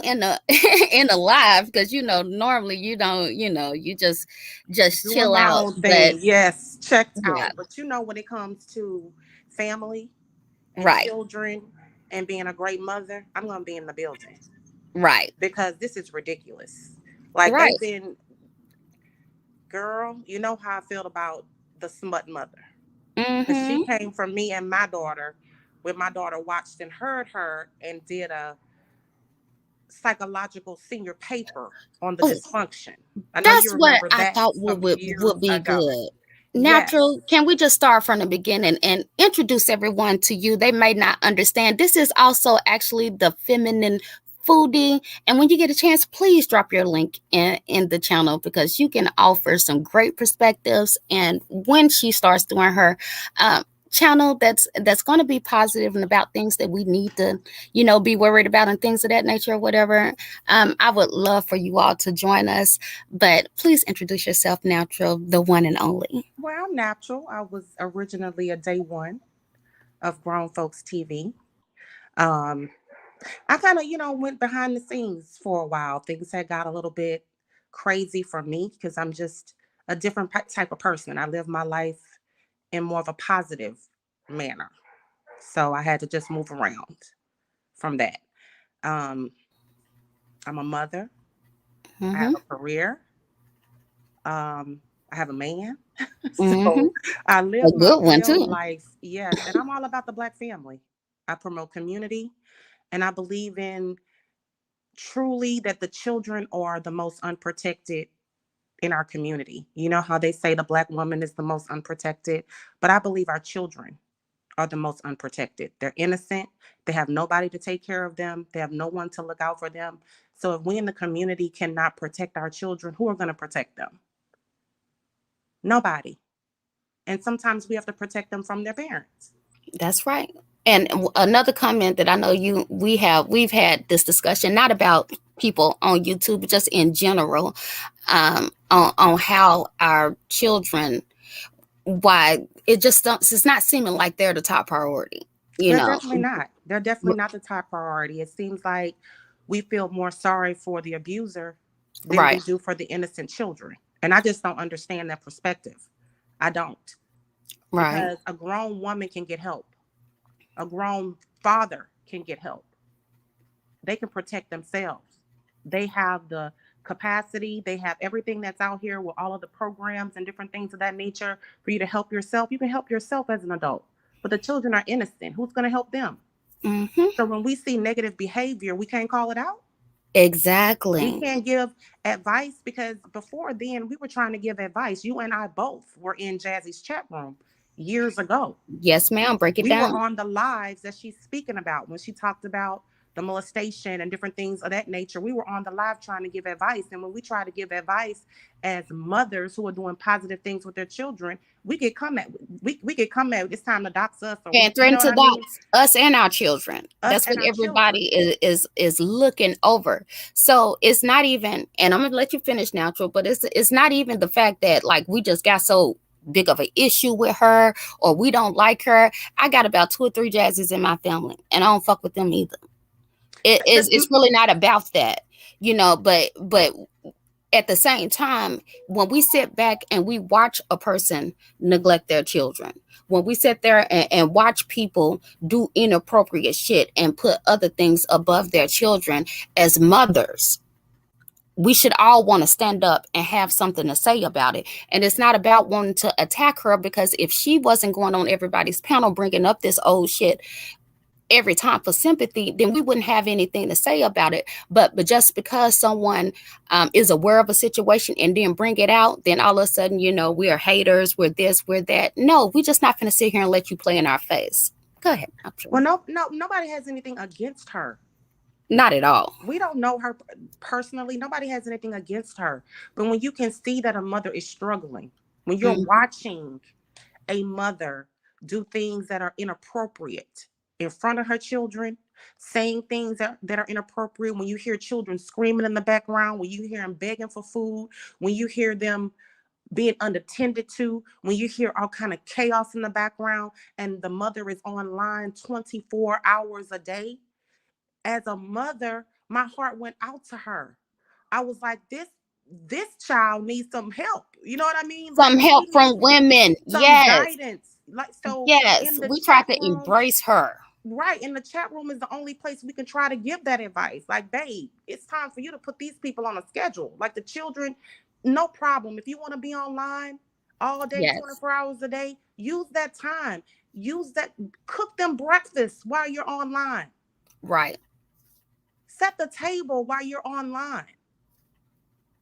in the in the live, because normally you don't, you just Doing chill my out, own but thing. Yes, checked yeah, out. But when it comes to family and right, children and being a great mother, I'm gonna be in the building right, because this is ridiculous. Like right. they've been, girl, you know how I feel about the smut mother. Because she Mm-hmm. came from me and my daughter, when my daughter watched and heard her and did a psychological senior paper on the Oh, dysfunction. I know you that's what remember I that thought from would years be ago. good. Yes. Natural, can we just start from the beginning and introduce everyone to you? They may not understand. This is also actually the feminine foodie. And when you get a chance, please drop your link in the channel, because you can offer some great perspectives. And when she starts doing her channel, that's going to be positive and about things that we need to, be worried about and things of that nature or whatever. I would love for you all to join us, but please introduce yourself, Natural, the one and only. Well, I'm natural. I was originally a day one of Grown Folks TV. Um, I kind of, went behind the scenes for a while. Things had got a little bit crazy for me because I'm just a different type of person. I live my life in more of a positive manner. So I had to just move around from that. Um, I'm a mother. I have Mm-hmm. a career. I have a man. Mm-hmm. So I A live my good one real too. life. Yes. And I'm all about the Black family. I promote community and I believe in truly that the children are the most unprotected in our community. You know how they say the Black woman is the most unprotected, but I believe our children are the most unprotected. They're innocent. They have nobody to take care of them. They have no one to look out for them. So if we in the community cannot protect our children, who are going to protect them? Nobody. And sometimes we have to protect them from their parents. That's right. And another comment that I know we've had this discussion, not about people on YouTube, but just in general, on how our children, why it's not seeming like they're the top priority, you They're know. definitely not. They're definitely not the top priority. It seems like we feel more sorry for the abuser than we Right, do for the innocent children. And I just don't understand that perspective. I don't. right. Because a grown woman can get help. A grown father can get help. They can protect themselves. They have the capacity, they have everything that's out here with all of the programs and different things of that nature for you to help yourself. You can help yourself as an adult. But the children are innocent. Who's going to help them? Mm-hmm. So when we see negative behavior, we can't call it out. We Exactly. can't give advice because before then we were trying to give advice. You and I both were in Jazzy's chat room years ago. Yes, ma'am. Break it We were down. on the lives that she's speaking about when she talked about the molestation and different things of that nature. We were on the live trying to give advice. And when we try to give advice as mothers who are doing positive things with their children, we get come at it's time to dox us or And you threaten know what to I mean? dox us and our children. Us That's what and our children. everybody is looking over. So it's not even, and I'm gonna let you finish, Natural, but it's not even the fact that like we just got so big of an issue with her or we don't like her. I got about two or three Jazzies in my family, and I don't fuck with them either. It's really not about that, but at the same time, when we sit back and we watch a person neglect their children, when we sit there and watch people do inappropriate shit and put other things above their children, as mothers, we should all want to stand up and have something to say about it. And it's not about wanting to attack her, because if she wasn't going on everybody's panel bringing up this old shit every time for sympathy, then we wouldn't have anything to say about it. But just because someone is aware of a situation and then bring it out, then all of a sudden, we are haters, we're this, we're that. No, we're just not going to sit here and let you play in our face. Go ahead. Well, no, nobody has anything against her. Not at all. We don't know her personally. Nobody has anything against her. But when you can see that a mother is struggling, when you're Mm-hmm. watching a mother do things that are inappropriate in front of her children, saying things that are inappropriate, when you hear children screaming in the background, when you hear them begging for food, when you hear them being unattended to, when you hear all kind of chaos in the background and the mother is online 24 hours a day, as a mother, My heart went out to her. I was like, this child needs some help. You know what I mean? Some Like she help needs from women. some Yes. guidance. Like so Yes. in the We tried chat to room, embrace her. right, in the chat room is the only place we can try to give that advice. Like, babe, it's time for you to put these people on a schedule. Like the children, no problem. If you want to be online all day, Yes. 24 hours a day, use that time. Use that, cook them breakfast while you're online. Right. Set the table while you're online.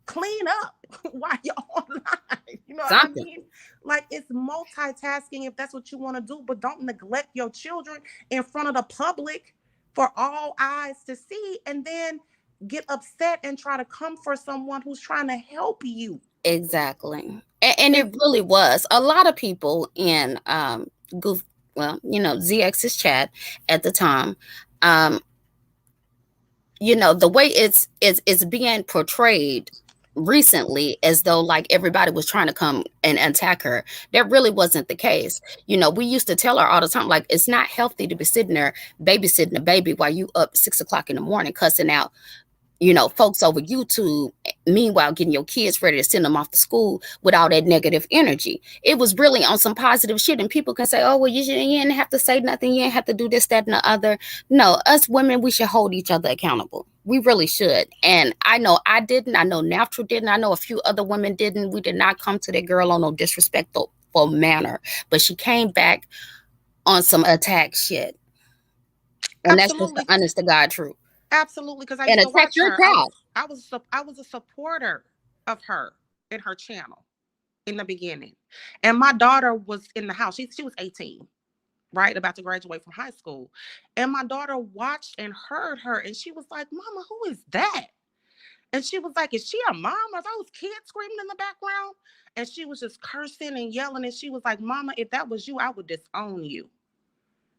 Clean up while you're online. You know what I Something. mean? Like it's multitasking if that's what you want to do, but don't neglect your children in front of the public for all eyes to see and then get upset and try to come for someone who's trying to help you. Exactly. And And it really was. A lot of people in Goof, well, ZX's chat at the time, um, the way it's being portrayed recently as though like everybody was trying to come and attack her. That really wasn't the case. We used to tell her all the time, like, it's not healthy to be sitting there babysitting a baby while you up 6 o'clock in the morning cussing out folks over YouTube, meanwhile getting your kids ready to send them off to school with all that negative energy. It was really on some positive shit. And people can say, oh, well, you didn't have to say nothing. You didn't have to do this, that, and the other. No, us women, we should hold each other accountable. We really should. And I know I didn't. I know Natural didn't. I know a few other women didn't. We did not come to that girl on no disrespectful manner. But she came back on some attack shit. And that's just the absolutely, honest to God truth. absolutely, because I And used to attack watch your her. I child. was I was I was a supporter of her in her channel in the beginning. And my daughter was in the house. She was 18, right? About to graduate from high school. And my daughter watched and heard her, and she was like, Mama, who is that? And she was like, Is she a mom? Are those kids screaming in the background? And she was just cursing and yelling. And she was like, Mama, if that was you, I would disown you.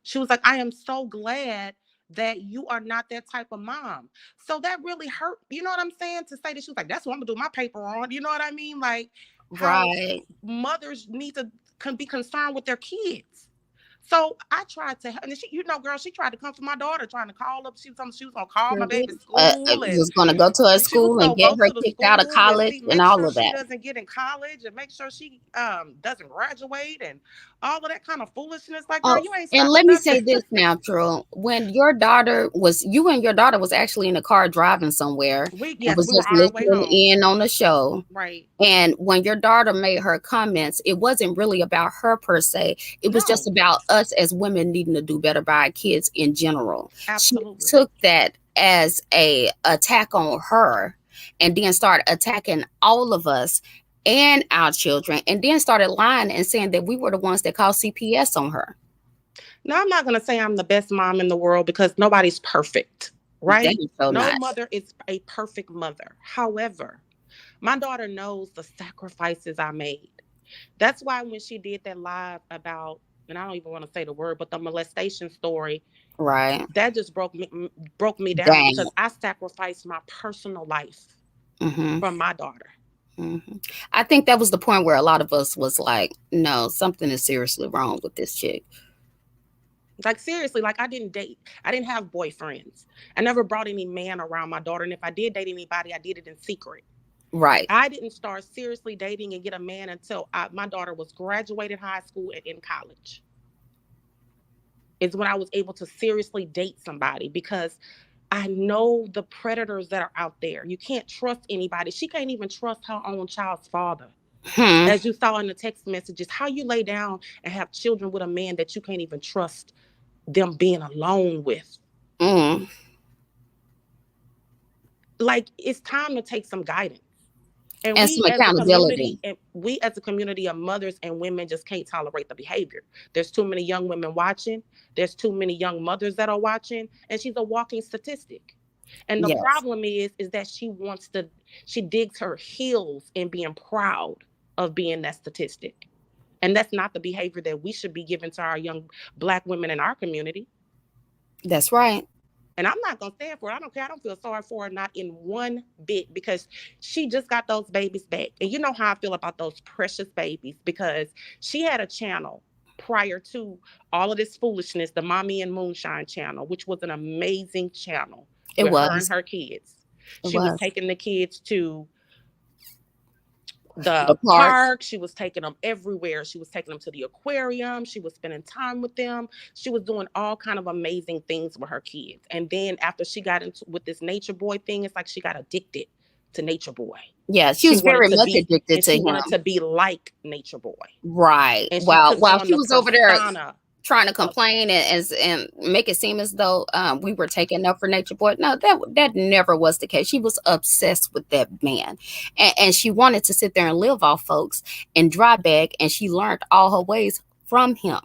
She was like, I am so glad that you are not that type of mom. So that really hurt. You know what I'm saying? To say that she was like, that's what I'm gonna do my paper on. You know what I mean? Like how Right. mothers need to be concerned with their kids. So I tried to, and she, girl, she tried to come for my daughter, trying to call up. She was gonna call my Sure did. baby's school, and Was going to go to her she was school and gonna get go her to the kicked out of school and college see, and make all sure of she that. doesn't get in college, and make sure she doesn't graduate, and all of that kind of foolishness. Like, girl, Oh, you ain't and stopping let me nothing. say this now, True. When you and your daughter was actually in the car driving somewhere and Yes, was we were just on our way listening home. in on the show. Right. And when your daughter made her comments, it wasn't really about her per se. It was just No, about us as women needing to do better by our kids in general. She absolutely. took that as a attack on her and then started attacking all of us and our children and then started lying and saying that we were the ones that called CPS on her. Now, I'm not going to say I'm the best mom in the world because nobody's perfect, right? Damn, so No not. mother is a perfect mother. However, my daughter knows the sacrifices I made. That's why when she did that live about, and I don't even want to say the word, but the molestation story, Right. that just broke me down Dang. because I sacrificed my personal life Hmm. for my daughter. Hmm. I think that was the point where a lot of us was like, no, something is seriously wrong with this chick. Like seriously, like I didn't date. I didn't have boyfriends. I never brought any man around my daughter. And if I did date anybody, I did it in secret. Right. I didn't start seriously dating and get a man until my daughter was graduated high school and in college. Is when I was able to seriously date somebody because I know the predators that are out there. You can't trust anybody. She can't even trust her own child's father. Hmm. As you saw in the text messages, how you lay down and have children with a man that you can't even trust them being alone with. Mm. Like it's time to take some guidance. And And some accountability. we as a community of mothers and women just can't tolerate the behavior. There's too many young women watching. There's too many young mothers that are watching, and she's a walking statistic. And the Yes. problem is that she digs her heels in being proud of being that statistic. And that's not the behavior that we should be giving to our young Black women in our community. That's right. And I'm not gonna stand for it. I don't care. I don't feel sorry for her, not in one bit, because she just got those babies back. And you know how I feel about those precious babies, because she had a channel prior to all of this foolishness, the Mommy and Moonshine channel, which was an amazing channel. It with her and was. her kids. It She was was. taking the kids to The the park. park. She was taking them everywhere. She was taking them to the aquarium. She was spending time with them. She was doing all kind of amazing things with her kids. And then after she got into with this nature boy thing, it's like she got addicted to nature boy. Yeah, she She was wanted very to much be, addicted and to she wanted him. to be like nature boy. Right. And she While took while on she the was over there persona trying to of, complain and make it seem as though we were taking up for Nature Boy. No, that never was the case. She was obsessed with that man, and she wanted to sit there and live off folks and dry bag, and she learned all her ways from him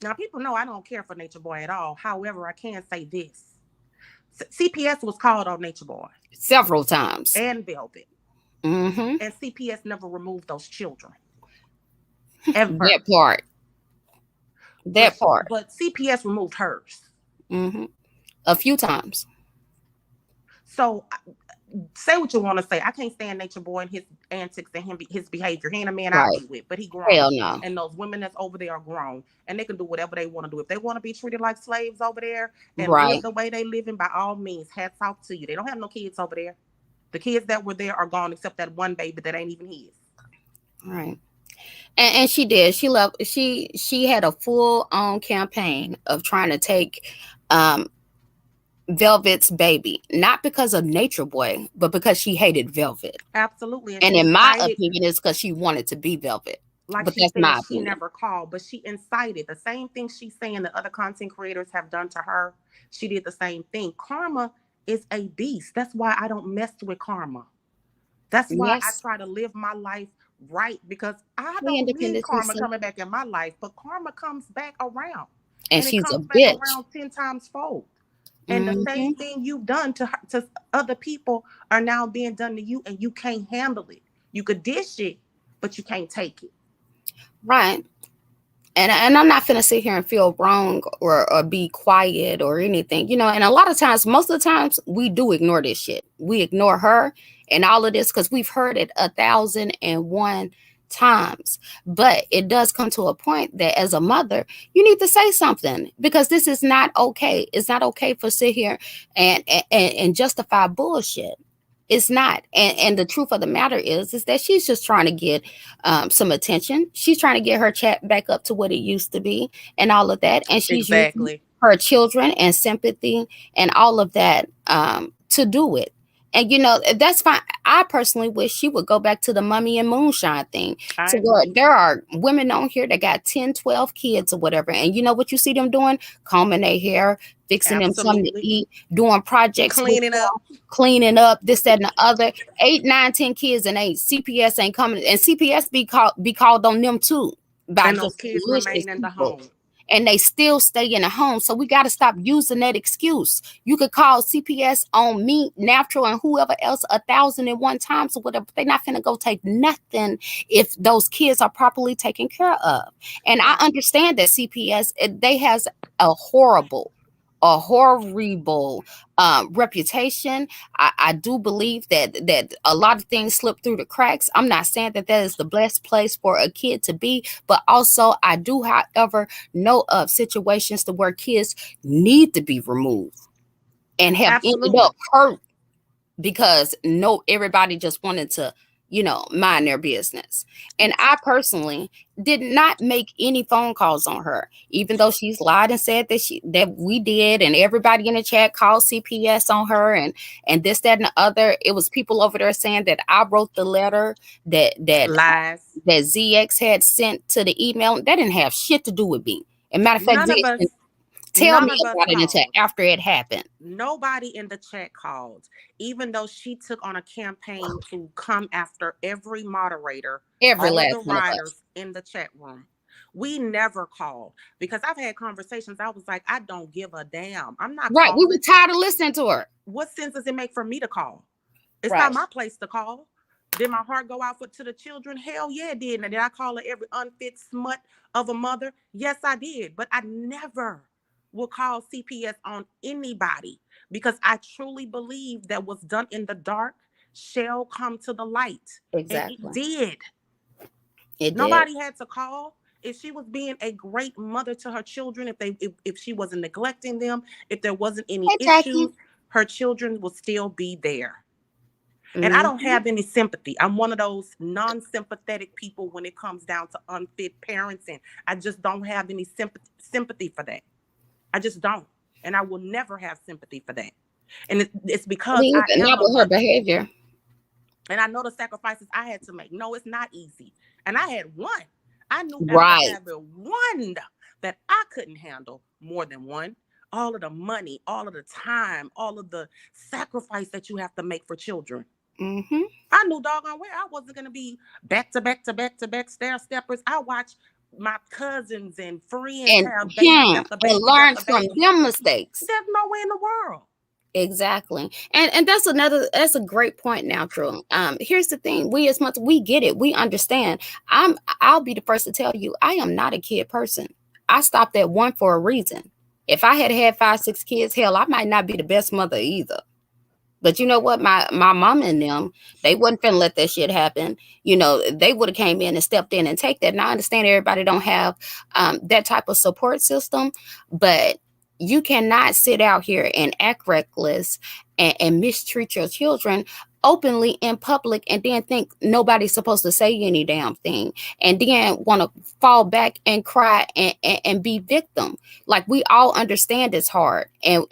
now people know I don't care for nature boy at all. However, I can say this. CPS was called on nature boy several times. and velvet, Mm-hmm. and CPS never removed those children ever. That part. That part. But CPS removed hers. Mm-hmm. A few times. So say what you want to say. I can't stand Nature Boy and his antics and his behavior. He ain't a man I Right. be with, but he Hell grown. no. And those women that's over there are grown, and they can do whatever they want to do. If they want to be treated like slaves over there and live Right. the way they living, by all means, hats off to you. They don't have no kids over there. The kids that were there are gone, except that one baby that ain't even his. Right. And she did. She left. She had a full on campaign of trying to take um, Velvet's baby, not because of Nature Boy, but because she hated Velvet. Absolutely, and And she in my incited, opinion, it's because she wanted to be Velvet. like But she that's said, my she opinion. never called, but she incited the same thing she's saying that other content creators have done to her. She did the same thing. Karma is a beast. That's why I don't mess with karma. That's why I Yes, try to live my life right, because I we don't need independent karma citizen. coming back in my life, but karma comes back around, And and it she's a comes back bitch. around 10 times fold. And the same Hmm. thing you've done to other people are now being done to you, and you can't handle it. You could dish it, but you can't take it. Right. And I'm not finna sit here and feel wrong or be quiet or anything, And a lot of times, most of the times, we do ignore this shit. We ignore her and all of this because we've heard it 1,001 times. But it does come to a point that as a mother, you need to say something because this is not okay. It's not okay for sit here and justify bullshit. It's not. And the truth of the matter is that she's just trying to get some attention. She's trying to get her chat back up to what it used to be and all of that. And she's using Exactly. her children and sympathy and all of that to do it. And that's fine. I personally wish she would go back to the mummy and moonshine thing. I To where agree. there are women on here that got 10, 12 kids or whatever. And you know what you see them doing? Combing their hair, fixing them something to Absolutely. eat, doing projects with Cleaning up. them, cleaning up, this, that, and the other. 8, 9, 10 kids and ain't CPS ain't coming. And CPS be called on them too by And those just kids malicious remain in the people. home. And they still stay in the home. So we got to stop using that excuse. You could call CPS on me, Natural, and whoever else 1,001 times or whatever. They're not finna go take nothing if those kids are properly taken care of. And I Now, understand that CPS, they has a horrible reputation. I do believe that a lot of things slip through the cracks. I'm not saying that is the best place for a kid to be, but also I do, however, know of situations to where kids need to be removed and have ended up absolutely. hurt because no everybody just wanted to mind their business. And I personally did not make any phone calls on her, even though she's lied and said that we did, and everybody in the chat called CPS on her and this, that, and the other. It was people over there saying that I wrote the letter that Lies. ZX had sent to the email. That didn't have shit to do with me. And matter of fact, None of ZX us, didn't tell none me of us about it until called. after it happened. Nobody in the chat called, even though she took on a campaign to come after every moderator, Every all of last the one of us. writers in the chat room. We never called, because I've had conversations. I was like, I don't give a damn. I'm not Right. We were calling. tired of listening to her. What sense does it make for me to call? It's not Right. my place to call. Did my heart go out to the children? Hell yeah, it did. And did I call her every unfit smut of a mother? Yes, I did. But I never will call CPS on anybody, because I truly believe that what's done in the dark shall come to the light. And it Exactly. did. It did. Nobody had to call. If she was being a great mother to her children, if she wasn't neglecting them, if there wasn't any Hey, issues, Jackie. her children will still be there. And I don't Mhm. have any sympathy. I'm one of those non-sympathetic people when it comes down to unfit parenting. I just don't have any sympathy for that. I just don't. And I will never have sympathy for that. And it's because Me I either. am Not a with her mother. behavior. And I know the sacrifices I had to make. No, it's not easy. And I had one. I knew after Right. having one that I couldn't handle more than one. All of the money, all of the time, all of the sacrifice that you have to make for children. Mhm. I knew doggone well I wasn't gonna be back to back to back to back stair steppers. I watched my cousins and friends And have babies after and babies learn after from babies. them mistakes. There's no way in the world. Exactly. And that's a great point now, Drew. Here's the thing. We as much we get it. We understand. I'll be the first to tell you I am not a kid person. I stopped at one for a reason. If I had had 5, 6 kids, hell, I might not be the best mother either. But you know what? My mom and them, they wasn't finna let that shit happen. They would have came in and stepped in and take that. And I understand everybody don't have that type of support system, but you cannot sit out here and act reckless and mistreat your children openly in public and then think nobody's supposed to say any damn thing and then want to fall back and cry and be victim. Like, we all understand it's hard, and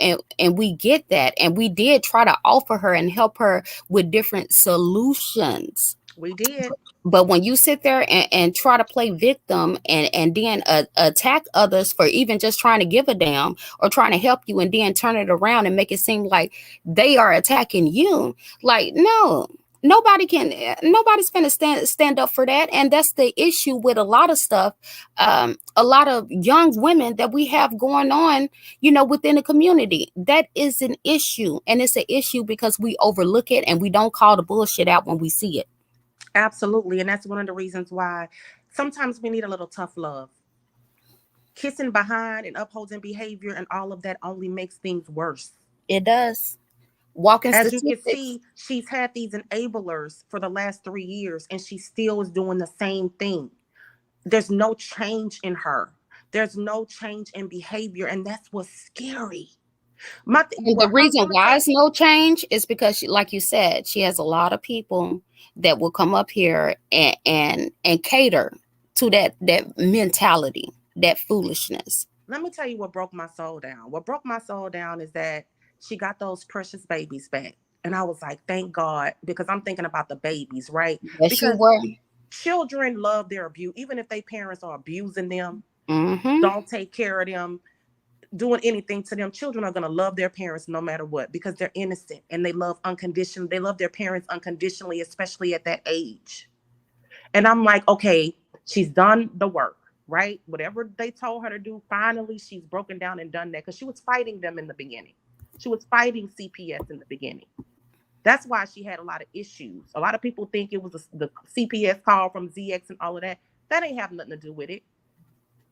we get that, and we did try to offer her and help her with different solutions. We did. But when you sit there and try to play victim and then attack others for even just trying to give a damn or trying to help you, and then turn it around and make it seem like they are attacking you, like, no, nobody's gonna stand up for that. And that's the issue with a lot of stuff. A lot of young women that we have going on, within the community, that is an issue. And it's an issue because we overlook it and we don't call the bullshit out when we see it. Absolutely. And that's one of the reasons why sometimes we need a little tough love. Kissing behind and upholding behavior and all of that only makes things worse. It does. Walking As you can statistics. see, she's had these enablers for the last 3 years and she still is doing the same thing. There's no change in her. There's no change in behavior. And that's what's scary. And the Well, I'm reason going to why say, it's no change is because, like you said, she has a lot of people that will come up here and cater to that mentality, that foolishness. let me tell you what broke my soul down. What broke my soul down is that she got those precious babies back. And I was like, thank God, because I'm thinking about the babies, right? Yes, you Because were. children love their abuse, even if their parents are abusing them, Mm-hmm. don't take care of them, doing anything to them. Children are going to love their parents no matter what because they're innocent and they love unconditionally. They love their parents unconditionally, especially at that age. And I'm like, okay, she's done the work, right? Whatever they told her to do, finally she's broken down and done that because she was fighting them in the beginning. She was fighting CPS in the beginning. That's why she had a lot of issues. A lot of people think it was the CPS call from ZX and all of that. That ain't have nothing to do with it.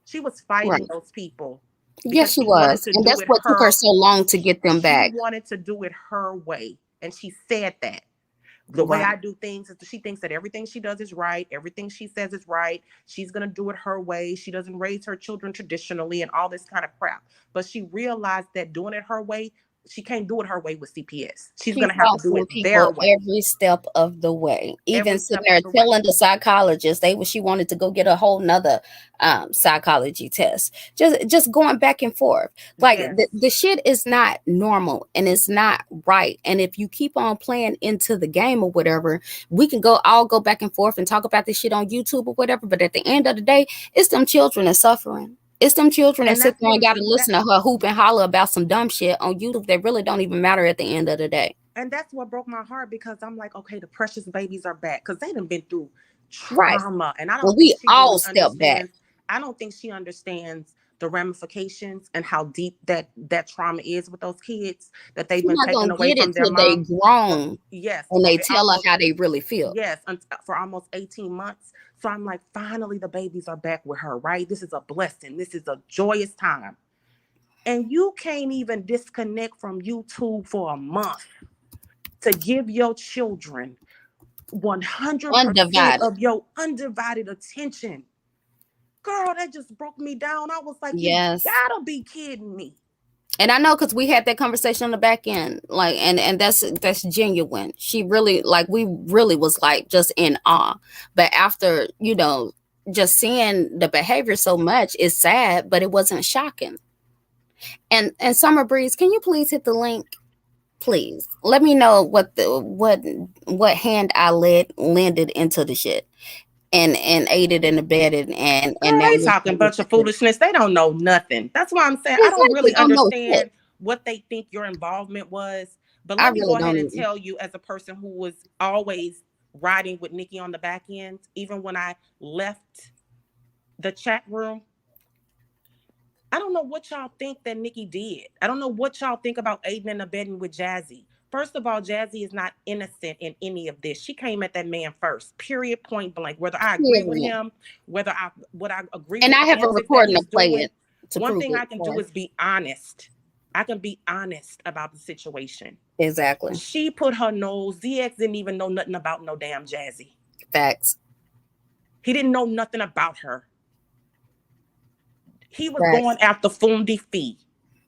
She was fighting Right. those people Yes, because she she wanted was. to And do that's it what took her her. so long to get them She back. wanted to do it her way, and she said that the way I Right. do things is she thinks that everything she does is right, everything she says is right. She's gonna do it her way. She doesn't raise her children traditionally and all this kind of crap. But she realized that doing it her way, she can't do it her way with CPS. She's She gonna have to fought do for it their people way every step of the way. Even every sitting step there of the way. telling the psychologist she wanted to go get a whole nother psychology test. Just going back and forth. Like, Yes. the shit is not normal and it's not right. And if you keep on playing into the game or whatever, we can go back and forth and talk about this shit on YouTube or whatever. But at the end of the day, it's them children that's suffering. It's them children that And sit that's there what and got to that listen to her hoop and holler about some dumb shit on YouTube that really don't even matter at the end of the day. and that's what broke my heart because I'm like, okay, the precious babies are back because they done been through Right. trauma, and I Well, don't think we she all really step back. understands. I don't think she understands the ramifications and how deep that trauma is with those kids that they've She's been not taken gonna away get from it their till they mom for grown yes and for they tell her almost how they really feel. yes for almost 18 months. So I'm like, finally the babies are back with her, right? This is a blessing. This is a joyous time. And you can't even disconnect from YouTube for a month to give your children 100% Undivided. of your undivided attention. Girl, that just broke me down. I was like, you Yes. gotta be kidding me. And I know because we had that conversation on the back end, like, and that's genuine. She really, like, we really was like just in awe. But after, just seeing the behavior so much, it's sad, but it wasn't shocking. And Summer Breeze, can you please hit the link? Please let me know what hand I landed into the shit and aided and abetted and Girl, now they we're talking bunch of foolishness. They don't know nothing. That's why I'm saying I don't exactly really don't know shit. understand what they think your involvement was. But I let me really go ahead don't and even. tell you, as a person who was always riding with Nikki on the back end, even when I left the chat room, I don't know what y'all think that Nikki did. I don't know what y'all think about aiding and abetting with Jazzy. First of all, Jazzy is not innocent in any of this. She came at that man first, period, point blank. Whether I agree with Period. him, whether I agree And with I the have a antics that recording to he's play doing, it to one prove thing it. I can do So, is be honest. I can be honest about the situation. exactly. She put her nose. ZX didn't even know nothing about no damn Jazzy. Facts. He didn't know nothing about her. He was Facts. going after Fundi Fee.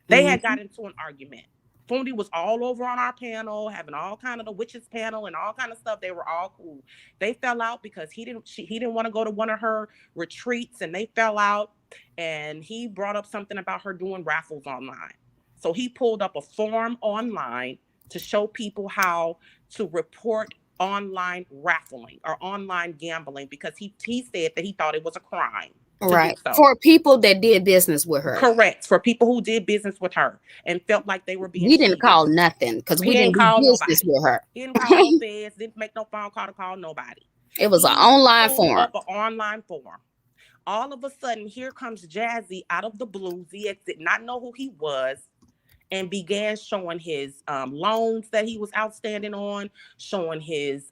They had Hmm. got into an argument. Fundi was all over on our panel, having all kind of the witches panel and all kind of stuff. They were all cool. They fell out because he didn't want to go to one of her retreats, and they fell out. And he brought up something about her doing raffles online. So he pulled up a form online to show people how to report online raffling or online gambling because he said that he thought it was a crime to do Right. so. For people that did business with her. Correct. For people who did business with her and felt like they were being We didn't cheated. call nothing because He we didn't didn't do call business nobody. with her. He didn't call no feds, didn't make no phone call to call nobody. It was an He online pulled form. up an online form. All of a sudden, here comes Jazzy out of the blue. ZX did not know who he was and began showing his loans that he was outstanding on, showing his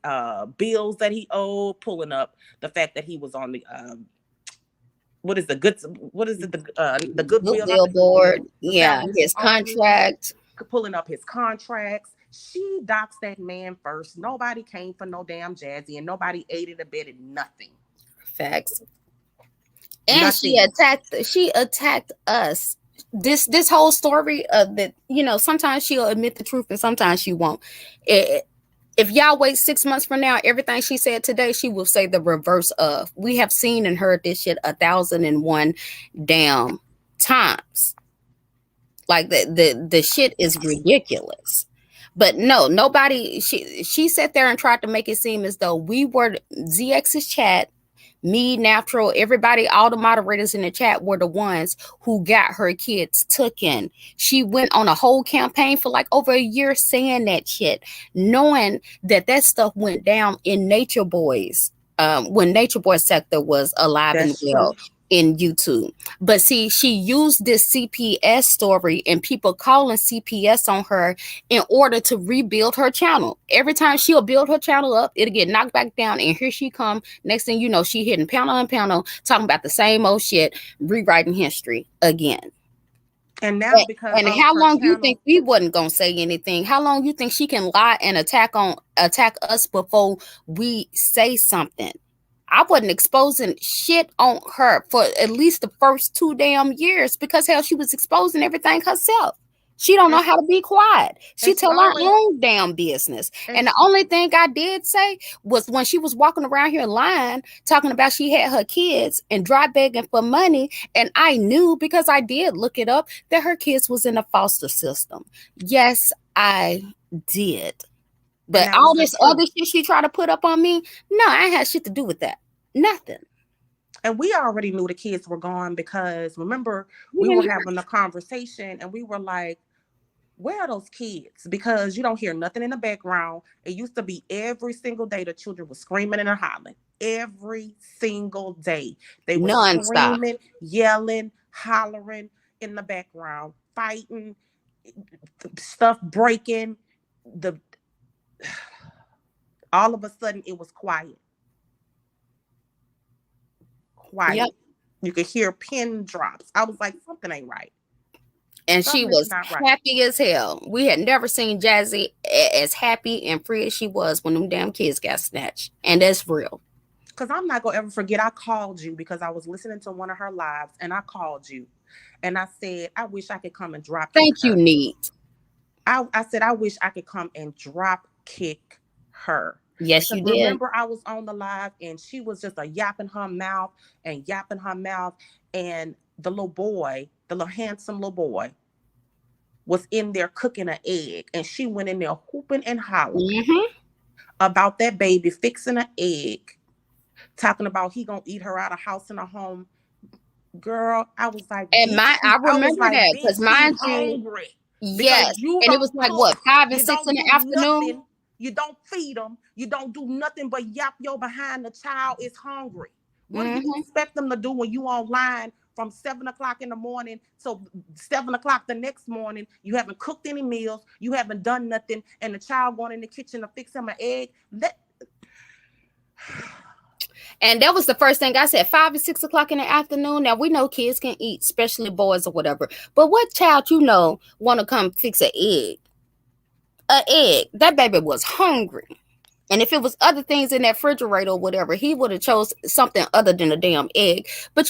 bills that he owed, pulling up the fact that he was on the what is the good what is it the goodwill, not Goodwill the goodwill, board. the Yeah. salvation His army, contract. pulling up his contracts. She doxed that man first. Nobody came for no damn Jazzy, and nobody aided, abetted nothing. Facts. And she Nothing. attacked us. This whole story of that, sometimes she'll admit the truth and sometimes she won't. It, if y'all wait 6 months from now, everything she said today, she will say the reverse of. We have seen and heard this shit 1,001 damn times. Like the shit is ridiculous. But no, nobody. She sat there and tried to make it seem as though we were ZX's chat, me, Natural, everybody, all the moderators in the chat were the ones who got her kids taken. She went on a whole campaign for like over a year saying that shit, knowing that stuff went down in Nature Boys. When Nature Boy sector was alive and That's well true. in YouTube. But see, she used this CPS story and people calling CPS on her in order to rebuild her channel. Every time she'll build her channel up, it'll get knocked back down, and here she come. Next thing you know, she hitting panel and panel, talking about the same old shit, rewriting history again. And now, because And of how her long you think channel, we wasn't gonna say anything? How long you think she can lie and attack us before we say something? I wasn't exposing shit on her for at least the first 2 damn years because hell, she was exposing everything herself. She don't and know how to be quiet. She and she tell her always own damn business. and And the only thing I did say was when she was walking around here lying, talking about she had her kids and dry begging for money. And I knew because I did look it up that her kids was in a foster system. Yes, I did. and But that all was the this other truth. shit she tried to put up on me, no, I ain't had shit to do with that. Nothing. And we already knew the kids were gone because remember We we didn't were hear. having a conversation and we were like, where are those kids? Because you don't hear nothing in the background. It used to be every single day the children were screaming and hollering. Every single day. They were Non-stop. screaming, yelling, hollering in the background, fighting, stuff breaking. The all of a sudden it was quiet. Yep. Quiet. You could hear pin drops. I was like, something ain't right. And she Something is was not right. happy as hell. We had never seen Jazzy as happy and free as she was when them damn kids got snatched. And that's real. Because I'm not gonna ever forget. I called you because I was listening to one of her lives, and I called you. And I said, I wish I could come and drop kick Thank you, her. Neat. I said, I wish I could come and drop kick her. Yes, Because you did. remember, I was on the live and she was just a yapping her mouth and yapping her mouth. And the little boy, the little handsome little boy, was in there cooking an egg. And she went in there hooping and hollering Hmm. about that baby fixing an egg, talking about he gonna eat her out of house and a home. Girl, I was like, And bitch, I I was remember like, that because bitch, she mind you, hungry because yes, you and it was don't like what, cook, 5 and 6 you in the don't do afternoon. nothing, you don't feed them, you don't do nothing but yap your behind. The child is hungry. What do you Hmm. expect them to do when you online from 7 o'clock in the morning? So 7 o'clock the next morning, you haven't cooked any meals, you haven't done nothing, and the child going in the kitchen to fix him an egg. And that was the first thing I said, 5 and 6 o'clock in the afternoon. Now we know kids can eat, especially boys or whatever. But what child want to come fix an egg? An egg. That baby was hungry. And if it was other things in that refrigerator or whatever, he would have chose something other than a damn egg. But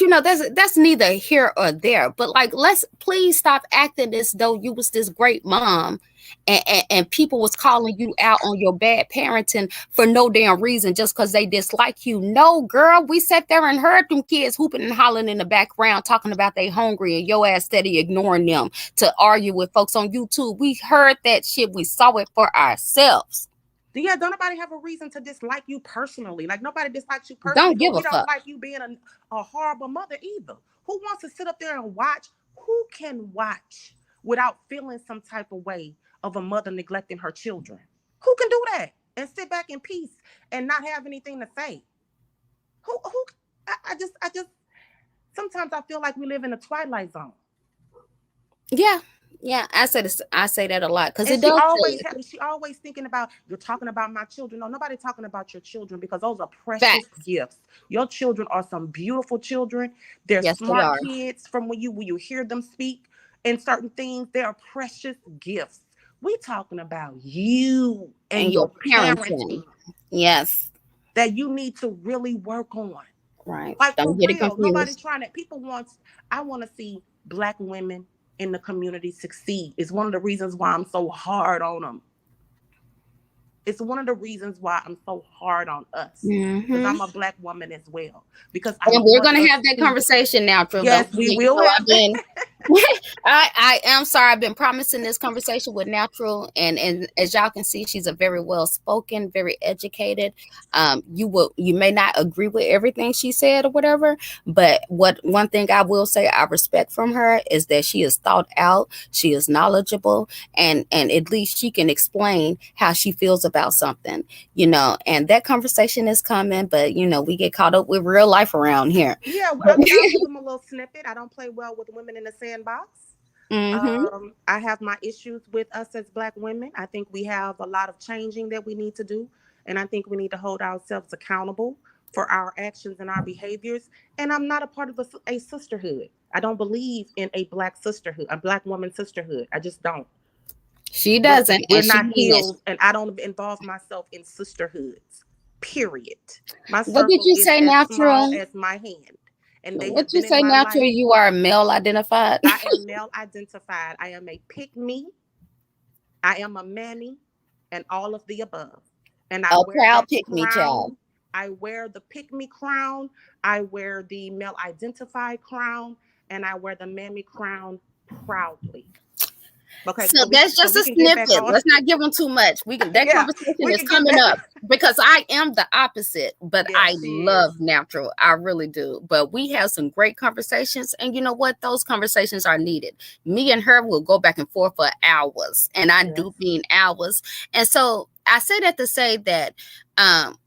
that's neither here or there. But like, let's please stop acting as though you was this great mom, and people was calling you out on your bad parenting for no damn reason just because they dislike you. No, girl, we sat there and heard them kids hooping and hollering in the background talking about they hungry and your ass steady ignoring them to argue with folks on YouTube. We heard that shit. We saw it for ourselves. Yeah, don't nobody have a reason to dislike you personally. Like nobody dislikes you personally, Don't but give a we don't fuck. like you being a horrible mother either. Who wants to sit up there and watch? Who can watch without feeling some type of way of a mother neglecting her children? Who can do that and sit back in peace and not have anything to say? Who I just sometimes I feel like we live in a twilight zone. Yeah, yeah. I say this. I say that a lot because And it does feel like she always thinking about, you're talking about my children. No, nobody talking about your children because those are precious facts. gifts. Your children are some beautiful children. They're Yes, they smart are. kids. From when you hear them speak in certain things, they are precious gifts. We talking about you and And your your parenting. parenting Yes, that you need to really work on. right. Like for Don't get it real, nobody confused. trying to. People wants. I want to see Black women in the community succeed. Is one of the reasons why I'm so hard on them. It's one of the reasons why I'm so hard on us, because Hmm. I'm a Black woman as well. Because I And don't we're want gonna us have that to. conversation now, Trill. Don't Yes, we forget. will I've have that. been I am sorry. I've been promising this conversation with Natural, and as y'all can see, she's a very well spoken, very educated. You may not agree with everything she said or whatever, but what one thing I will say I respect from her is that she is thought out, she is knowledgeable, and at least she can explain how she feels about something, And that conversation is coming, but we get caught up with real life around here. Yeah, I mean, I'll give them a little snippet. I don't play well with women in the sandbox. Hmm. I have my issues with us as Black women. I think we have a lot of changing that we need to do. And I think we need to hold ourselves accountable for our actions and our behaviors. And I'm not a part of a sisterhood. I don't believe in a Black sisterhood, a Black woman sisterhood. I just don't. She We're, doesn't, we're and she not mean it. healed, and I don't involve myself in sisterhoods, period. My What did circle you is say, as small Natural? as my hand, and they What have you been in say, my Natural? life. You are male identified. I am male identified. I am a pick me. I am a mammy and all of the above. And I A wear proud that pick me child. crown. I wear the pick me crown. I wear the male identified crown. And I wear the mammy crown proudly. Okay, So so we that's so just we a can get back snippet. on. Let's not give them too much. That Yeah, conversation we is can get coming back. up because I am the opposite, but Yeah, I she is. love Natural. I really do. But we have some great conversations, and you know what? Those conversations are needed. Me and her will go back and forth for hours, and I Yes. do mean hours. And so I say that to say that um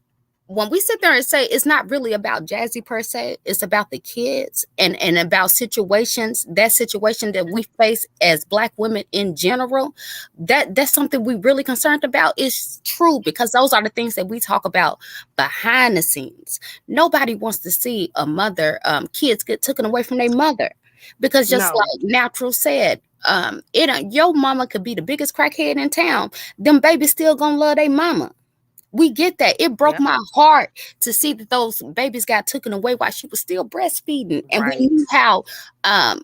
when we sit there and say it's not really about Jazzy per se, it's about the kids and about that situation that we face as Black women in general, that's something we really concerned about. Is true because those are the things that we talk about behind the scenes. Nobody wants to see a mother, kids get taken away from their mother, because just No. like Natural said, your mama could be the biggest crackhead in town. Them babies still gonna love their mama. We get that. It broke Yeah. my heart to see that those babies got taken away while she was still breastfeeding. And we Right. knew how um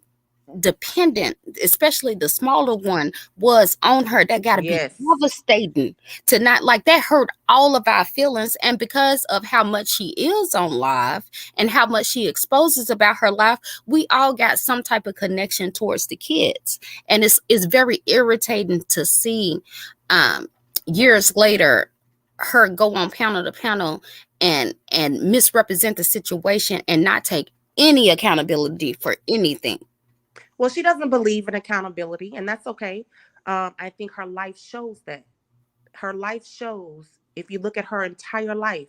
dependent, especially the smaller one, was on her. That got to be Yes. devastating to not like that hurt all of our feelings. And because of how much she is on live and how much she exposes about her life, we all got some type of connection towards the kids. And it's very irritating to see years later her go on panel to panel and misrepresent the situation and not take any accountability for anything. Well, she doesn't believe in accountability, and that's okay. I think her life shows that. Her life shows, if you look at her entire life,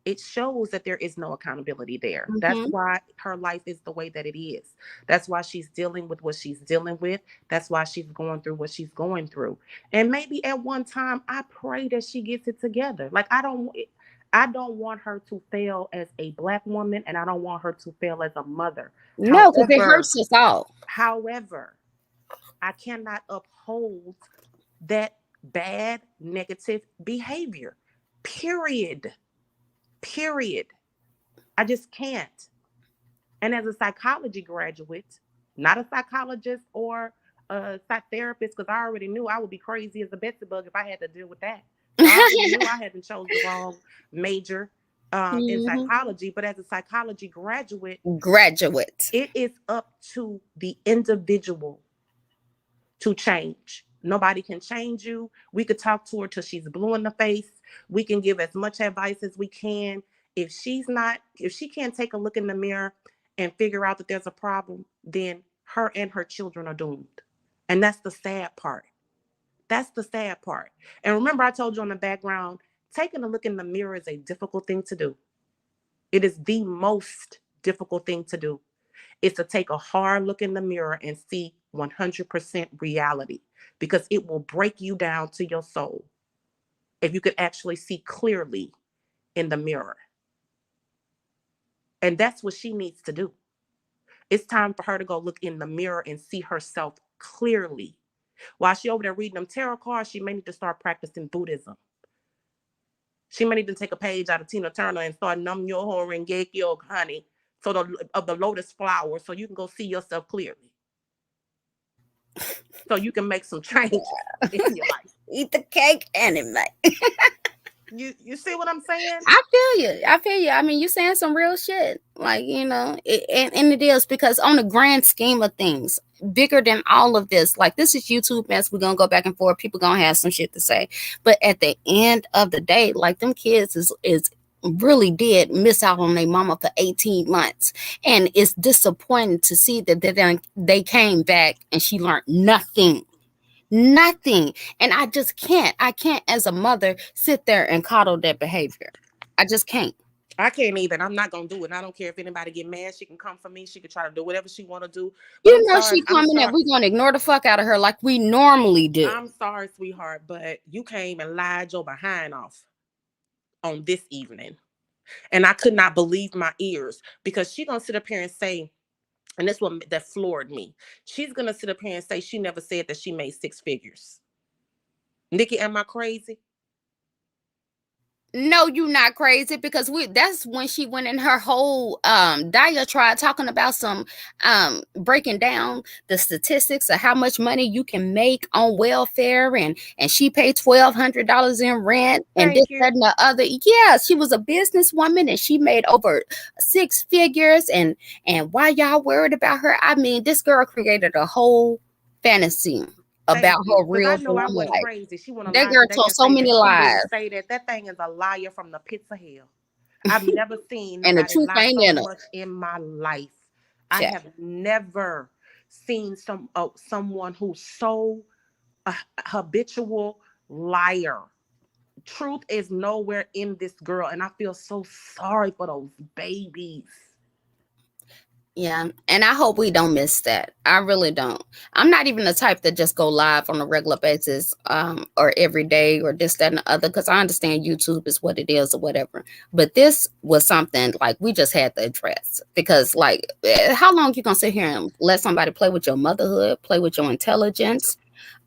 it shows that there is no accountability there. That's Hmm. why her life is the way that it is. That's why she's dealing with what she's dealing with. That's why she's going through what she's going through. And maybe at one time, I pray that she gets it together. Like I don't want her to fail as a black woman, and I don't want her to fail as a mother. No, because it However, hurts us all. however, I cannot uphold that bad negative behavior. Period. Period. I just can't. And as a psychology graduate, not a psychologist or a therapist, because I already knew I would be crazy as a Betsy bug if I had to deal with that. So I already knew I hadn't chose the wrong major in Hmm. psychology. But as a psychology graduate, Graduate. it is up to the individual to change. Nobody can change you. We could talk to her till she's blue in the face. We can give as much advice as we can. If she can't take a look in the mirror and figure out that there's a problem, then her and her children are doomed. And that's the sad part. That's the sad part. And remember, I told you on the background, taking a look in the mirror is a difficult thing to do. It is the most difficult thing to do, is to take a hard look in the mirror and see 100% reality, because it will break you down to your soul if you could actually see clearly in the mirror. And that's what she needs to do. It's time for her to go look in the mirror and see herself clearly. While she over there reading them tarot cards, she may need to start practicing Buddhism. She may need to take a page out of Tina Turner and start num your horror and gekyo, honey, so of the lotus flower, so you can go see yourself clearly, so you can make some changes in your life. Eat the cake anyway. You see what I'm saying? I feel you. I feel you. I mean, you saying some real shit. Like, and it is because on the grand scheme of things, bigger than all of this, like this is YouTube mess. We're gonna go back and forth. People gonna have some shit to say. But at the end of the day, like them kids is really did miss out on their mama for 18 months. And it's disappointing to see that they came back and she learned nothing. Nothing. And I can't as a mother sit there and coddle that behavior. I just can't. I can't even. I'm not gonna do it. And I don't care if anybody get mad. She can come for me. She can try to do whatever she want to do. But You I'm know sorry. she coming and we gonna ignore the fuck out of her like we normally do. I'm sorry, sweetheart. But you came and lied your behind off on this evening, and I could not believe my ears, because she gonna sit up here and say, and this one that floored me. She's gonna sit up here and say she never said that she made six figures. Nikki, am I crazy? No, you not crazy because that's when she went in her whole diatribe talking about some breaking down the statistics of how much money you can make on welfare and she paid $1,200 in rent and this, Thank you. that, and the other. Yeah, she was a businesswoman and she made over six figures and why y'all worried about her? I mean, this girl created a whole fantasy Thank about you. her Because I real know I family wasn't life. crazy. She want to That lie girl today told and so say that many she didn't lies say that. That thing is a liar from the pits of hell. I've never seen and the nobody truth lie ain't so in her. much in my life. I have never seen someone who's so habitual liar. Truth is nowhere in this girl, and I feel so sorry for those babies. Yeah, and I hope we don't miss that. I really don't. I'm not even the type that just go live on a regular basis, or every day, or this, that, and the other, because I understand YouTube is what it is or whatever. But this was something like we just had to address because, like, how long you gonna sit here and let somebody play with your motherhood, play with your intelligence?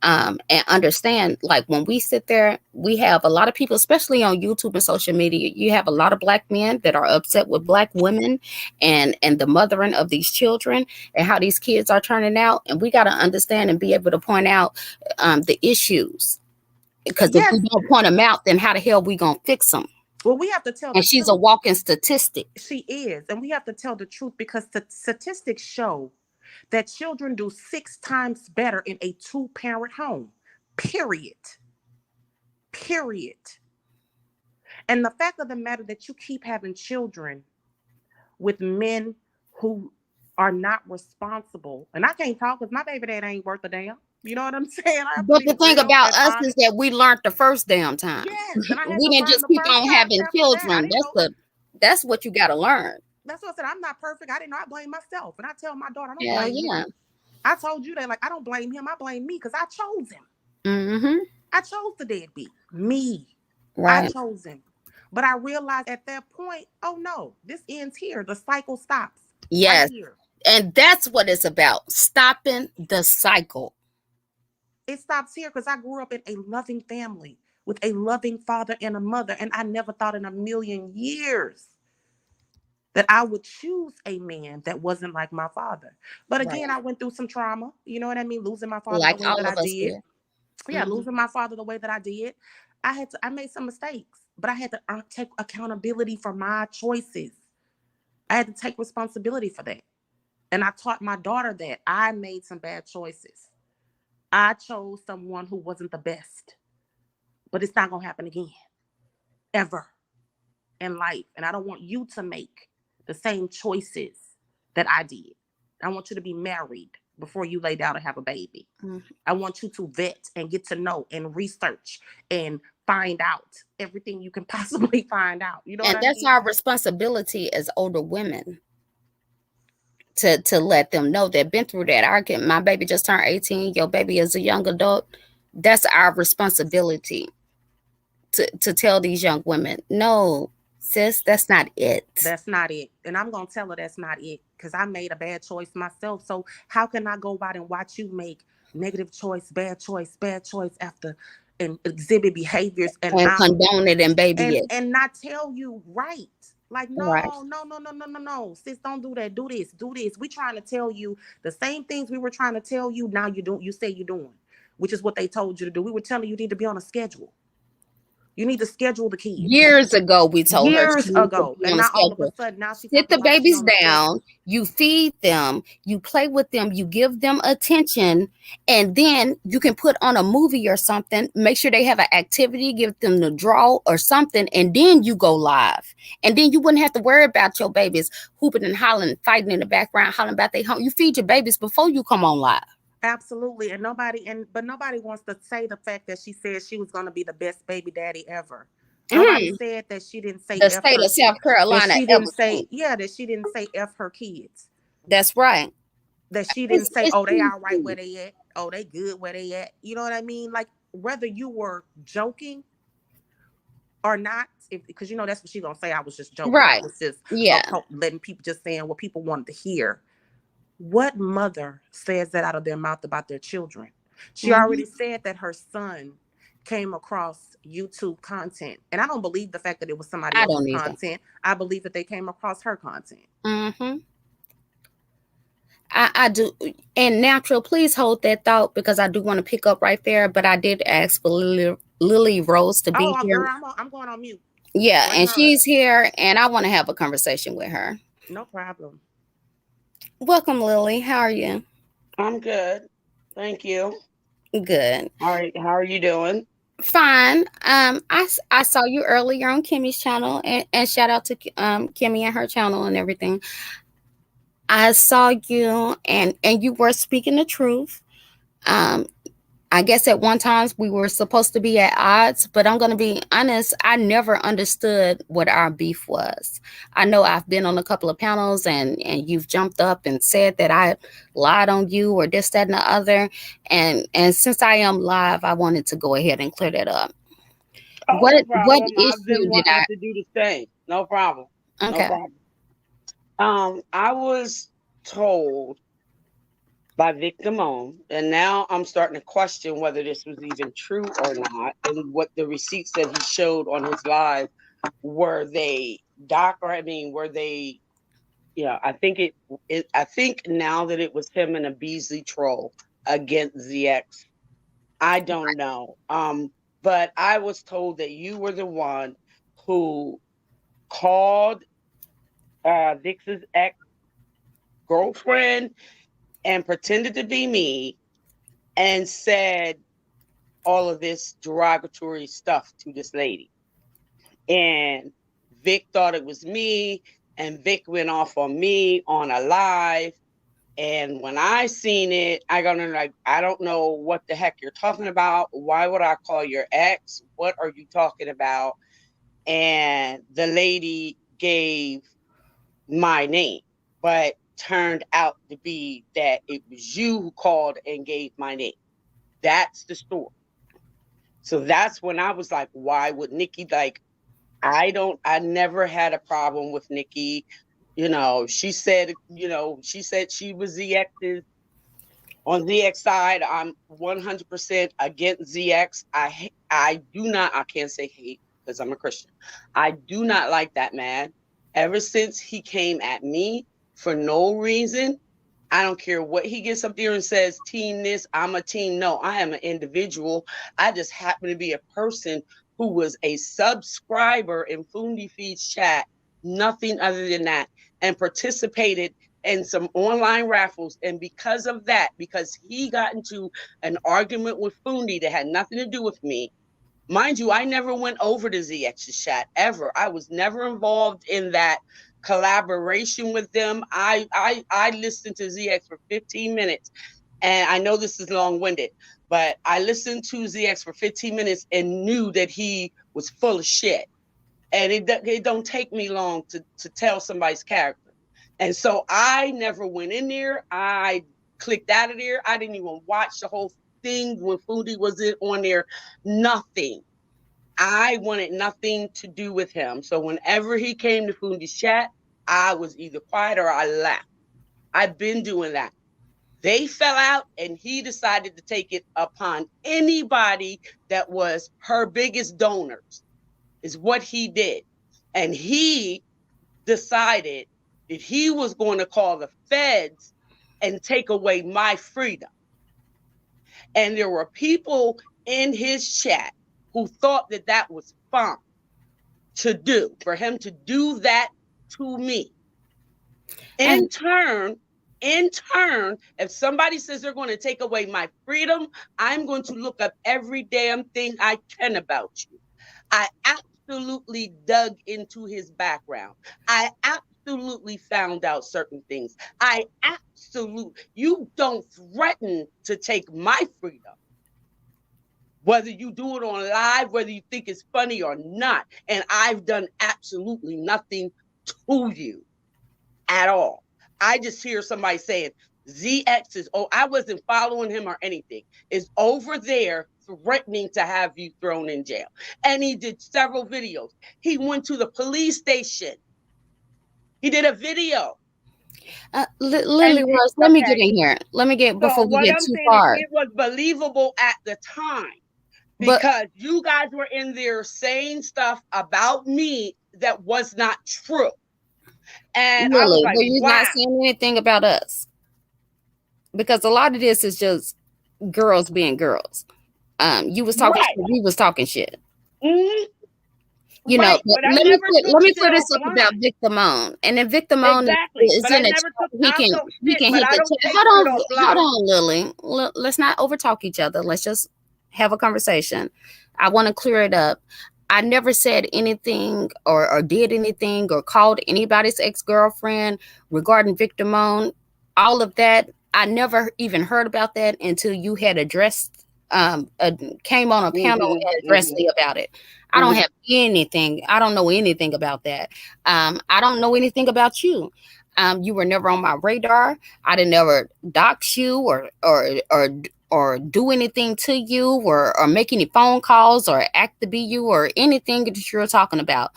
And understand, like when we sit there, we have a lot of people, especially on YouTube and social media, you have a lot of black men that are upset with black women and the mothering of these children and how these kids are turning out. And we got to understand and be able to point out the issues, because if we Yes. don't point them out, then how the hell we gonna fix them? Well, we have to tell And the she's a truth. walking statistic. She is. And we have to tell the truth because the statistics show that children do 6 times better in a two-parent home. Period. Period. And the fact of the matter that you keep having children with men who are not responsible, and I can't talk because my baby dad ain't worth a damn. You know what I'm saying? I have to But be the thing real about and us is honest. that we learned the first damn time. Yes, and I had We to didn't learn just the keep first on time having after that. I children. didn't know. That's what you got to learn. That's what I said. I'm not perfect. I didn't know. I blame myself, and I tell my daughter, I don't Hell blame yeah. him. I told you that, like, I don't blame him. I blame me because I chose him. Mm-hmm. I chose the deadbeat. Me. I Right. chose him. But I realized at that point, oh no, this ends here. The cycle stops right Yes. here. And that's what it's about. Stopping the cycle. It stops here because I grew up in a loving family with a loving father and a mother. And I never thought in a million years that I would choose a man that wasn't like my father. But again, Right. I went through some trauma. You know what I mean? Losing my father the Like way that all I of us did. did. Yeah, Hmm. losing my father the way that I did. I made some mistakes, but I had to take accountability for my choices. I had to take responsibility for that. And I taught my daughter that I made some bad choices. I chose someone who wasn't the best, but it's not going to happen again, ever in life. And I don't want you to make the same choices that I did. I want you to be married before you lay down and have a baby. I want you to vet and get to know and research and find out everything you can possibly find out. You know what And I that's mean? our responsibility as older women, to let them know that been through that. My baby just turned 18. Your baby is a young adult. That's our responsibility to tell these young women, no, sis, that's not it. That's not it. And I'm going to tell her that's not it because I made a bad choice myself. So how can I go out and watch you make negative choice, bad choice after and exhibit behaviors And condone it and baby it. and not tell you right. Like, Right. no, no, no, no, no, no, no. Sis, don't do that. Do this, do this. We trying to tell you the same things we were trying to tell you. Now you say you're doing, which is what they told you to do. We were telling you need to be on a schedule. You need to schedule the kids. Years ago, we told her Years she needs to ago. be And on a now all of a schedule. sudden, now she's Sit talking the about she babies on a schedule. down, you feed them, you play with them, you give them attention, and then you can put on a movie or something. Make sure they have an activity, give them the draw or something, and then you go live. And then you wouldn't have to worry about your babies hooping and hollering, fighting in the background, hollering about their home. You feed your babies before you come on live. Absolutely. And nobody wants to say the fact that she said she was gonna be the best baby daddy ever. Nobody Mhm. said that she didn't say The F state her of South that Carolina she didn't ever say, seen. yeah, that she didn't say F her kids. That's right. That she didn't It's say, it's oh, they all right where easy. they at. Oh, they good where they at. You know what I mean? Like whether you were joking or not, if because you know that's what she gonna say. I was just joking. I Right. was just Yeah. letting people just saying what people wanted to hear. What mother says that out of their mouth about their children? She already Hmm. said that her son came across YouTube content. And I don't believe the fact that it was somebody I else's don't either. content. I believe that they came across her content. Hmm. I do. And natural, please hold that thought because I do want to pick up right there. But I did ask for Lily Rose to be Oh, here. girl, I'm going on mute. Yeah, Bring and her up. she's here, and I want to have a conversation with her. No problem. Welcome, Lily. How are you? I'm good. Thank you. Good. How are you doing? Fine. I saw you earlier on Kimmy's channel, and shout out to Kimmy and her channel and everything. I saw you, and you were speaking the truth. Um, I guess at one times we were supposed to be at odds, but I'm going to be honest, I never understood what our beef was. I know I've been on a couple of panels and you've jumped up and said that I lied on you or this, that, and the other. And since I am live, I wanted to go ahead and clear that up. Oh, no What problem. I've been issue did wanting to do the same. No problem. I? No Okay. problem. I was told by Vic Damone. And now I'm starting to question whether this was even true or not, and what the receipts that he showed on his live, were they were they, yeah, I think now that it was him and a Beasley troll against ZX. I don't know. But I was told that you were the one who called Vix's ex girlfriend and pretended to be me and said all of this derogatory stuff to this lady. And Vic thought it was me, and Vic went off on me on a live. And when I seen it, I got like, I don't know what the heck you're talking about. Why would I call your ex? What are you talking about? And the lady gave my name, but turned out to be that it was you who called and gave my name. That's the story. So that's when I was like, why would Nikki, like, I never had a problem with Nikki. She said, she was ZX's on ZX side. I'm 100% against ZX. I can't say hate because I'm a Christian. I do not like that man. Ever since he came at me for no reason, I don't care what he gets up there and says, team this, I'm a team. No, I am an individual. I just happen to be a person who was a subscriber in Fundi Feed's chat, nothing other than that, and participated in some online raffles. And because of that, because he got into an argument with Fundi that had nothing to do with me, mind you, I never went over to ZX's chat ever. I was never involved in that collaboration with them. I listened to ZX for 15 minutes, and I know this is long-winded, but I listened to ZX for 15 minutes and knew that he was full of shit. And it don't take me long to tell somebody's character. And so I never went in there. I clicked out of there. I didn't even watch the whole thing when Foodie was on there. Nothing. I wanted nothing to do with him. So whenever he came to Foodie's chat, I was either quiet or I laughed. I've been doing that. They fell out, and he decided to take it upon anybody that was her biggest donors, is what he did. And he decided that he was going to call the feds and take away my freedom. And there were people in his chat who thought that that was fun to do, for him to do that to me. In turn, if somebody says they're going to take away my freedom, I'm going to look up every damn thing I can about you. I absolutely dug into his background. I absolutely found out certain things. You don't threaten to take my freedom, whether you do it on live, whether you think it's funny or not. And I've done absolutely nothing to you at all. I just hear somebody saying, ZX is, I wasn't following him or anything, is over there threatening to have you thrown in jail. And he did several videos. He went to the police station. He did a video. Lily Rose, let me get in here. Let me get, before we get too far. It was believable at the time, because you guys were in there saying stuff about me that was not true. And Lily, I was like, were you not saying anything about us? Because a lot of this is just girls being girls. You was talking shit, we was talking shit. Mm-hmm. You know, let me clear this up about Vic Damone. And then Vic Damone is in a he can hit the chat. Hold on, Lily. Let's not overtalk each other. Let's just have a conversation. I want to clear it up. I never said anything or did anything or called anybody's ex-girlfriend regarding Vic Damone. All of that, I never even heard about that until you had addressed, came on a panel and addressed me about it. I don't have anything. I don't know anything about that. I don't know anything about you. You were never on my radar. I didn't never dox you or do anything to you or make any phone calls or act to be you or anything that you're talking about.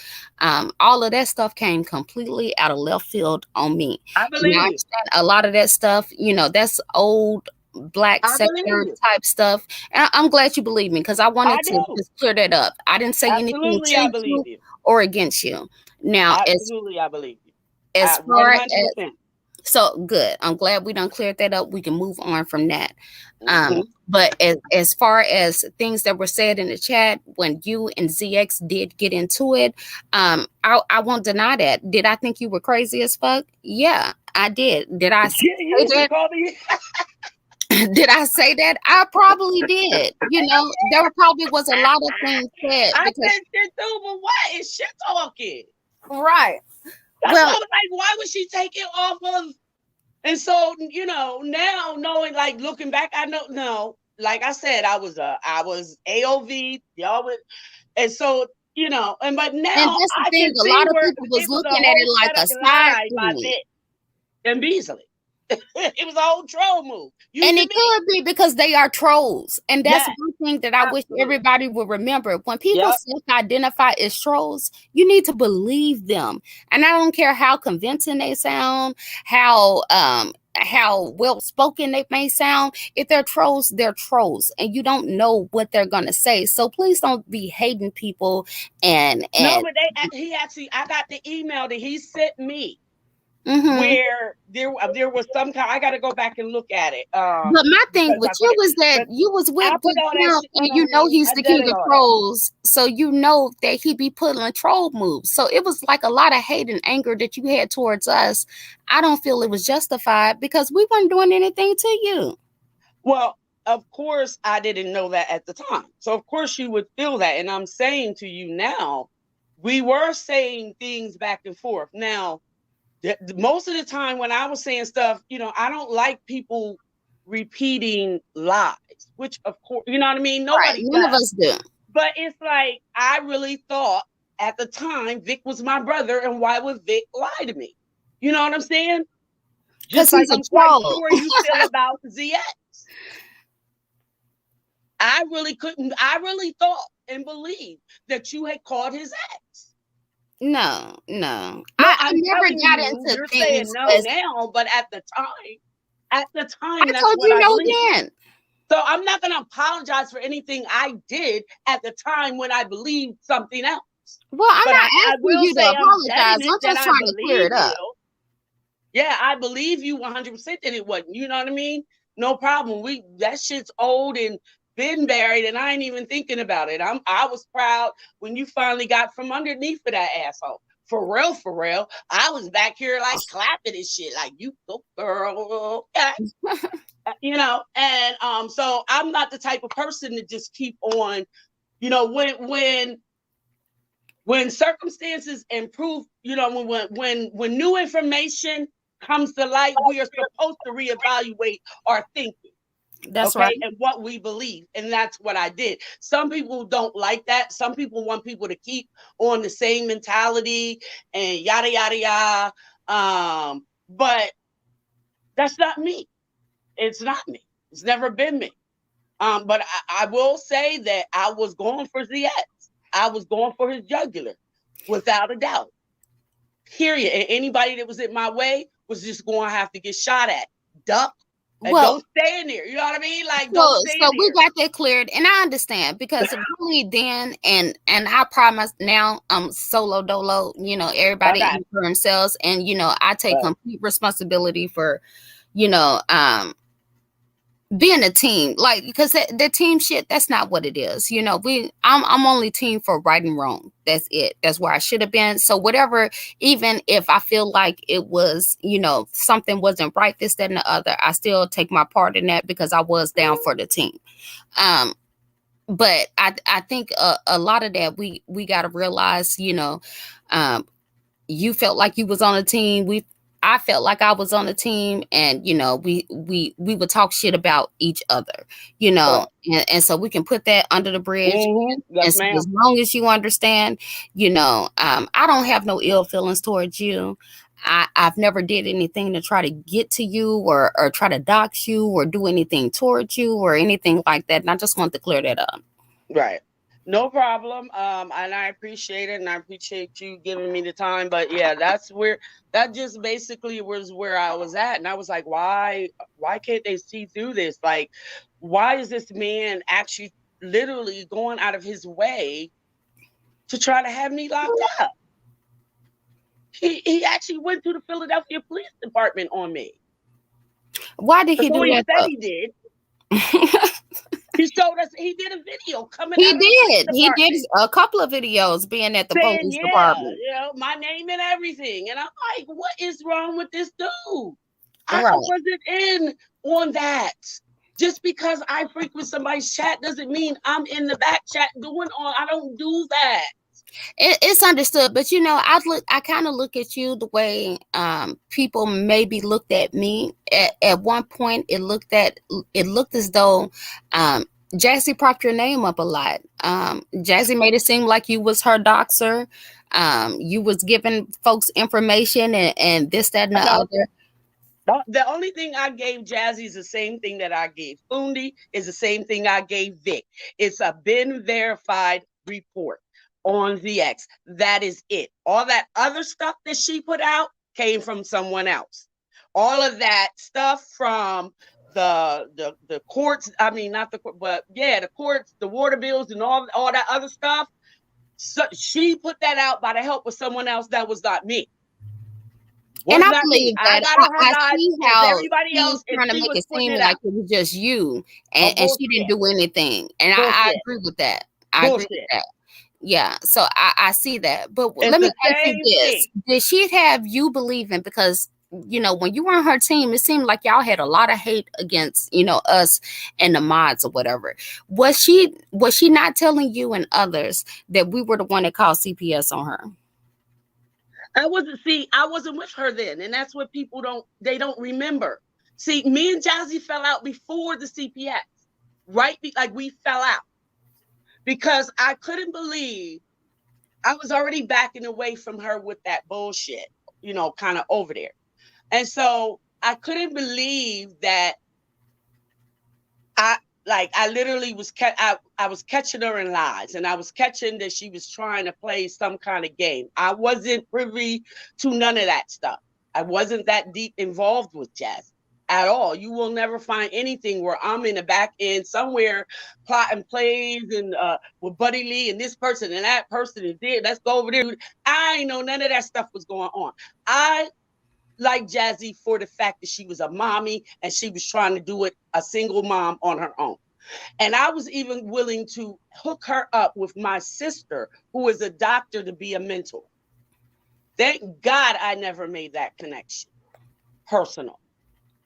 All of that stuff came completely out of left field on me. I And I believe you. understand a lot of that stuff, that's old black I believe sector you. type stuff. And I'm glad you believe me because I I wanted to do. just clear that up. I didn't say anything Absolutely, I to believe you you. or against you. Now, Absolutely, I believe you. as At one far hundred as percent. so good. I'm glad we done cleared that up. We can move on from that. Mhm. But as far as things that were said in the chat when you and ZX did get into it, I won't deny that. Did I think you were crazy as fuck? Yeah, I did. Did I say Yeah, you used to that? call me. Did I say that? I probably did. There probably was a lot of things said I because said shit too, but what is shit talking? right. That's why Well, I was like, why would she take it off of? And so, now knowing, like, looking back, I know, no, like I said, I was AOV, y'all would, and so, and but and now that's the I thing. can A see lot of where people was it was a looking at whole it like setup a side lie by thing. Vic and Beasley. It was a whole troll move And using it me. could be because they are trolls. And that's Yes, one thing that I wish absolutely. everybody would remember. When people Yep. self-identify as trolls, you need to believe them. And I don't care how convincing they sound, how well spoken they may sound. If they're trolls, they're trolls. And you don't know what they're gonna say. So please don't be hating people No, and but he actually, I got the email that he sent me mm-hmm. where there was some kind. I got to go back and look at it. But my thing Because with I put you it, was that but you was I with put Big all that Pimp shit. and No, he's I the king did of all that. trolls. So you know that he be putting troll moves. So it was like a lot of hate and anger that you had towards us. I don't feel it was justified because we weren't doing anything to you. Well, of course, I didn't know that at the time. So of course you would feel that. And I'm saying to you now, we were saying things back and forth. Now, most of the time when I was saying stuff, I don't like people repeating lies, which of course, you know what I mean? Right. Nobody None of does. us do. But it's like, I really thought at the time Vic was my brother, and why would Vic lie to me? You know what I'm saying? Because Just like he's a I'm quite troll. sure you feel about ZX. I really thought and believed that you had called his ex. No, no. No, I I'm never telling got you, into you're saying things no as now, but at the I time, that's told what you I no believed. then. So I'm not going to apologize for anything I did at the time when I believed something else. Well, I'm But not I asking will you to say I'm apologize. betting it I'm that just I trying to clear believe it up. you. Yeah, I believe you 100% that it wasn't. You know what I mean? No problem. That shit's old and been buried, and I ain't even thinking about it. I was proud when you finally got from underneath of that asshole. For real, for real. I was back here like clapping and shit, like you go girl. Okay. And so I'm not the type of person to just keep on, when circumstances improve, when new information comes to light, we are supposed to reevaluate our thinking, That's right. okay, and what we believe. And that's what I did. Some people don't like that. Some people want people to keep on the same mentality and yada yada yada. But that's not me. It's not me. It's never been me. But I will say that I was going for ZX. I was going for his jugular, without a doubt. Period. And anybody that was in my way was just going to have to get shot at. Duck. And Well, don't stay in there. You know what I mean? Like, don't so stay in so we there. got that cleared, and I understand because really then and I promise now I'm solo dolo. Everybody Okay. in for themselves, and I take Right. complete responsibility for you know being a team, like because the team shit, that's not what it is. I'm only team for right and wrong. That's it. That's where I should have been. So whatever, even if I feel like it was, something wasn't right, this, that, and the other, I still take my part in that because I was down for the team. um but I think a lot of that we got to realize, um you felt like you was on a team. I felt like I was on a team, and we would talk shit about each other, Right. and so we can put that under the bridge. And Yes, so ma'am. as long as you understand, I don't have no ill feelings towards you. I've never did anything to try to get to you or try to dox you or do anything towards you or anything like that. And I just want to clear that up. Right. No problem. And I appreciate it, and I appreciate you giving me the time. But yeah, that just basically was where I was at, and I was like, why can't they see through this? Like, why is this man actually literally going out of his way to try to have me locked up? He actually went to the Philadelphia Police Department on me. Why did he That's do all he that said though? he did. He showed us, he did a video coming He out of the police did. He did department a couple of videos being at the saying, police yeah, department. my name and everything. And I'm like, what is wrong with this dude? I Right. wasn't in on that. Just because I frequent somebody's chat doesn't mean I'm in the back chat doing on. I don't do that. It's understood, but I kind of look at you the way people maybe looked at me at one point. It looked as though Jazzy propped your name up a lot. Jazzy made it seem like you was her doxer. You was giving folks information and this, that, and the No, other. the only thing I gave Jazzy is the same thing that I gave Fundi, is the same thing I gave Vic. It's a been verified report on VX. That is it. All that other stuff that she put out came from someone else. All of that stuff from the courts, I mean not the court, but yeah, the courts, the water bills and all that other stuff. So she put that out by the help of someone else. That was not me. And Was I not me. believe I that got on her I side see as how everybody else, she's and trying to she make was it putting seem it like out. it was just you and she didn't Bullshit. do anything. And I Bullshit. agree with that. I agree with Bullshit. that. Yeah, so I see that. But It's let me the ask you same this. thing. Did she have you believing, because when you were on her team, it seemed like y'all had a lot of hate against, us and the mods or whatever. Was she not telling you and others that we were the one that called CPS on her? I wasn't with her then, and that's what people don't remember. See, me and Jazzy fell out before the CPS, right? Like we fell out because I couldn't believe I was already backing away from her with that bullshit, kind of over there. And so I couldn't believe that I I literally I was catching her in lies, and I was catching that she was trying to play some kind of game. I wasn't privy to none of that stuff. I wasn't that deep involved with Jazz at all. You will never find anything where I'm in the back end somewhere plotting plays and with Buddy Lee and this person and that person and did let's go over there. I ain't know none of that stuff was going on. I like Jazzy for the fact that she was a mommy and she was trying to do it a single mom on her own. And I was even willing to hook her up with my sister, who is a doctor, to be a mentor. Thank God I never made that connection personal.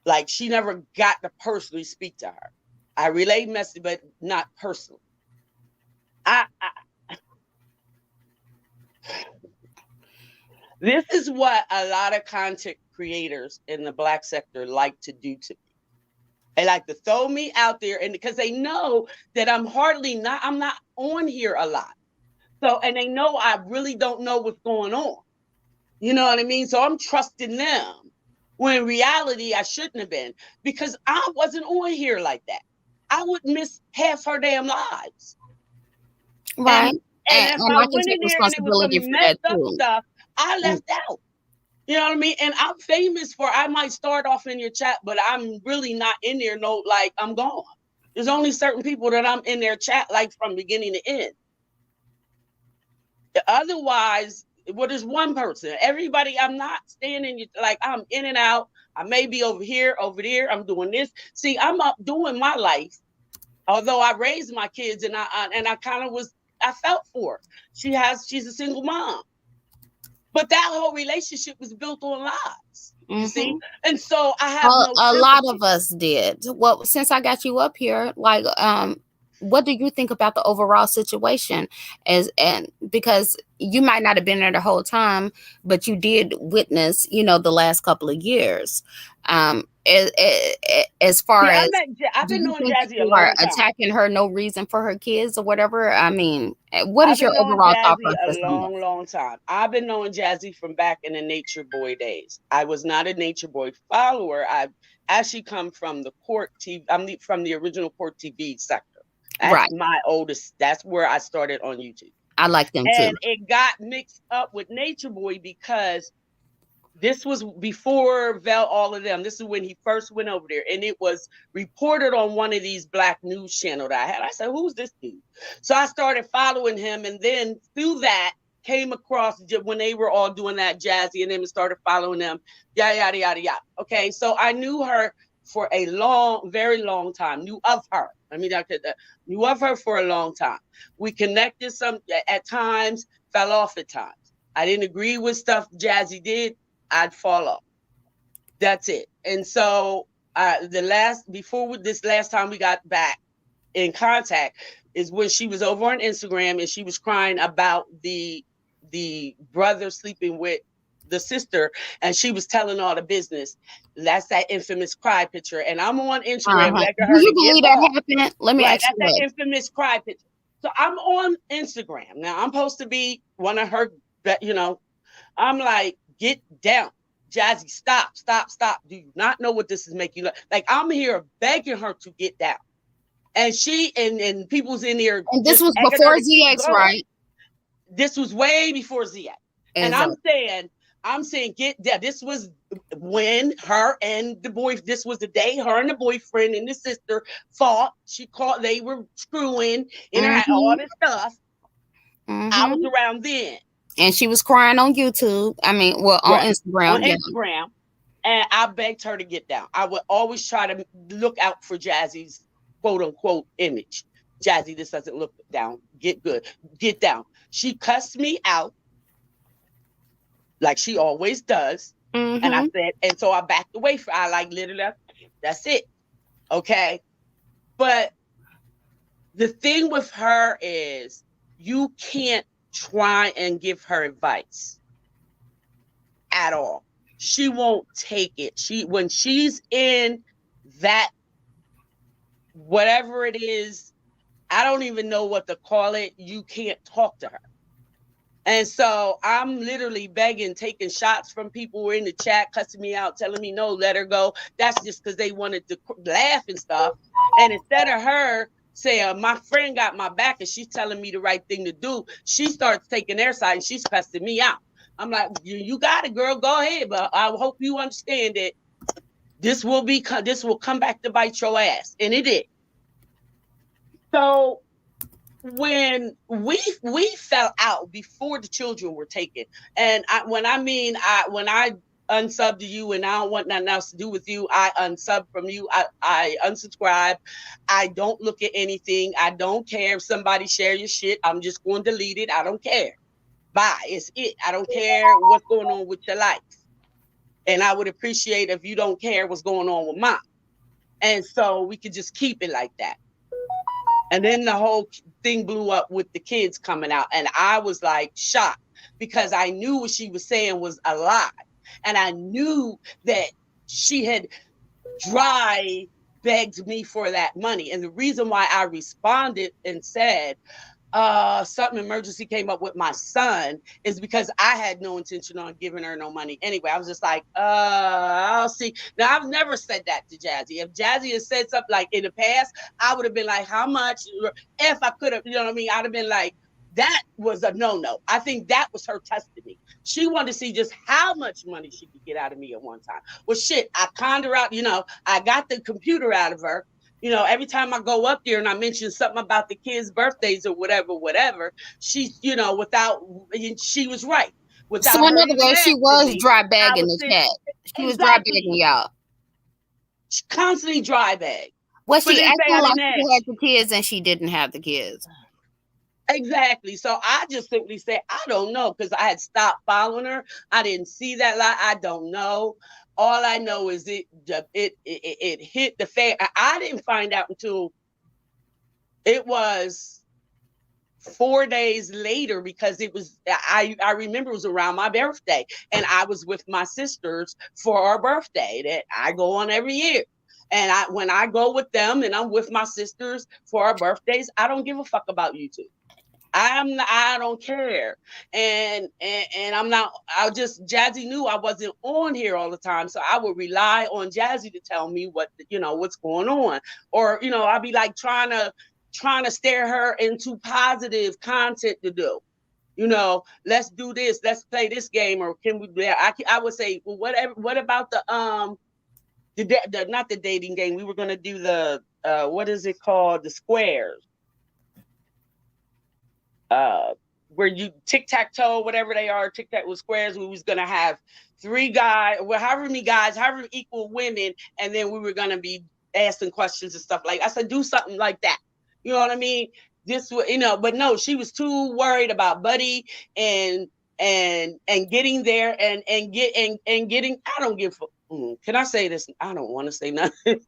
Like she never got to personally speak to her. I relayed message, but not personally. I This is what a lot of content creators in the Black sector like to do to me. They like to throw me out there, and because they know that I'm not on here a lot. So, and they know I really don't know what's going on. You know what I mean? So I'm trusting them. When in reality, I shouldn't have been, because I wasn't on here like that. I would miss half her damn lives. Right. And if And I I can went take in there and it was responsibility some for that messed up too. stuff, I left out. You know what I mean? And I'm famous for, I might start off in your chat, but I'm really not in there. No, like I'm gone. There's only certain people that I'm in their chat like from beginning to end. Otherwise, well, there's one person. Everybody, I'm not standing like I'm in and out. I may be over here, over there. I'm doing this. See, I'm up doing my life. Although I raised my kids and I kind of I felt for her. She's a single mom. But that whole relationship was built on lies. You see? Mm-hmm. And so I have A, no a lot sympathy. of us did. Well, since I got you up here, like what do you think about the overall situation? As and because you might not have been there the whole time, but you did witness, the last couple of years. As far See, as, I've do been you knowing think Jazzy a people are long time. attacking her no reason for her kids or whatever? I mean, what I've is been your knowing overall thought Jazzy a process on long, long time. I've been knowing Jazzy from back in the Nature Boy days. I was not a Nature Boy follower. I've actually come from the court TV. From the original court TV sector. that? That's Right. my oldest. That's where I started on YouTube. I like them too. And it got mixed up with Nature Boy because this was before Vel, all of them. This is when he first went over there, and it was reported on one of these black news channels that I had. I said, "Who's this dude?" So I started following him, and then through that came across when they were all doing that Jazzy and them, and started following them. Yada yada yada yada. Okay, so I knew her for a long, very long time. Knew of her. I mean, knew of her for a long time. We connected some at times, fell off at times. I didn't agree with stuff Jazzy did. I'd fall off. That's it. And so this last time we got back in contact is when she was over on Instagram and she was crying about the brother sleeping with the sister, and she was telling all the business. That's that infamous cry picture. And I'm on Instagram Uh-huh. begging Do her to you get believe that off. happened? Let me Right, ask that's you that this. infamous cry picture. So I'm on Instagram. Now I'm supposed to be one of her, I'm like, get down. Jazzy, stop, stop, stop. Do you not know what this is making you look like? I'm here begging her to get down. And she and people's in here And this just was begging her before to keep ZX, going. right? This was way before ZX. And Exactly. I'm saying, get down. This was when her and the boy, this was the day her and the boyfriend and the sister fought. They were screwing in her, all Mm-hmm. this stuff. I was Mm-hmm. around then. And she was crying on YouTube. I mean, well, on Right. On Instagram. Yeah. Instagram. And I begged her to get down. I would always try to look out for Jazzy's quote unquote image. Jazzy, this doesn't look down. Get good. Get down. She cussed me out like she always does. And I Mm-hmm. said, and so I backed away from I like literally, that's it. Okay. But the thing with her is you can't try and give her advice at all. She won't take it. When she's in that whatever it is, I don't even know what to call it. You can't talk to her. And so I'm literally begging, taking shots from people who are in the chat, cussing me out, telling me, no, let her go. That's just because they wanted to laugh and stuff. And instead of her saying, my friend got my back and she's telling me the right thing to do, she starts taking their side and she's cussing me out. I'm like, you got it, girl. Go ahead. But I hope you understand that this will come back to bite your ass. And it did. So when we fell out before the children were taken, and when I unsub to you and I don't want nothing else to do with you, I unsub from you, I unsubscribe. I don't look at anything. I don't care if somebody share your shit. I'm just going to delete it. I don't care. Bye. It's it. I don't care what's going on with your life. And I would appreciate if you don't care what's going on with mine. And so we could just keep it like that. And then the whole thing blew up with the kids coming out. And I was like shocked because I knew what she was saying was a lie. And I knew that she had dry begged me for that money. And the reason why I responded and said, something emergency came up with my son is because I had no intention on giving her no money anyway. I was just like, I'll see. Now I've never said that to Jazzy. If Jazzy had said something like in the past, I would have been like, how much? If I could have, you know what I mean? I'd have been like, that was a no-no. I think that was her testing me. She wanted to see just how much money she could get out of me at one time. Well, shit, I conned her out, I got the computer out of her. Every time I go up there and I mention something about the kids' birthdays or whatever, she's, she was right. So Without her in other even words, she asking was me, dry I bagging would the sit chat. She was dry bagging exactly. y'all. She constantly dry bag. Was But she didn't say acting I like didn't she had ask. the kids and she didn't have the kids? Exactly. So I just simply said, I don't know, because I had stopped following her. I didn't see that lie. I don't know. All I know is it hit the fan. I didn't find out until It was 4 days later because it was I remember it was around my birthday and I was with my sisters for our birthday that I go on every year. And I when I go with them and I'm with my sisters for our birthdays, I don't give a fuck about YouTube. I don't care. And I'm not I just Jazzy knew I wasn't on here all the time. So I would rely on Jazzy to tell me what what's going on. Or, I'd be like trying to steer her into positive content to do. Let's do this, let's play this game, or can we I would say, well, whatever, what about the not the dating game. We were gonna do the what is it called? The squares. uh where you tic-tac-toe, whatever they are, tic-tac with squares. We was gonna have three guys, well, however many guys, however equal women, and then we were gonna be asking questions and stuff. Like I said, do something like that. You know what I mean? This was, but no, she was too worried about Buddy and getting there and getting. I don't give. Can I say this? I don't want to say nothing.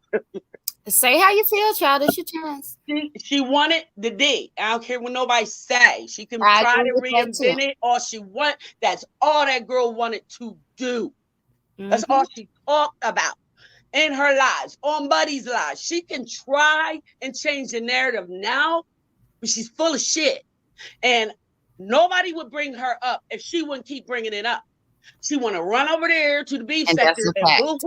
Say how you feel, child. It's your chance. She wanted the D. I don't care what nobody say. She can I try agree to with that too. reinvent it, or she want. That's all that girl wanted to do. That's all she talked about in her lives, on Buddy's lives. She can try and change the narrative now, but she's full of shit. And nobody would bring her up if she wouldn't keep bringing it up. She want to run over there to the beef And that's sector a and fact.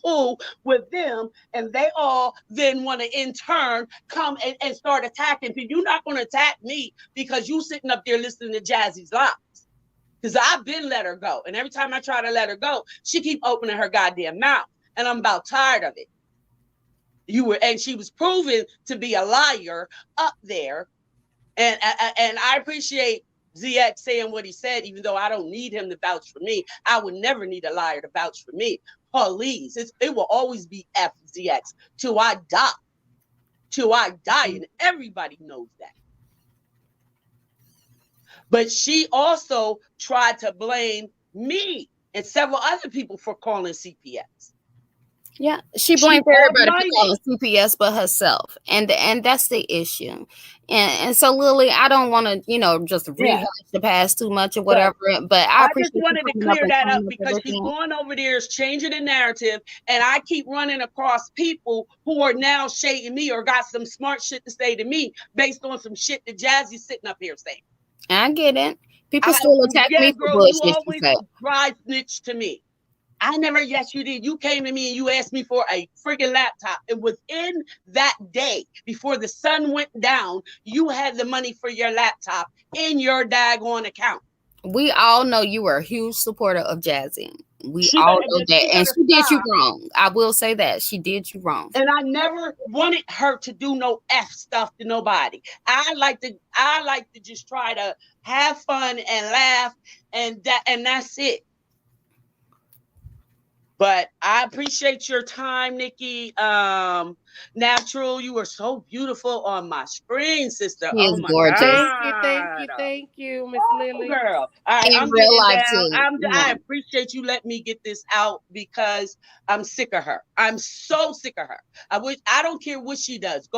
hoo with them, and they all then want to in turn come and start attacking people. You're not going to attack me because you sitting up there listening to Jazzy's lies. Because I've been let her go, and every time I try to let her go, she keep opening her goddamn mouth, and I'm about tired of it. And she was proven to be a liar up there, and I appreciate ZX saying what he said, even though I don't need him to vouch for me. I would never need a liar to vouch for me. Please, it will always be FZX till I die. Till I die, and everybody knows that. But she also tried to blame me and several other people for calling CPS. Yeah, she blames everybody for calling CPS but herself, and that's the issue. And so, Lily, I don't want to just rehash the past too much or whatever. But I just appreciate wanted to clear that up because she's going over there, is changing the narrative, and I keep running across people who are now shading me or got some smart shit to say to me based on some shit that Jazzy's sitting up here saying. I get it. People still attack me for girl, bullshit. You always dry snitch to me. I never, yes, you did. You came to me and you asked me for a friggin' laptop. And within that day, before the sun went down, you had the money for your laptop in your daggone account. We all know you were a huge supporter of Jazzy. We all know that. And she did you wrong. I will say that. She did you wrong. And I never wanted her to do no F stuff to nobody. I like to just try to have fun and laugh, and that's it. But I appreciate your time, Nikki. Natural, you were so beautiful on my screen, sister. She oh my gorgeous. God. Thank you, Miss Lily. Girl. All right, in real life too. I appreciate you letting me get this out because I'm sick of her. I'm so sick of her. I don't care what she does.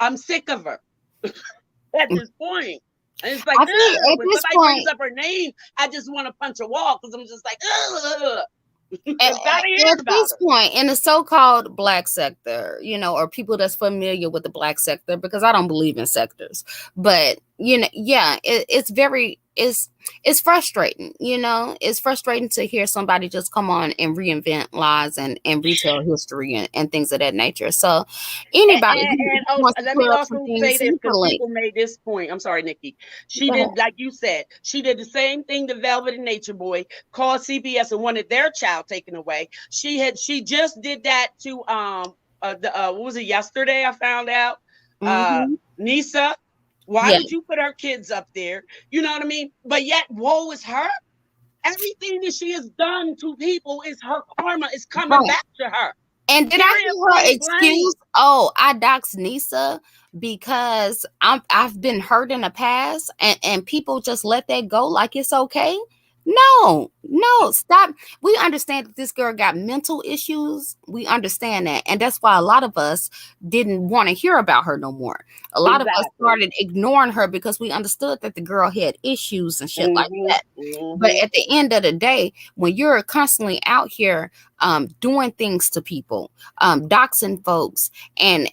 I'm sick of her. At this point. And it's like, when somebody brings up her name, I just want to punch a wall because I'm just like, ugh. At this point in the so-called black sector, or people that's familiar with the black sector, because I don't believe in sectors, but it's frustrating. It's frustrating to hear somebody just come on and reinvent lies and retell history and things of that nature. So anybody let me also say this, because people made this point. I'm sorry, Nikki. She did, like you said, she did the same thing to Velvet and Nature Boy, called CPS and wanted their child taken away. She just did that to what was it, yesterday? I found out. Nisa. Why would you put her kids up there? You know what I mean? But yet, woe is her. Everything that she has done to people is her karma is coming back to her. And did I hear her excuse? Oh, I doxed Nisa because I've been hurt in the past, and people just let that go like it's okay. No, stop. We understand that this girl got mental issues. We understand that. And that's why a lot of us didn't want to hear about her no more. A lot of us Exactly. started ignoring her because we understood that the girl had issues and shit like Mhm. that. But Mhm. at the end of the day, when you're constantly out here doing things to people, doxing folks, and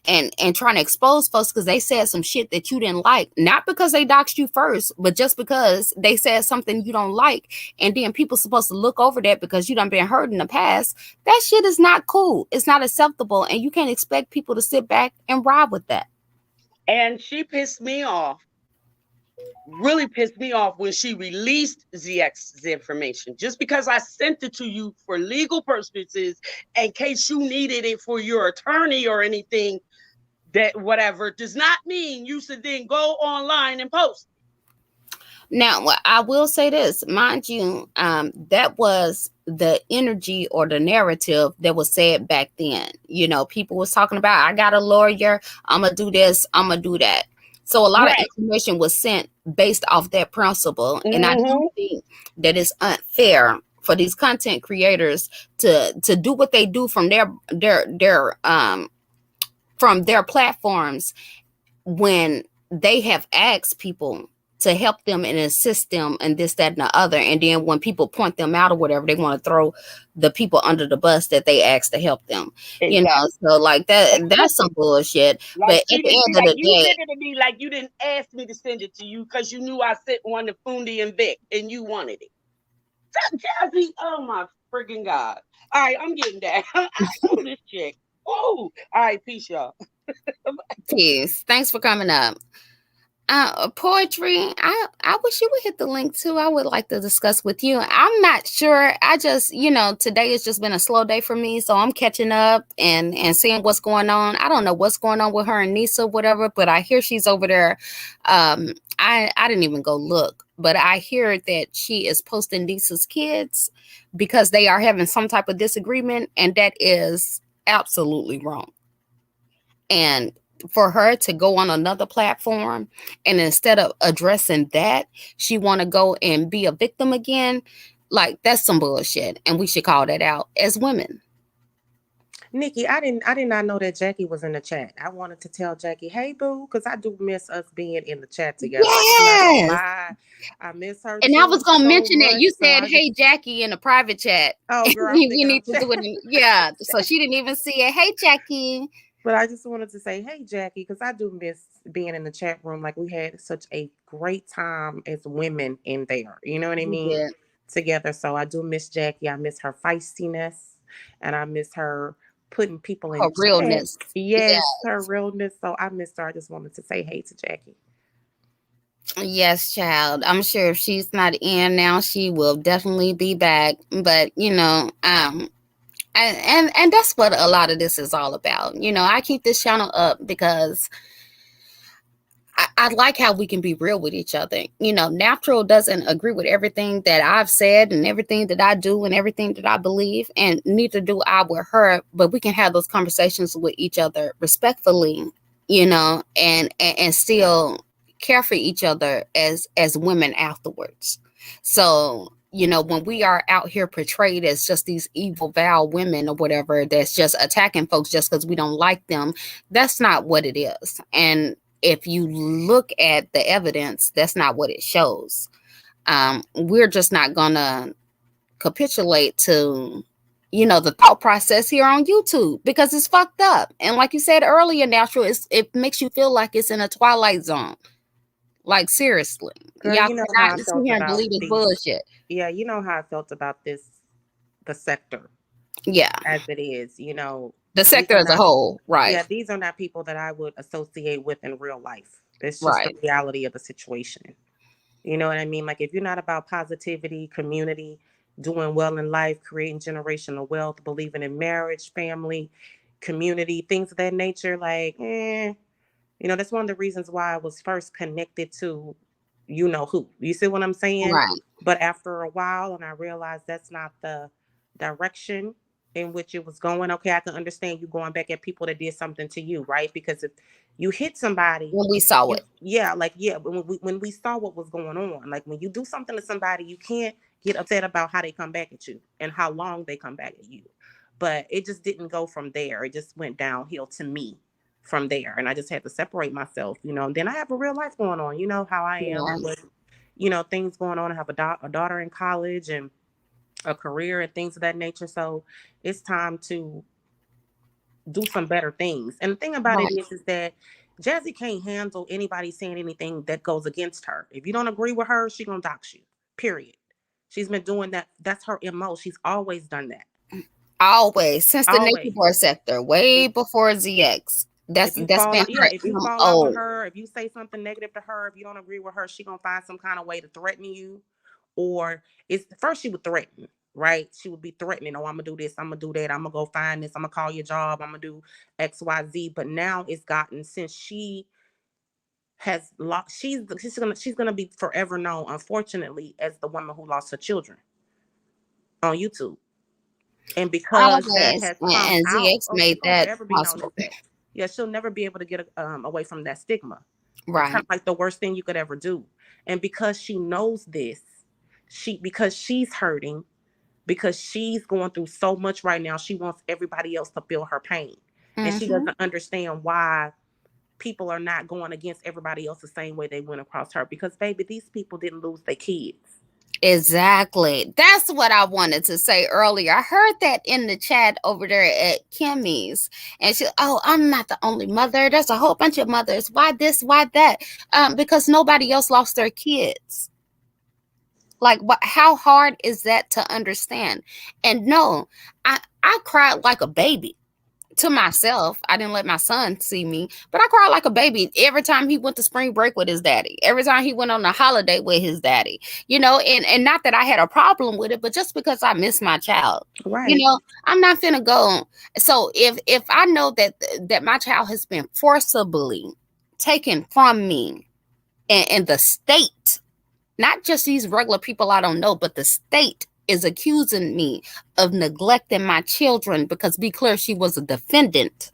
trying to expose folks because they said some shit that you didn't like, not because they doxed you first, but just because they said something you don't like, and then people supposed to look over that because you done been hurt in the past. That shit is not cool. It's not acceptable, and you can't expect people to sit back and ride with that. And she pissed me off, really pissed me off when she released ZX's information. Just because I sent it to you for legal purposes, in case you needed it for your attorney or anything, that whatever, does not mean you should then go online and post. Now, I will say this, mind you, that was the energy or the narrative that was said back then. You know, people was talking about, I got a lawyer, I'm gonna do this, I'm gonna do that. So a lot of Right. information was sent based off that principle, and I do Mm-hmm. think that it's unfair for these content creators to do what they do from their from their platforms when they have asked people to help them and assist them and this, that, and the other. And then when people point them out or whatever, they want to throw the people under the bus that they asked to help them. You know, Exactly. so like that's some bullshit. But Like at she the didn't end be of like, the you day, sent it to me like you didn't ask me to send it to you because you knew I sent one to Fundi and Vic and you wanted it. So, Jazzy, oh my freaking God. All right, I'm getting that. I know this chick. Oh, all right, peace, y'all. peace. Thanks for coming up. Poetry. I wish you would hit the link too. I would like to discuss with you. I'm not sure. I just, today has just been a slow day for me, so I'm catching up and seeing what's going on. I don't know what's going on with her and Nisa, whatever, but I hear she's over there. I didn't even go look, but I hear that she is posting Nisa's kids because they are having some type of disagreement, and that is absolutely wrong. And for her to go on another platform and instead of addressing that, she want to go and be a victim again, like that's some bullshit, and we should call that out as women. Nikki, I did not know that Jackie was in the chat. I wanted to tell Jackie, hey boo, because I do miss us being in the chat together. I am not gonna Yes. lie. I miss her And I too was gonna so mention that much. you So said, I just "Hey, Jackie," in a private chat. oh girl, I'm We thinking need I'm to do it. Yeah, so she didn't even see it. Hey, Jackie. but I just wanted to say, hey Jackie, because I do miss being in the chat room. Like we had such a great time as women in there. You know what I We mean? did. Together. So I do miss Jackie. I miss her feistiness and I miss her putting people Her in check. realness. Yeah. Yes, her realness. So I missed her. I just wanted to say hey to Jackie. Yes, child. I'm sure if she's not in now, she will definitely be back. But and that's what a lot of this is all about. I keep this channel up because I like how we can be real with each other. Natural doesn't agree with everything that I've said and everything that I do and everything that I believe, and neither do I with her. But we can have those conversations with each other respectfully, and still care for each other as women afterwards. So when we are out here portrayed as just these evil, vile women or whatever, that's just attacking folks just because we don't like them, that's not what it is. And if you look at the evidence, that's not what it shows. We're just not gonna capitulate to, the thought process here on YouTube because it's fucked up. And like you said earlier, natural, it makes you feel like it's in a twilight zone. Like seriously, Girl, y'all you know how I cannot sit felt here and about believe this these. bullshit. Yeah, you know how I felt about this, the sector Yeah, as it is. the These sector are as a not. whole, right? Yeah, these are not people that I would associate with in real life. It's just the Right. reality of the situation. You know what I mean? Like if you're not about positivity, community, doing well in life, creating generational wealth, believing in marriage, family, community, things of that nature, like, that's one of the reasons why I was first connected to you know who. You see what I'm saying? Right. But after a while, and I realized that's not the direction in which it was going. Okay, I can understand you going back at people that did something to you, right? Because if you hit somebody, When we saw you it. yeah, like yeah, when we saw what was going on, like when you do something to somebody, you can't get upset about how they come back at you and how long they come back at you. But it just didn't go from there. It just went downhill to me from there. And I just had to separate myself, And then I have a real life going on. You know how I am Yeah. with, things going on. I have a daughter in college and a career and things of that nature. So it's time to do some better things. And the thing about it Right. is that Jazzy can't handle anybody saying anything that goes against her. If you don't agree with her, she gonna dox you. Period. She's been doing that. That's her MO. She's always done that. Always since the Naked Always. Boy sector, way If before ZX. if you That's fall been out, yeah, her if you fall out with MO. her, if you say something negative to her, if you don't agree with her, she gonna find some kind of way to threaten you. Or it's first she would threaten, right? She would be threatening, oh, I'm gonna do this, I'm gonna do that, I'm gonna go find this, I'm gonna call your job, I'm gonna do XYZ. But now it's gotten, since she has lost, she's gonna be forever known, unfortunately, as the woman who lost her children on YouTube. And because that Always. has come And out, ZX oh, she's made gonna that forever be known as possible. that. Yeah, she'll never be able to get away from that stigma. It's kind Right. of like the worst thing you could ever do. And because she knows this, because she's hurting, because she's going through so much right now, she wants everybody else to feel her pain. And she Hmm. doesn't understand why people are not going against everybody else the same way they went across her. Because baby, these people didn't lose their kids. Exactly. That's what I wanted to say earlier. I heard that in the chat over there at Kimmy's. And she, oh, I'm not the only mother. There's a whole bunch of mothers. Why this? Why that? Because nobody else lost their kids. Like, what? How hard is that to understand? And no, I cried like a baby to myself. I didn't let my son see me, but I cried like a baby every time he went to spring break with his daddy. Every time he went on a holiday with his daddy. And not that I had a problem with it, but just because I miss my child. You Right. know, I'm not finna go. So if I know that my child has been forcibly taken from me, and the state, not just these regular people I don't know, but the state is accusing me of neglecting my children, because be clear, she was a defendant.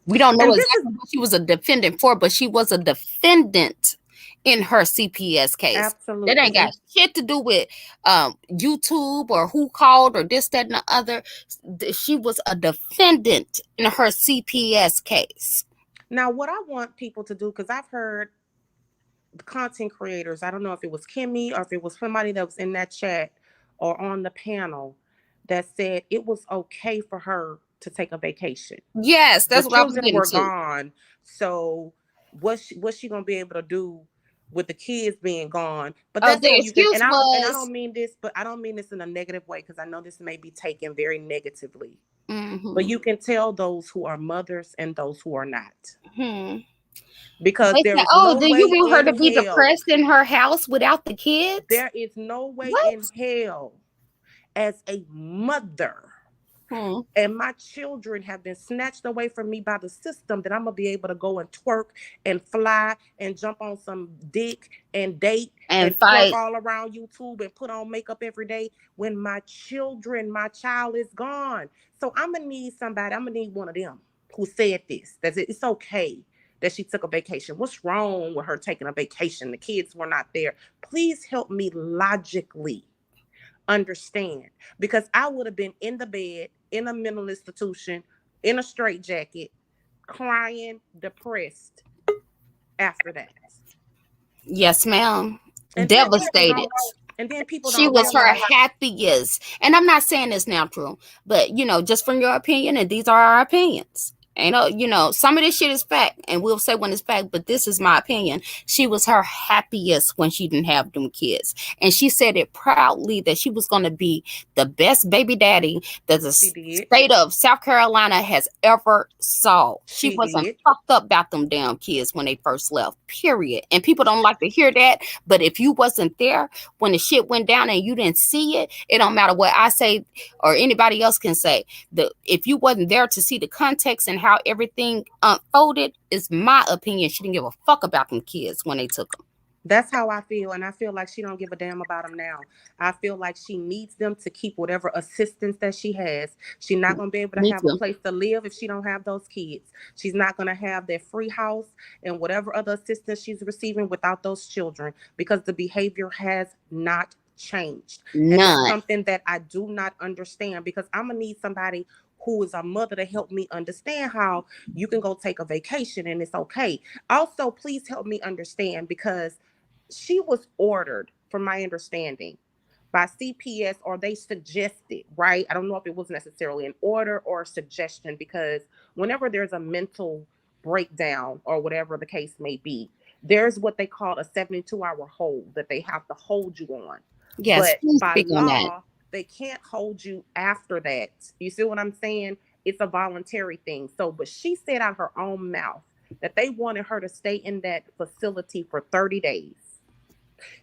We don't know And this is exactly what she was a defendant for, but she was a defendant in her CPS case. That absolutely. ain't got shit to do with YouTube or who called or this, that, and the other. She was a defendant in her CPS case. Now, what I want people to do, because I've heard the content creators, I don't know if it was Kimmy or if it was somebody that was in that chat or on the panel, that said it was okay for her to take a vacation. Yes, The that's what I was children getting were to. gone, so what's she gonna be able to do with the kids being gone? But Oh, that's the when you can, excuse and I was, don't mean this, but I don't mean this in a negative way, because I know this may be taken very negatively. But mm-hmm, you can tell those who are mothers and those who are not, hmm. because They there said, is "Oh, no do you way want her in to be hell, depressed in her house without the kids?" there is no way in What? hell, as a mother, Hmm. and my children have been snatched away from me by the system, that I'm gonna be able to go and twerk and fly and jump on some dick and date And and twerk fight. all around YouTube and put on makeup every day when my child is gone. So I'm gonna need somebody, I'm gonna need one of them who said this, that it's okay that she took a vacation. What's wrong with her taking a vacation? The kids were not there. Please help me logically understand, because I would have been in the bed in a mental institution in a straitjacket, crying, depressed after that. Yes, ma'am. And then people Devastated. don't and then people She don't was her realize. happiest. And I'm not saying it's natural, but just from your opinion, and these are our opinions. Some of this shit is fact, and we'll say when it's fact, but this is my opinion. She was her happiest when she didn't have them kids. And she said it proudly that she was going to be the best baby daddy that the She did. state of South Carolina has ever saw. She She wasn't did. fucked up about them damn kids when they first left, period. And people don't like to hear that, but if you wasn't there when the shit went down and you didn't see it, it don't matter what I say or anybody else can say. If you wasn't there to see the context and how everything unfolded, is my opinion. She didn't give a fuck about them kids when they took them. That's how I feel, and I feel like she don't give a damn about them now. I feel like she needs them to keep whatever assistance that she has. She's not gonna be able to Me have a too. place to live if she don't have those kids. She's not gonna have that free house and whatever other assistance she's receiving without those children, because the behavior has not changed. And that's None. something that I do not understand, because I'm going to need somebody who is a mother to help me understand how you can go take a vacation and it's okay. Also, please help me understand, because she was ordered, from my understanding, by CPS, or they suggested, right? I don't know if it was necessarily an order or a suggestion, because whenever there's a mental breakdown or whatever the case may be, there's what they call a 72-hour hold that they have to hold you on. Yes, But please by speak on that. law, they can't hold you after that. You see what I'm saying? It's a voluntary thing. So, but she said out her own mouth that they wanted her to stay in that facility for 30 days.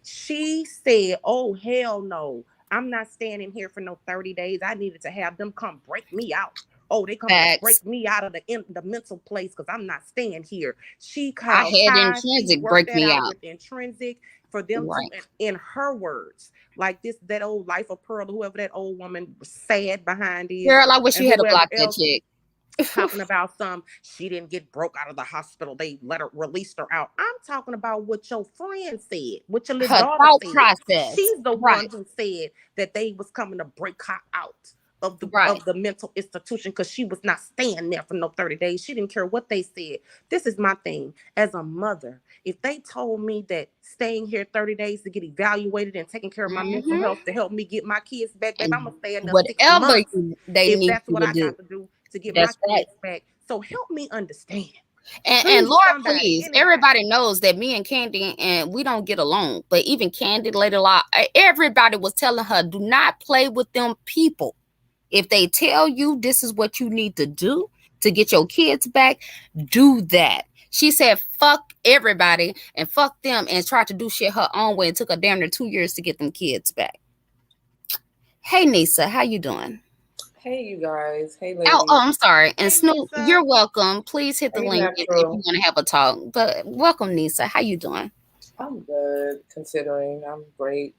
She said, "Oh, hell no. I'm not staying in here for no 30 days. I needed to have them come break me out. Oh, they coming to Facts. break me out of the mental place because I'm not staying here." She I called had ties. She intrinsic worked break that me out out. with intrinsic for them to, Right. in her words, like this, that old Life of Pearl, whoever that old woman sad behind is, Girl, I wish and you had to whoever block that else chick. talking about some, she didn't get broke out of the hospital, they let her, released her out. I'm talking about what your friend said, what your little Her daughter thought said. process. She's the one Right. who said that they was coming to break her out of the Right. mental institution, because she was not staying there for no 30 days. She didn't care what they said. This is my thing as a mother. If they told me that staying here 30 days to get evaluated and taking care of my mental Hmm. health to help me get my kids back, babe, I'm And gonna stay in there six whatever months they if need that's you what to I do. got to do to get my That's right. kids back. So help me understand. And Please, Lord, somebody, please, anybody. everybody knows that me and Candy and we don't get along. But even Candy, Lady Law, everybody was telling her, do not play with them people. If they tell you this is what you need to do to get your kids back, do that. She said, fuck everybody and fuck them, and tried to do shit her own way. It took her damn near 2 years to get them kids back. Hey, Nisa, how you doing? Hey, you guys. Hey, Oh, ladies. I'm sorry. And Hey, Snoop, Nisa. you're welcome. Please hit the Hey, link if you Natural. want to have a talk. But welcome, Nisa. How you doing? I'm good, considering I'm great.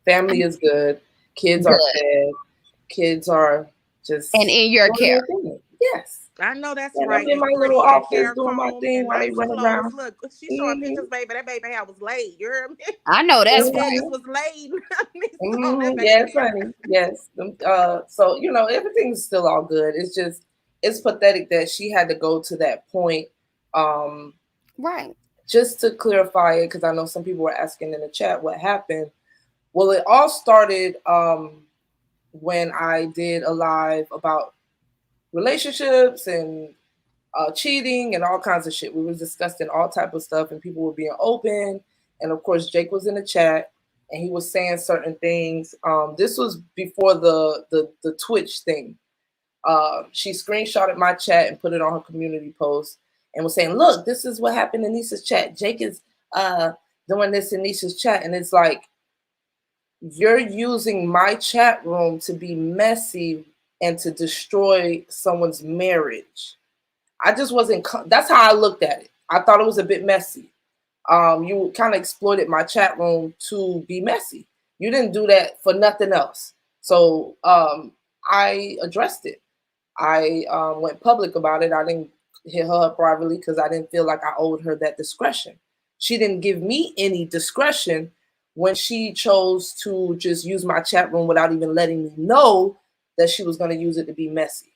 Family I'm is good. Kids are good. fed. Kids are And just in your doing care. their thing. Yes. I know that's And I'm right. in And my little pretty and office hair doing my combed thing and while they nice run clothes. around. Look, she's showing hmm pictures, baby. That baby hair was laid. You heard me? I know that's Them right. edges hmm was laid. On that baby Yes, hair. honey. Yes. So everything's still all good. It's just it's pathetic that she had to go to that point. Um, Right. just to clarify it, because I know some people were asking in the chat what happened. Well, it all started when I did a live about relationships and cheating and all kinds of shit. We was discussing all type of stuff, and people were being open. And of course, Jake was in the chat, and he was saying certain things. This was before the Twitch thing. She screenshotted my chat and put it on her community post and was saying, "Look, this is what happened in Nisha's chat. Jake is doing this in Nisha's chat," and it's like you're using my chat room to be messy and to destroy someone's marriage. I just wasn't. That's how I looked at it. I thought it was a bit messy. You kind of exploited my chat room to be messy. You didn't do that for nothing else. So I addressed it. I went public about it. I didn't hit her up privately because I didn't feel like I owed her that discretion. She didn't give me any discretion when she chose to just use my chat room without even letting me know that she was going to use it to be messy.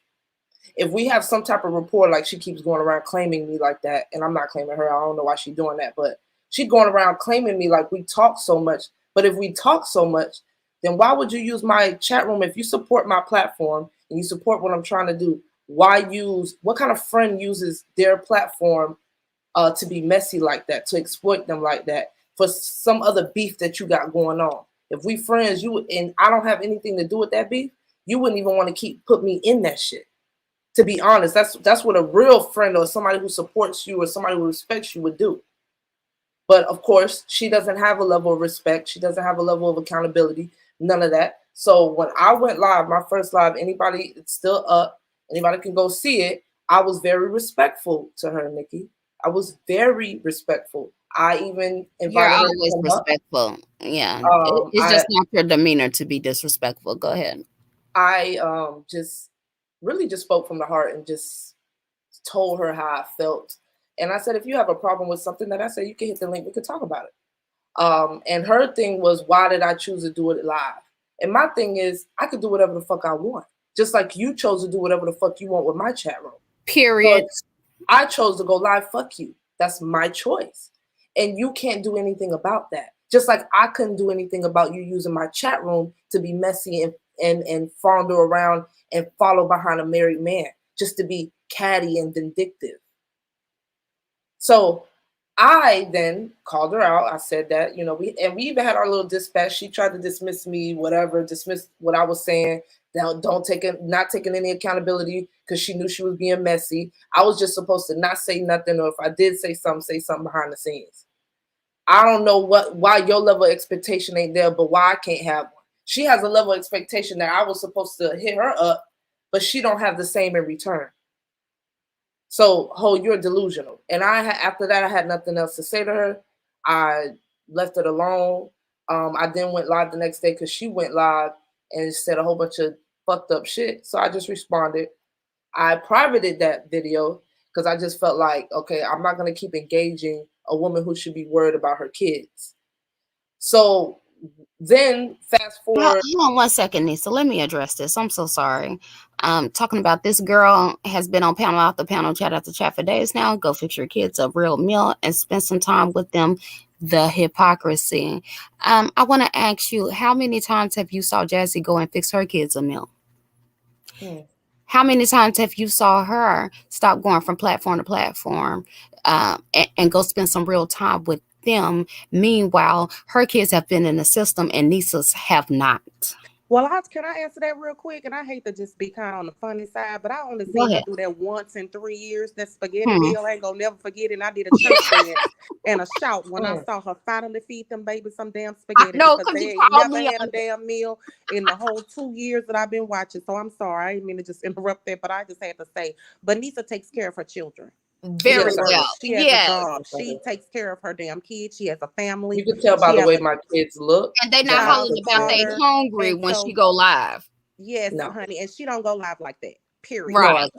If we have some type of rapport, like she keeps going around claiming me like that, and I'm not claiming her, I don't know why she's doing that, but she's going around claiming me like we talk so much. But if we talk so much, then why would you use my chat room if you support my platform and you support what I'm trying to do? What kind of friend uses their platform to be messy like that, to exploit them like that for some other beef that you got going on? If we friends, and I don't have anything to do with that beef, you wouldn't even want to put me in that shit. To be honest, that's what a real friend or somebody who supports you or somebody who respects you would do. But of course, she doesn't have a level of respect. She doesn't have a level of accountability. None of that. So when I went live, my first live, anybody, it's still up. Anybody can go see it. I was very respectful to her, Nikki. I was very respectful. I even You're invited her to always come up. respectful. Yeah. Um, It's I just not your demeanor to be disrespectful. Go ahead. I just really just spoke from the heart and just told her how I felt. And I said, if you have a problem with something that I said, you can hit the link. We could talk about it. And her thing was, why did I choose to do it live? And my thing is, I could do whatever the fuck I want. Just like you chose to do whatever the fuck you want with my chat room. Period. But I chose to go live, fuck you. That's my choice. And you can't do anything about that. Just like I couldn't do anything about you using my chat room to be messy and fondle around and follow behind a married man, just to be catty and vindictive. So I then called her out. I said that, we even had our little dispatch. She tried to dismiss me, whatever, dismiss what I was saying. Not taking any accountability because she knew she was being messy. I was just supposed to not say nothing, or if I did say something behind the scenes. I don't know why your level of expectation ain't there, but why I can't have one. She has a level of expectation that I was supposed to hit her up, but she don't have the same in return. So, you're delusional. And after that, I had nothing else to say to her. I left it alone. I then went live the next day because she went live and said a whole bunch of fucked up shit. So I just responded. I privated that video because I just felt like, okay, I'm not going to keep engaging a woman who should be worried about her kids. So then fast forward. Hold on 1 second, Nisa. Let me address this. I'm so sorry. Talking about this girl has been on panel after panel, chat after chat for days now. Go fix your kids a real meal and spend some time with them. The hypocrisy. I want to ask you, how many times have you saw Jazzy go and fix her kids a meal? How many times have you saw her stop going from platform to platform and go spend some real time with them? Meanwhile, her kids have been in the system and Nisa's have not. Well, can I answer that real quick? And I hate to just be kind of on the funny side, but I only Go seen her ahead. do that once in 3 years. That spaghetti meal, I ain't gonna never forget it. And I did a church dance and a shout when I saw her finally feed them babies some damn I spaghetti know because because you they ain't called never me had a on it. damn meal in the whole 2 years that I've been watching. So I'm sorry, I didn't mean to just interrupt that, but I just had to say, but Nisa takes care of her children. She Very has Yes, a I well. do. she has a Yes. job. She takes care of her damn kids. She has a You family. can tell by She the has way a my kids look And they not that my child hollering kids about they married. father. hungry And when she so go live. yes, No, honey, and she don't go live like that. Period. no, Right.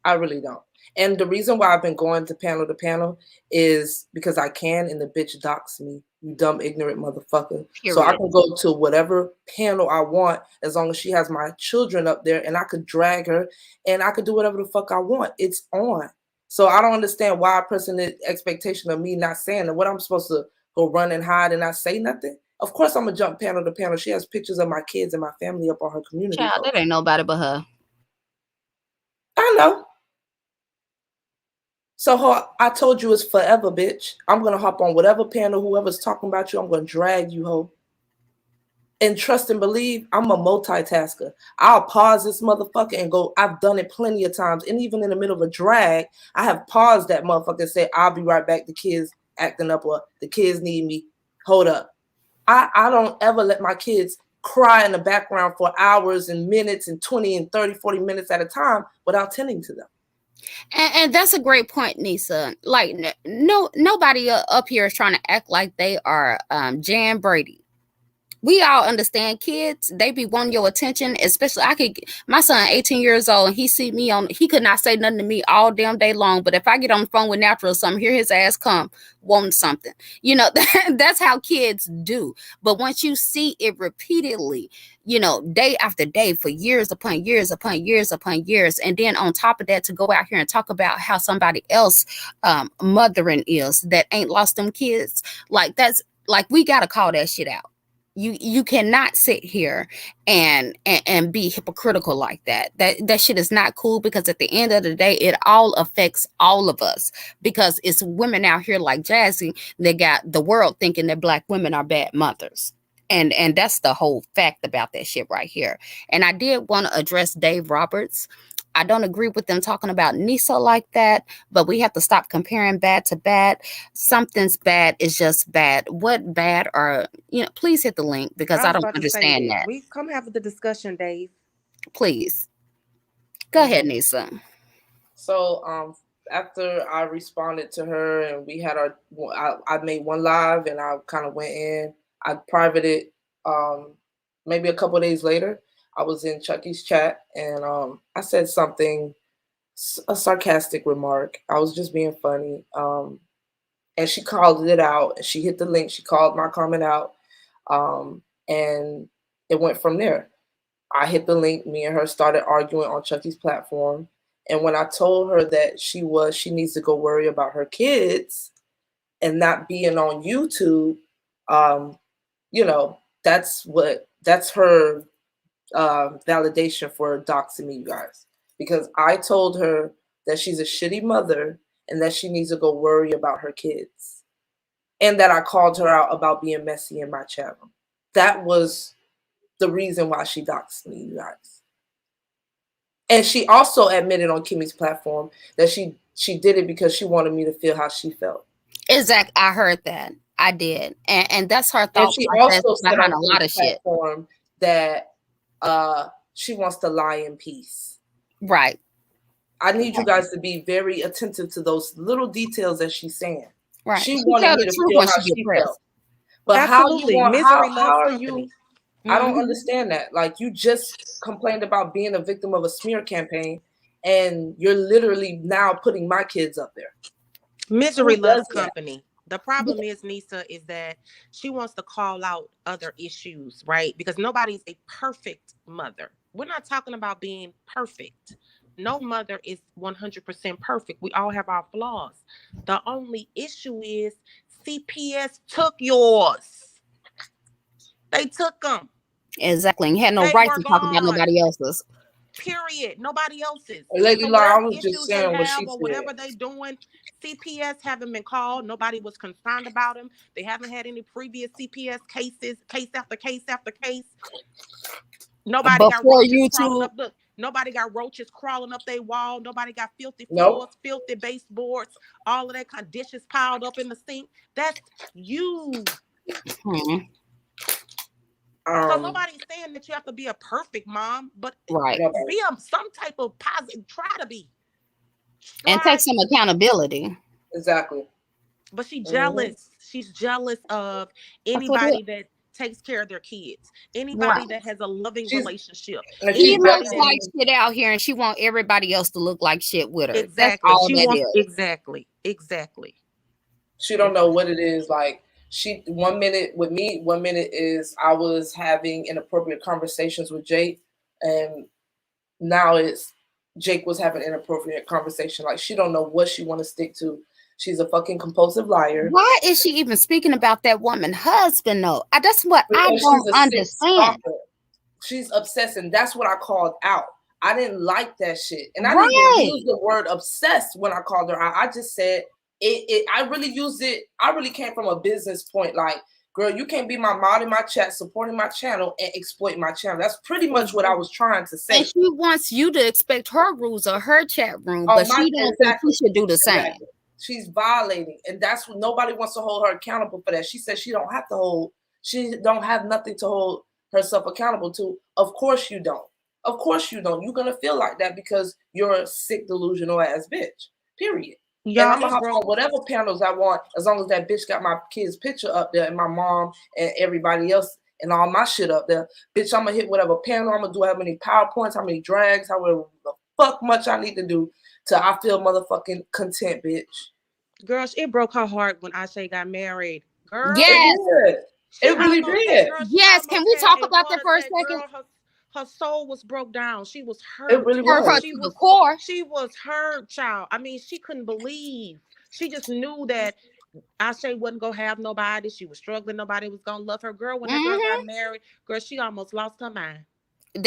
I really don't. And the reason why I've been going to panel is because I can, and the bitch docks me, you dumb, ignorant motherfucker. So I Period. can go to whatever panel I want as long as she has my children up there, and I could drag her, and I could do whatever the fuck I want. It's on. So I don't understand why a person is expectation of me not saying that. What I'm supposed to go run and hide and not say nothing? Of course I'm gonna jump panel to panel. She has pictures of my kids and my family up on her community Child, that post. ain't nobody but her. I know. So I told you it's forever, bitch. I'm gonna hop on whatever panel, whoever's talking about you, I'm gonna drag you, ho. And trust and believe, I'm a multitasker. I'll pause this motherfucker and go, I've done it plenty of times. And even in the middle of a drag, I have paused that motherfucker and said, I'll be right back. The kids acting up or the kids need me. Hold up. I don't ever let my kids cry in the background for hours and minutes and 20 and 30, 40 minutes at a time without tending to them. And that's a great point, Nisa. Like, nobody up here is trying to act like they are Jan Brady. We all understand kids, they be wanting your attention, especially my son 18 years old, and he could not say nothing to me all damn day long, but if I get on the phone with Natural or something, hear his ass come wanting something. That's how kids do. But once you see it repeatedly, day after day for years upon years upon years upon years, and then on top of that, to go out here and talk about how somebody else mothering is that ain't lost them kids, like that's like, we got to call that shit out. You cannot sit here and be hypocritical like that. That shit is not cool, because at the end of the day, it all affects all of us, because it's women out here like Jazzy that got the world thinking that Black women are bad mothers. And that's the whole fact about that shit right here. And I did want to address Dave Roberts. I don't agree with them talking about Nisa like that, but we have to stop comparing bad to bad. Something's bad is just bad. What bad are, please hit the link, because I I was don't about to say understand that. that. We come have the discussion, Dave. Please. Go ahead, Nisa. So after I responded to her and we had I made one live and I kind of went in. I privated. Maybe a couple of days later, I was in Chucky's chat and I said something, a sarcastic remark. I was just being funny. and she called it out. And she hit the link. She called my comment out, and it went from there. I hit the link. Me and her started arguing on Chucky's platform. And when I told her that she needs to go worry about her kids and not being on YouTube, um, you know, that's her validation for doxing me, you guys. Because I told her that she's a shitty mother and that she needs to go worry about her kids. And that I called her out about being messy in my channel. That was the reason why she doxed me, you guys. And she also admitted on Kimmy's platform that she did it because she wanted me to feel how she felt. Exactly. I heard that. I did. And that's her thought And she process also said behind on a lot of Kimmy's shit. platform that she wants to lie in peace. Right. I need you guys to be very attentive to those little details that she's saying. Right. She She wanted tell me the to truth feel when how she get she pressed. felt. But Absolutely. Misery loves how are company. you? I don't Mhm. understand that. Like, you just complained about being a victim of a smear campaign, and you're literally now putting my kids up there. Misery Who loves does that? company. The problem is, Nisa, is that she wants to call out other issues, right? Because nobody's a perfect mother. We're not talking about being perfect. No mother is 100% perfect. We all have our flaws. The only issue is CPS took yours. They took them. Exactly. And you had no They right were to talk about gone. nobody else's. Period. Nobody else's. Lady So Laura, I whatever was just issues they saying what have she or said. whatever they doing, CPS haven't been called. Nobody was concerned about them. They haven't had any previous CPS cases, case after case after case. Nobody got Before roaches crawling YouTube. up the. Nobody got roaches crawling up their wall. Nobody got filthy Nope. floors, filthy baseboards, all of that kind of dishes piled up in the sink. That's you. Hmm. So Um, nobody's saying that you have to be a perfect mom, but Right. nobody. be some type of positive. Try to be. And take Try some to be. accountability. Exactly. But she's Mm-hmm. jealous. She's jealous of That's what it anybody that takes care of their kids, right. anybody that has a loving She's relationship, She she's anybody looks that like definitely shit out here and she want everybody else to look like shit with her. That's exactly. all She that wants is. exactly. she don't know what it is. Like, she 1 minute with me, 1 minute is I was having inappropriate conversations with Jake, and now it's Jake was having inappropriate conversation. Like, she don't know what she want to stick to. She's a fucking compulsive liar Why is she even speaking about that woman husband though? That's what I because she's don't a sick understand. stalker. She's obsessed, and that's what I called out. I didn't like that shit, and I didn't even use Right. the word obsessed when I called her out. I just said it. I really used it. I really came from a business point. Like, girl, you can't be my mod in my chat, supporting my channel, and exploit my channel. That's pretty much what I was trying to And say. she wants you to expect her rules or her chat room, On but my she don't think you exactly, should do the same. exactly. She's violating, and that's what nobody wants to hold her accountable for that. She said she don't have to hold. She don't have nothing to hold herself accountable to. Of course you don't. Of course you don't. You're gonna feel like that because you're a sick, delusional ass bitch. Period. And Y'all, I'm gonna it hop broke. on whatever panels I want as long as that bitch got my kid's picture up there and my mom and everybody else and all my shit up there. Bitch, I'm gonna hit whatever panel I'm gonna do, how many PowerPoints, how many drags, however the fuck much I need to do till I feel motherfucking content, bitch. Girls, it broke her heart when Ashay got married. It Girl, Yes, did. she It really almost had, did. girl, she yes. Can almost we had talk a about heart that for a attack. second? Girl, her soul was broke down. She was It hurt. really Her was. She to the was core. she was hurt, child. I mean, she couldn't believe. She just knew that Ashay wasn't gonna have nobody. She was struggling. Nobody was gonna love her. Girl, when that girl got Hmm. married, girl, she almost lost her mind. She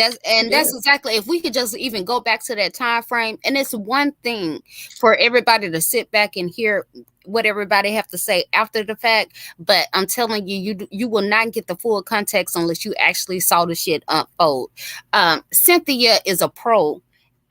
did. That's exactly, if we could just even go back to that time frame. And it's one thing for everybody to sit back and hear what everybody have to say after the fact, but I'm telling you, you will not get the full context unless you actually saw the shit unfold. Cynthia is a pro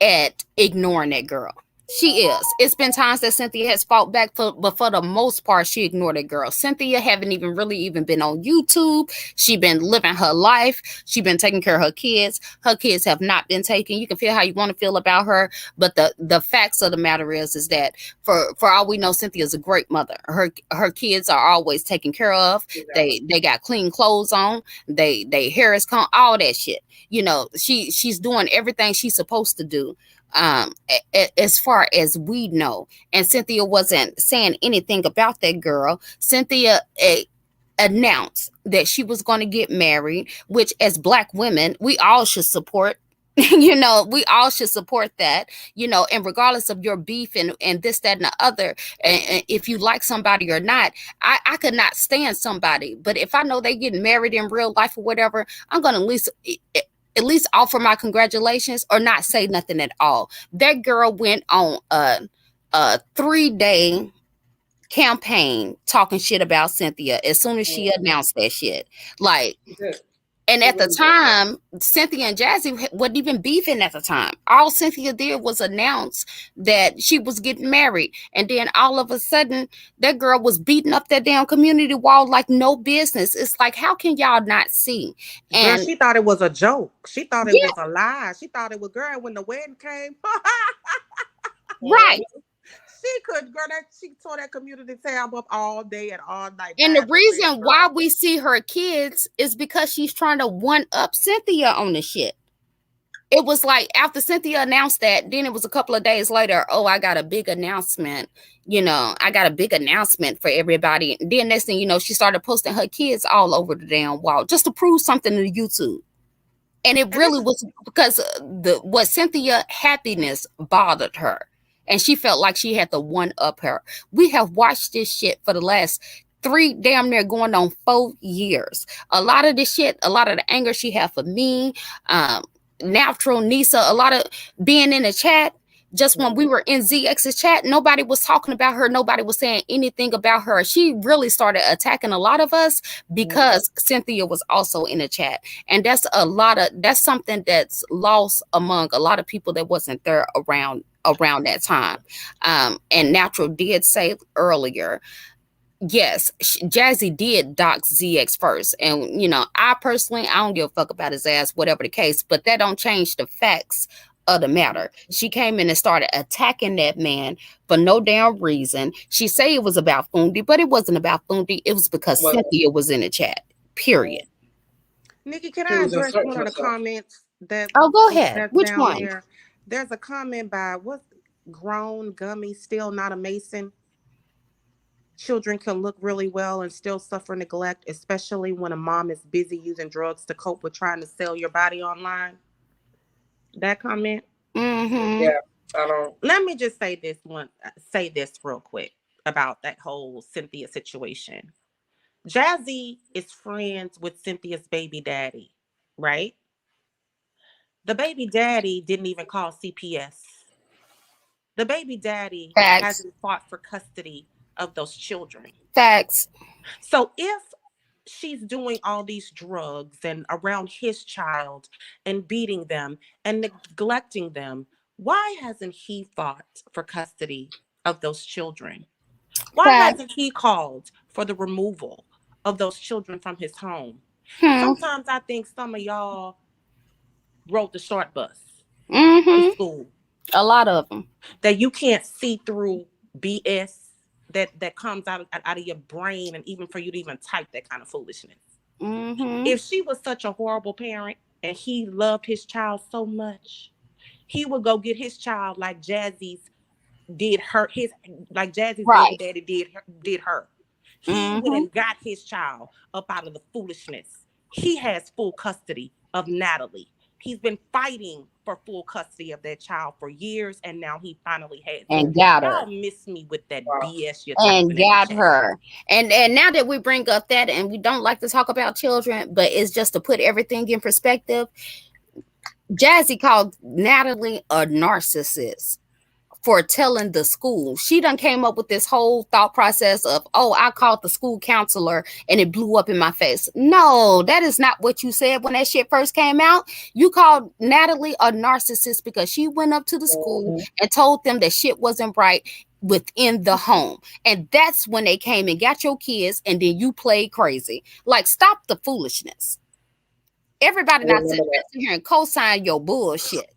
at ignoring that girl. She is. It's been times that Cynthia has fought back, but for the most part, she ignored that girl. Cynthia haven't even been on YouTube. She been living her life. She been taking care of her kids. Her kids have not been taken. You can feel how you want to feel about her, but the facts of the matter is that for all we know, Cynthia's a great mother. Her kids are always taken care of. Exactly. They got clean clothes on. They hair is comb, all that shit. You know, she's doing everything she's supposed to do. as far as we know. And Cynthia wasn't saying anything about that girl. Cynthia announced that she was going to get married, which as black women, we all should support. We all should support that, and regardless of your beef and this, that, and the other, and if you like somebody or not, I could not stand somebody. But if I know they getting married in real life or whatever, I'm going to at least offer my congratulations or not say nothing at all. That girl went on a 3-day campaign talking shit about Cynthia as soon as she announced that shit. Like, and at the time, Cynthia and Jazzy wasn't even beefing at the time. All Cynthia did was announce that she was getting married. And then all of a sudden, that girl was beating up that damn community wall like no business. It's like, how can y'all not see? Girl, And she thought it was a joke. She thought it yeah, was a lie. She thought it was, girl, when the wedding came. right. She could, girl, that she tore that community tab up all day and all night. And the Bad for real, reason why girl. we see her kids is because she's trying to one up Cynthia on the shit. It was like after Cynthia announced that, then it was a couple of days later, oh, I got a big announcement. I got a big announcement for everybody. And then next thing you know, she started posting her kids all over the damn wall just to prove something to YouTube. And it And this really is, was because what Cynthia happiness bothered her. And she felt like she had to one up her. We have watched this shit for the last 3, damn near going on 4 years. A lot of this shit, a lot of the anger she had for me, Natural, Nisa, a lot of being in the chat. Just when we were in ZX's chat, nobody was talking about her. Nobody was saying anything about her. She really started attacking a lot of us because Cynthia was also in the chat. And that's something that's lost among a lot of people that wasn't there around that time. And Natural did say earlier, yes, Jazzy did dox ZX first. And, I personally, I don't give a fuck about his ass, whatever the case, but that don't change the facts of the matter. She came in and started attacking that man for no damn reason. She say it was about Fundi, but it wasn't about Fundi. It was because Cynthia was in the chat, period. Nikki, can She I was address inserting one of the herself. comments Oh, go ahead. that's Which down one? there? There's a comment by what's grown gummy, still not a Mason. Children can look really well and still suffer neglect, especially when a mom is busy using drugs to cope with trying to sell your body online. That comment. Mm-hmm. Yeah, I don't. Let me just say this real quick about that whole Cynthia situation. Jazzy is friends with Cynthia's baby daddy, right? The baby daddy didn't even call CPS. The baby daddy Facts. hasn't fought for custody of those children. Facts. So if she's doing all these drugs and around his child and beating them and neglecting them, why hasn't he fought for custody of those children? Why Facts. hasn't he called for the removal of those children from his home? Hmm. Sometimes I think some of y'all rode the short bus to Mm-hmm. school, A lot of them. that you can't see through BS that comes out of your brain, and even for you to even type that kind of foolishness. Mm-hmm. If she was such a horrible parent and he loved his child so much, he would go get his child like Jazzy's baby Right. daddy did her. He went Mm-hmm. and got his child up out of the foolishness. He has full custody of Natalie. He's been fighting for full custody of that child for years, and now he finally has it. And got Y'all her. miss me with that Wow. BS you're And typing in the got chat. her. And now that we bring up that, and we don't like to talk about children, but it's just to put everything in perspective. Jazzy called Natalie a narcissist for telling the school. She done came up with this whole thought process of, oh, I called the school counselor and it blew up in my face. No, that is not what you said when that shit first came out. You called Natalie a narcissist because she went up to the school and told them that shit wasn't right within the home. And that's when they came and got your kids, and then you played crazy. Like, stop the foolishness. I Everybody not remember sitting that. here and co-sign your bullshit.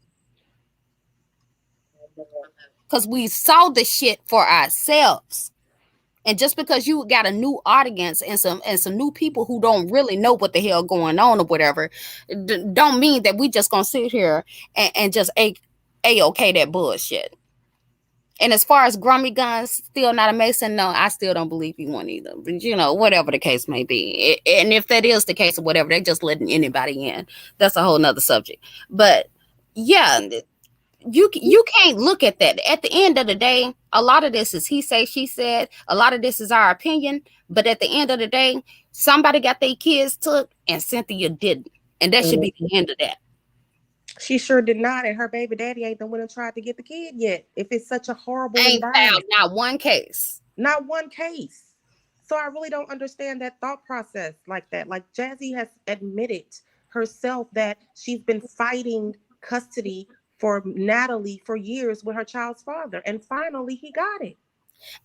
Because we saw the shit for ourselves. And just because you got a new audience and some new people who don't really know what the hell going on or whatever, don't mean that we just gonna sit here and just A-okay that bullshit. And as far as Grummy Guns, still not a Mason, no, I still don't believe he won either. But, whatever the case may be. And if that is the case or whatever, they're just letting anybody in. That's a whole nother subject. But, yeah, you can't look at that. At the end of the day, a lot of this is he say, she said. A lot of this is our opinion. But at the end of the day, somebody got their kids took and Cynthia didn't. And that should be the end of that. She sure did not, and her baby daddy ain't the one that tried to get the kid yet. If it's such a horrible Ain't found environment, not one case. not one case. So I really don't understand that thought process like that. Like Jazzy has admitted herself that she's been fighting custody for Natalie for years with her child's father, and finally he got it.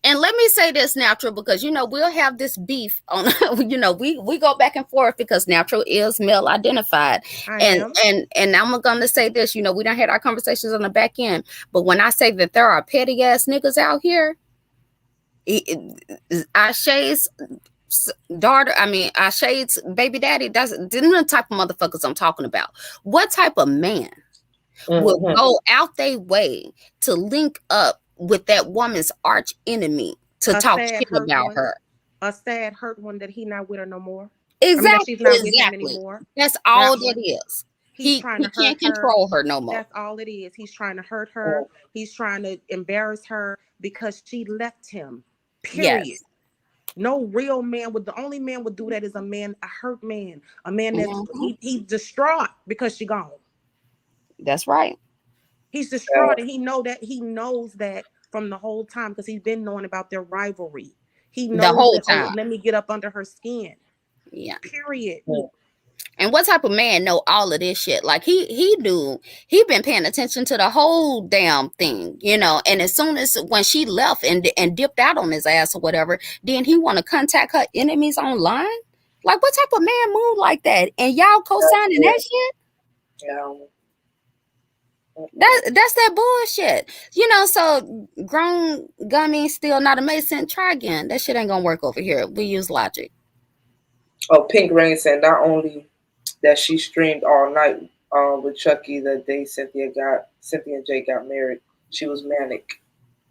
And let me say this, Natural, because we'll have this beef on. We go back and forth because Natural is male identified, and I'm gonna say this. We don't had our conversations on the back end, but when I say that there are petty ass niggas out here, Ashe's daughter, Ashe's baby daddy, that's the type of motherfuckers I'm talking about. What type of man will go out their way to link up with that woman's arch enemy to talk shit about her? A sad, hurt one that he not with her no more. Exactly. She's not with him anymore. That's all that is. He can't control her no more. That's all it is. He's trying to hurt her. He's trying to embarrass her because she left him. Period. Yes. No real man would. The only man would do that is a hurt man, a man that's he's distraught because she gone. That's right. He's distraught, and he knows that from the whole time because he's been knowing about their rivalry. He knows the whole time. Let me get up under her skin. Yeah. Period. Yeah. And what type of man know all of this shit? Like he been paying attention to the whole damn thing, and as soon as when she left and dipped out on his ass or whatever, then he want to contact her enemies online. Like, what type of man move like that? And y'all co-signing that shit? Yeah. That's that bullshit. So grown gummy still not a Mason. Try again. That shit ain't gonna work over here. We use logic. Oh, Pink Rain said not only that she streamed all night with Chucky the day Cynthia and Jay got married, she was manic.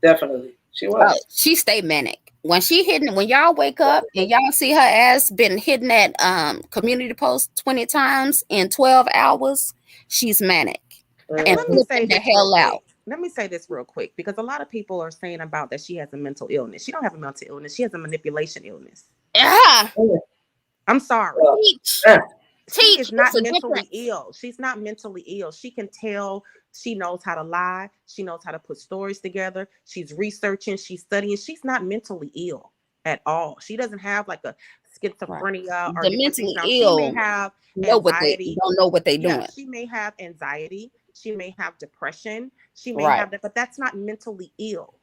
Definitely. She was. She stayed manic. When y'all wake up and y'all see her ass been hitting that community post 20 times in 12 hours, she's manic. And let me say the hell out. Let me say this real quick, because a lot of people are saying about that she has a mental illness. She don't have a mental illness. She has a manipulation illness. I'm sorry. She is not mentally ill. She's not mentally ill. She can tell. She knows how to lie. She knows how to put stories together. She's researching. She's studying. She's not mentally ill at all. She doesn't have like a schizophrenia or mentally ill. She may have anxiety. Don't know what they doing. Yeah, she may have anxiety. She may have depression. She may have that, but that's not mentally ill.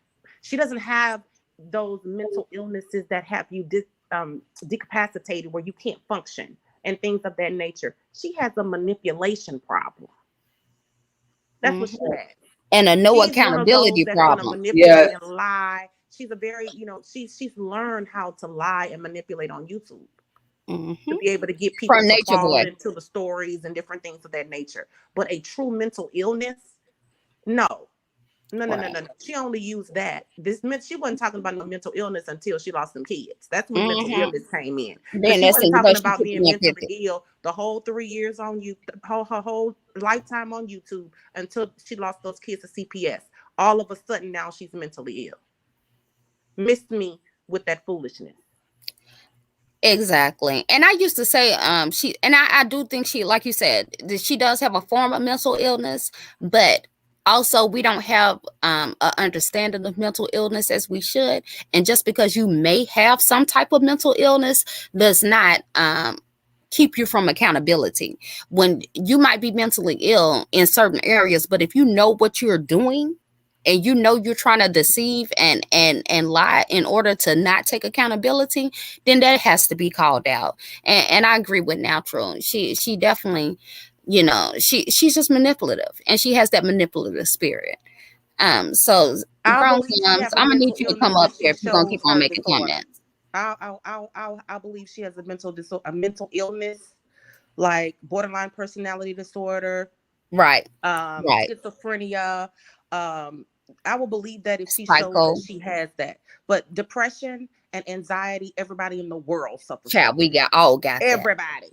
She doesn't have those mental illnesses that have you decapacitated where you can't function and things of that nature. She has a manipulation problem. That's what she has. And no accountability problem. Manipulate and lie. She's a very, she's learned how to lie and manipulate on YouTube. To be able to get people to fall into the stories and different things of that nature. But a true mental illness, no. She only used that. She wasn't talking about no mental illness until she lost some kids. That's when mental illness came in. She wasn't talking about being mentally ill the whole 3 years on you, her whole lifetime on YouTube until she lost those kids to CPS. All of a sudden now she's mentally ill. Missed me with that foolishness. Exactly. And I used to say I do think she, like you said, that she does have a form of mental illness, but also we don't have an understanding of mental illness as we should. And just because you may have some type of mental illness does not keep you from accountability. When you might be mentally ill in certain areas, but if you know what you're doing and you're trying to deceive and lie in order to not take accountability, then that has to be called out. And I agree with Natural. She definitely, she's just manipulative, and she has that manipulative spirit. So I'm gonna need you to come up here if you're gonna keep on making comments. I believe she has a mental illness, like borderline personality disorder, Right. Right. schizophrenia. Um, I will believe that if she shows that Psycho. she has that. But depression and anxiety, everybody in the world suffers from Child, we it. got all got that. Everybody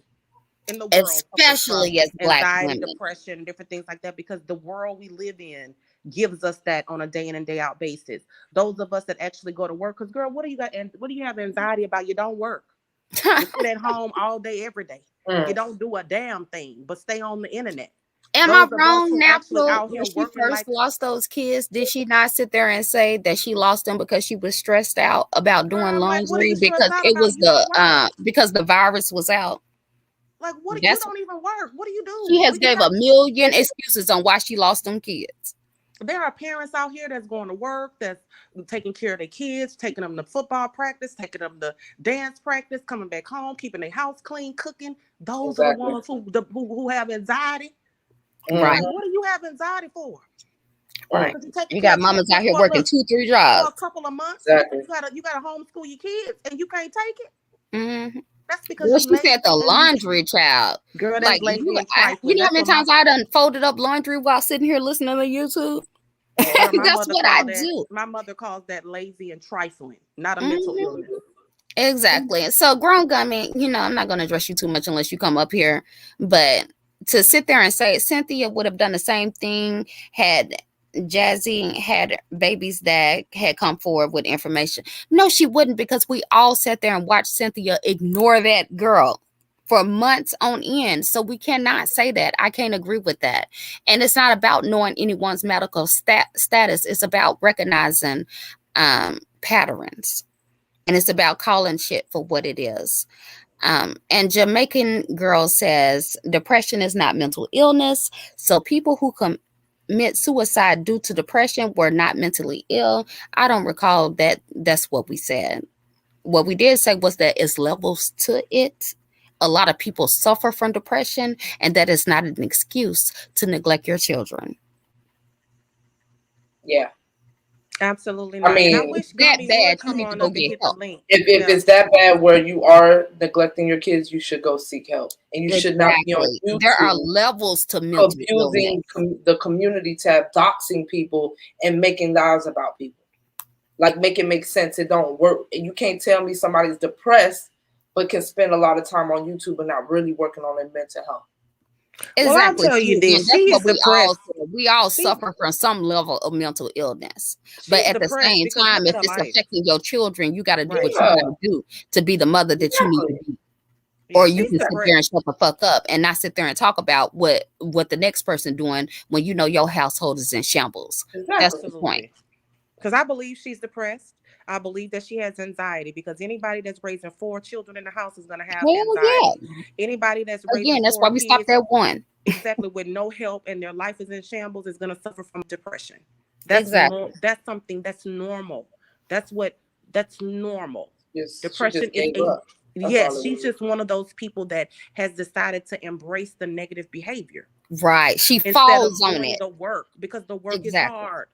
in the world suffers from Especially as black anxiety, women. depression, different things like that because the world we live in gives us that on a day in and day out basis. Those of us that actually go to work, because girl, what do you got and what do you have anxiety about? You don't work. You sit at home all day, every day. You Mm. don't do a damn thing but stay on the internet. Am I Those of us wrong, who actually Natural? out When here she working first like lost those kids, did she not sit there and say that she lost them because she was stressed out about doing girl, like what are laundry you stressed because out it about? was You don't work. because the virus was out? Like what you That's don't even work. What do you she do? has What you gave got? a million excuses on why she lost them kids. There are parents out here that's going to work, that's taking care of their kids, taking them to football practice, taking them to dance practice, coming back home, keeping their house clean, cooking. Those are the Exactly. ones who have anxiety. Right. Like, what do you have anxiety for? Mm. Right. Because you're taking You care got of kids mamas out here for a working look two, three for a jobs. couple of months. Exactly. You gotta homeschool your kids and you can't take it. Mm-hmm. That's because Well, you she said the lazy and you laundry child. girl. That's Like lazy and you trifling. know how That's many what my times I done folded up laundry while sitting here listening to YouTube. Mm. girl. My That's mother what I called that. do. My mother calls that lazy and trifling, not a mental Hmm. illness. Exactly. So, grown gummy, I'm not going to address you too much unless you come up here. But to sit there and say Cynthia would have done the same thing had Jazzy had babies that had come forward with information. No, she wouldn't, because we all sat there and watched Cynthia ignore that girl for months on end. So we cannot say that. I can't agree with that. And it's not about knowing anyone's medical status. It's about recognizing patterns, and it's about calling shit for what it is. And Jamaican Girl says depression is not mental illness. So people who commit suicide due to depression were not mentally ill. I don't recall that that's what we said. What we did say was that it's levels to it. A lot of people suffer from depression, and that is not an excuse to neglect your children. Yeah. Absolutely I not. And I mean, wish That Gummy would bad, you come need to on go up and get hit the help. link. if Yeah. it's that bad where you are neglecting your kids, you should go seek help, and you should not be on Exactly. There are YouTube levels to mental illness. abusing the community tab, doxing people, and making lies about people. Like, make it make sense. It don't work. You can't tell me somebody's depressed but can spend a lot of time on YouTube and not really working on their mental health. Well, I'll Exactly. tell you See, and this. that's She what is we all depressed. say. We all She suffer from some level of mental illness. But she's at the depressed same because time, look at if her it's life. affecting your children, you got to do Right. what you Yeah, got to do to be the mother that you need to exactly. be. Yeah, Or you she's can sit there and depressed. shut the fuck up and not sit there and talk about what the next person doing when you know your household is in shambles. That's Exactly. the point. Absolutely. Because I believe she's depressed. I believe that she has anxiety because anybody that's raising 4 children in the house is going to have Hell anxiety. yeah. Anybody that's raising Again, that's four why we stopped kids at one. exactly with no help and their life is in shambles is going to suffer from depression. Exactly. That's something that's normal. That's what that's normal. She Depression just is gave a up. That's all yes, it she's is. just one of those people that has decided to embrace the negative behavior Right. She instead falls of on doing it. the work because the work is Exactly. hard.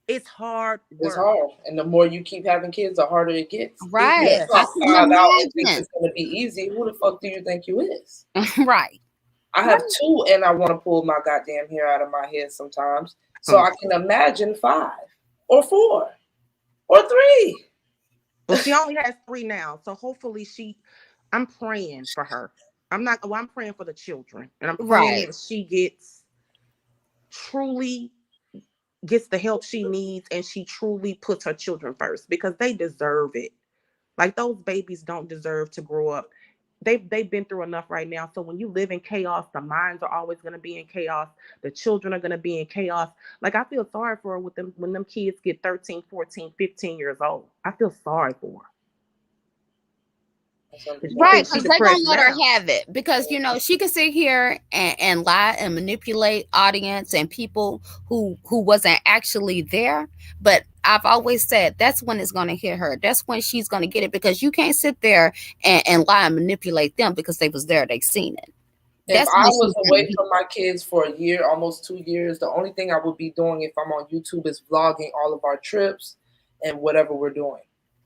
It's hard It's work. hard, and the more you keep having kids, the harder it gets. If you Right. I Yes. couldn't find out and think imagine. it's gonna be easy, who the fuck do you think you is? Right. I have Right. two, and I want to pull my goddamn hair out of my head sometimes. So Oh, I can imagine 5 or 4 or 3. Well, she only has 3 now, so hopefully I'm praying for her. I'm praying for the children, and I'm praying right. that she truly gets the help she needs and she truly puts her children first because they deserve it. Like those babies don't deserve to grow up. They've been through enough right now. So when you live in chaos, the minds are always going to be in chaos. The children are going to be in chaos. Like I feel sorry for her with them when them kids get 13, 14, 15 years old. I feel sorry for her. That's Cause she Right, thinks understandable. she because they're gonna depressed let her now. have it. Because she can sit here and lie and manipulate audience and people who wasn't actually there. But I've always said that's when it's gonna hit her. That's when she's gonna get it, because you can't sit there and lie and manipulate them because they was there, they seen it. If That's I when was she's gonna away get from my kids for a year, almost 2 years, the only thing I would be doing if I'm on YouTube is vlogging all of our trips and whatever we're doing.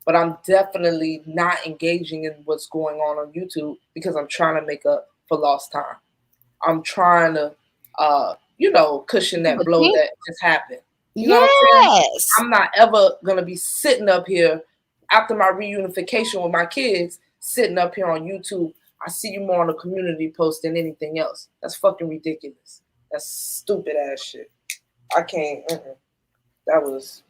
But I'm definitely not engaging in what's going on YouTube because I'm trying to make up for lost time. I'm trying to cushion that But blow think, that just happened. You know what I'm saying? yes, I'm not ever gonna be sitting up here after my reunification with my kids, sitting up here on YouTube. I see you more on a community post than anything else. That's fucking ridiculous. That's stupid ass shit. I can't. That was.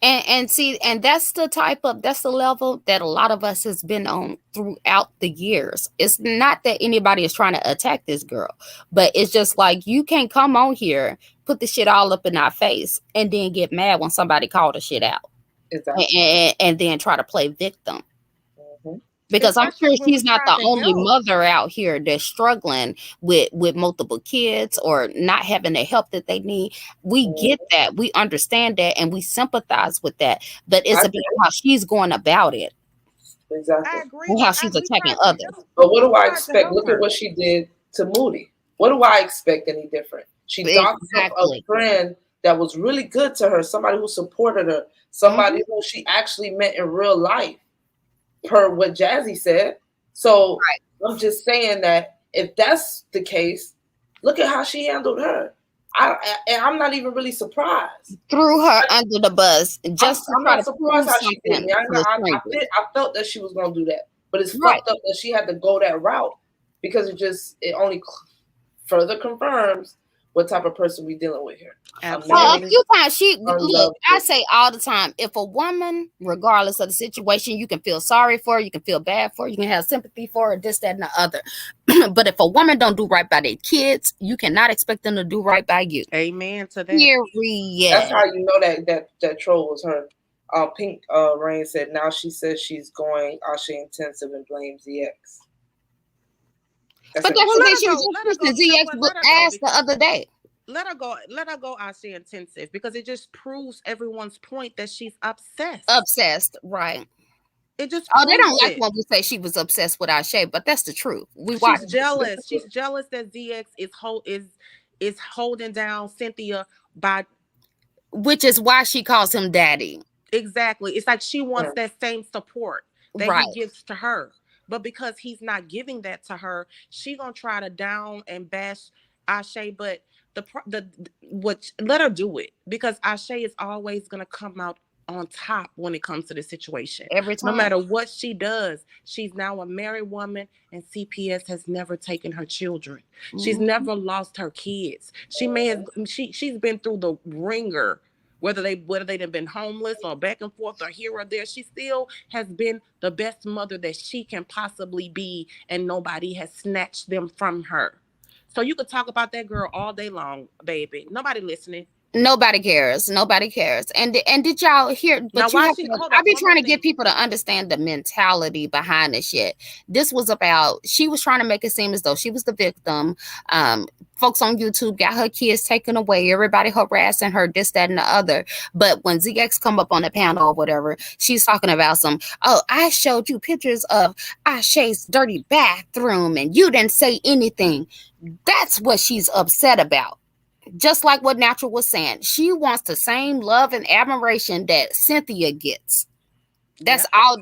and see, and that's the level that a lot of us has been on throughout the years. It's not that anybody is trying to attack this girl, but it's just like you can't come on here, put the shit all up in our face, and then get mad when somebody called the shit out, Exactly. and then try to play victim. Hmm. Because I'm Especially sure when she's we not tried the to only help. mother out here that's struggling with multiple kids or not having the help that they need. We get that, we understand that, and we sympathize with that. But it's I about get how she's going about it I exactly. agree and with how I she's we attacking tried to others. help. But what do We I tried to expect? help Look at her. what she did to Moody. What do I expect any different? She docked up a Exactly. friend that was really good to her, somebody who supported her, somebody Hmm. who she actually met in real life, per what Jazzy said. So Right. I'm just saying that if that's the case, look at how she handled her. And I'm not even really surprised. Threw her under the bus I'm, just to I'm try not to surprised prove how she did something me. to a stranger. I felt that she was gonna do that, but it's Right. fucked up that she had to go that route because it only further confirms what type of person we dealing with here. A Well, a Absolutely. few times she look. I unloved. say all the time, if a woman, regardless of the situation, you can feel sorry for her, you can feel bad for her, you can have sympathy for her, this, that, and the other. But if a woman don't do right by their kids, you cannot expect them to do right by you. Amen to that. That's Period. how you know that troll was her. Pink Rain said now she says she's going Ashe intensive and blames the ex. That's But in the that's Well, the chat. thing. She was let her just go. pushing You know ZX what? Let her go asked the because other day. let her go out there intensive because it just proves everyone's point that she's obsessed. Obsessed, right? It just Oh, they proves don't like it. when we say she was obsessed with our shape, but that's the truth. We She's watched it, jealous. She's jealous that ZX is holding down Cynthia by which is why she calls him daddy. exactly. It's like she wants Mm. that same support that he Right. gives to her. But because he's not giving that to her, she gonna try to down and bash Ashe. But the what let her do it because Ashe is always gonna come out on top when it comes to the situation. Every No time. matter what she does, she's now a married woman, and CPS has never taken her children. She's Mhm. never lost her kids. She may have she's been through the ringer whether they've been homeless or back and forth or here or there, she still has been the best mother that she can possibly be, and nobody has snatched them from her. So you could talk about that girl all day long, baby. Nobody listening. Nobody cares. Nobody cares. And did y'all hear? Now, But you why have she to. hold I up? be One more trying to get thing. people to understand the mentality behind the shit. This was about. She was trying to make it seem as though she was the victim. Folks on YouTube got her kids taken away. Everybody harassing her, this, that, and the other. But when ZX come up on the panel or whatever, she's talking about some. Oh, I showed you pictures of Ashe's dirty bathroom, and you didn't say anything. That's what she's upset about. Just like what Natural was saying, she wants the same love and admiration that Cynthia gets. That's Yep. all.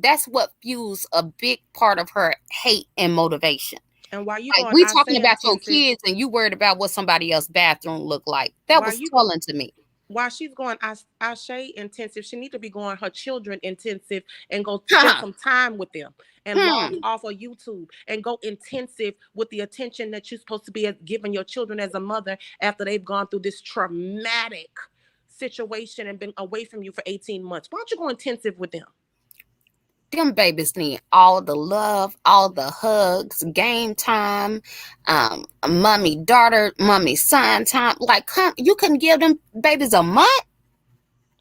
That's what fuels a big part of her hate and motivation. And while you Like going, we I talking say about your intensive. kids and you worried about what somebody else's bathroom look like. That While was you telling to me. while she's going Ashe intensive, she need to be going her children intensive and go spend Huh. some time with them and log Hmm. off of YouTube and go intensive with the attention that you're supposed to be giving your children as a mother after they've gone through this traumatic situation and been away from you for 18 months. Why don't you go intensive with them? Them babies need all the love, all the hugs, game time, mommy daughter, mommy son time. Like, come, you couldn't give them babies a month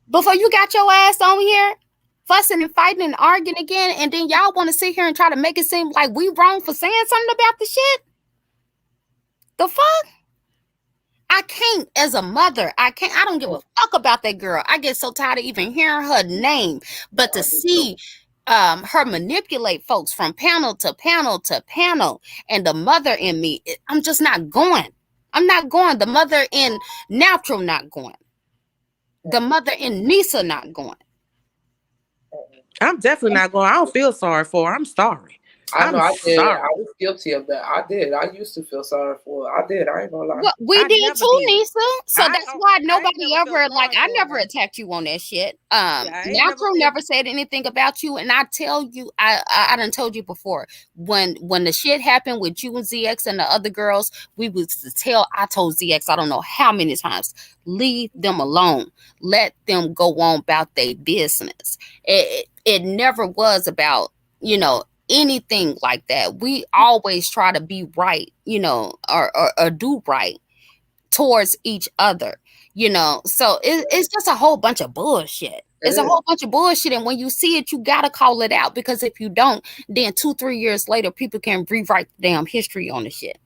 before you got your ass on here fussing and fighting and arguing again, and then y'all want to sit here and try to make it seem like we wrong for saying something about the shit. The fuck? I can't, as a mother, I can't. I don't give a fuck about that girl. I get so tired of even hearing her name. But to I do too. see her manipulate folks from panel to panel to panel, and the mother in me, I'm just not going. I'm not going. The mother in Natural not going. The mother in Nisa not going. I'm definitely not going. I don't feel sorry for her. I'm sorry. I know I'm I did. I sorry. was guilty of that. I did. I used to feel sorry for her. I did. I ain't gonna lie. What we I did never too, did. Nisa. So that's why I ain't nobody never felt ever like sorry I for never her. attacked you on that shit. Yeah, I ain't never Natural if never said anything about you, and I tell you, I done told you before when the shit happened with you and ZX and the other girls, we was to tell. I told ZX I don't know how many times, leave them alone, let them go on about their business. It never was about anything like that. We always try to be right, or do right towards each other, so it's just a whole bunch of bullshit. It It's a is. whole bunch of bullshit, and when you see it, you gotta call it out, because if you don't, then 2-3 years later people can rewrite the damn history on the shit.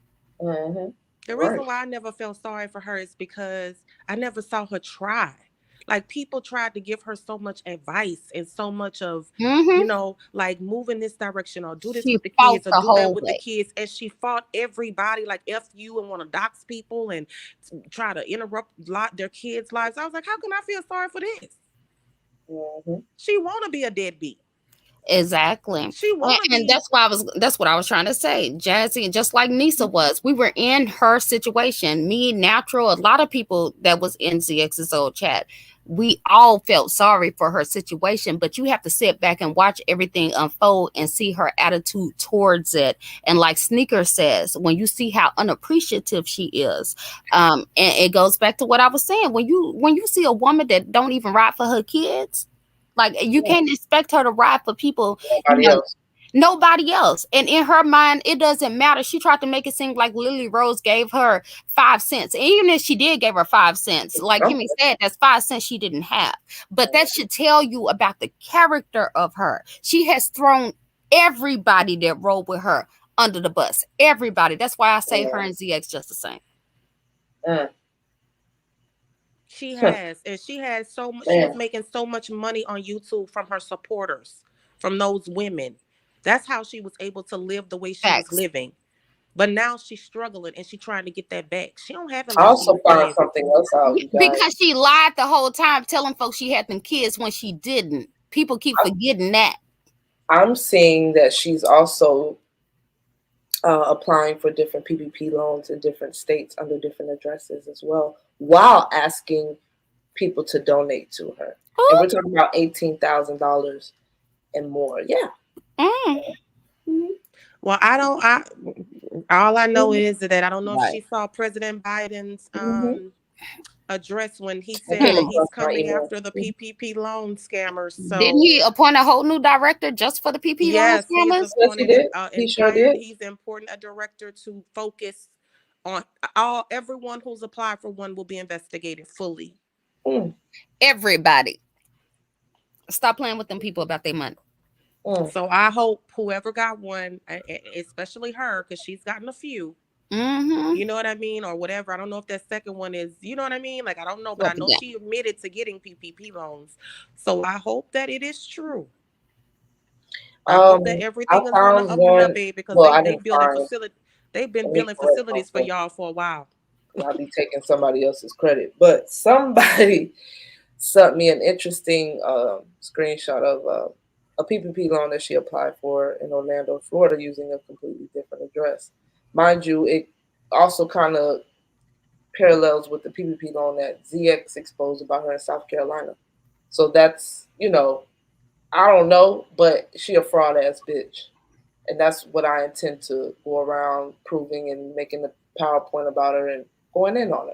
Mm-hmm. the Right. reason why I never felt sorry for her is because I never saw her try. Like people tried to give her so much advice and so much of, Hmm. like move in this direction or do this She with the fought kids or the do that whole with the way. kids. And she fought everybody like F you and want to dox people and try to interrupt their kids' lives. I was like, how can I feel sorry for this? Mm-hmm. She want to be a deadbeat. Exactly. She want to And be. that's what I was trying to say. Jazzy, just like Nisa was, we were in her situation. Me, Natural, a lot of people that was in ZX's old chat. We all felt sorry for her situation, but you have to sit back and watch everything unfold and see her attitude towards it. And like Sneaker says, when you see how unappreciative she is, and it goes back to what I was saying. When you see a woman that don't even ride for her kids, like you Yeah. can't expect her to ride for people, you Nobody know, else. nobody else. And in her mind, it doesn't matter. She tried to make it seem like Lily Rose gave her 5 cents. And even if she did give her 5 cents, like Kimmy Something. said, that's 5 cents she didn't have. But that should tell you about the character of her. She has thrown everybody that rode with her under the bus. Everybody. That's why I say her Yeah. and ZX just the same. Mm. She has, and she has so much. She was Man. making so much money on YouTube from her supporters, from those women. That's how she was able to live the way she was Facts. living. But now she's struggling and she's trying to get that back. She don't have it I like she also used to found have it. something else out, you guys. Because she lied the whole time telling folks she had them kids when she didn't. People keep forgetting that. I'm seeing that she's also applying for different PPP loans in different states under different addresses as well, while asking people to donate to her. And Ooh. we're talking about $18,000 and more. Yeah. Mm. Mhm. Well, I don't. All I know Mhm. is that I don't know if Right. she saw President Biden's Mm-hmm. address when he I said came that Hmm. he's across my coming email. after the Mhm. PPP loan scammers. Didn't So he appoint a whole new director just for the PP loan yes, he's scammers? Yes, he appointed did. He and sure Biden. did. He's appointed a director to focus on everyone who's applied for one will be investigated fully. Mm, Everybody. Stop playing with them people about their money. mm. So I hope whoever got one, especially her, because she's gotten a few. Mm-hmm. You know what I mean, or whatever. I don't know if that second one is. You know what I mean? Like I don't know, but I What the know damn? she admitted to getting PPP loans. So I hope that it is true. I hope that I everything is on the found up and up, one. babe, because Well, I they didn't building find. facility. They've been Let me building correct facilities for myself. y'all for a while. I'll be taking somebody else's credit. But somebody sent me an interesting screenshot of a PPP loan that she applied for in Orlando, Florida, using a completely different address. Mind you, it also kind of parallels with the PPP loan that ZX exposed about her in South Carolina. So that's, I don't know, but she a fraud ass bitch. And that's what I intend to go around proving and making a PowerPoint about her and going in on her.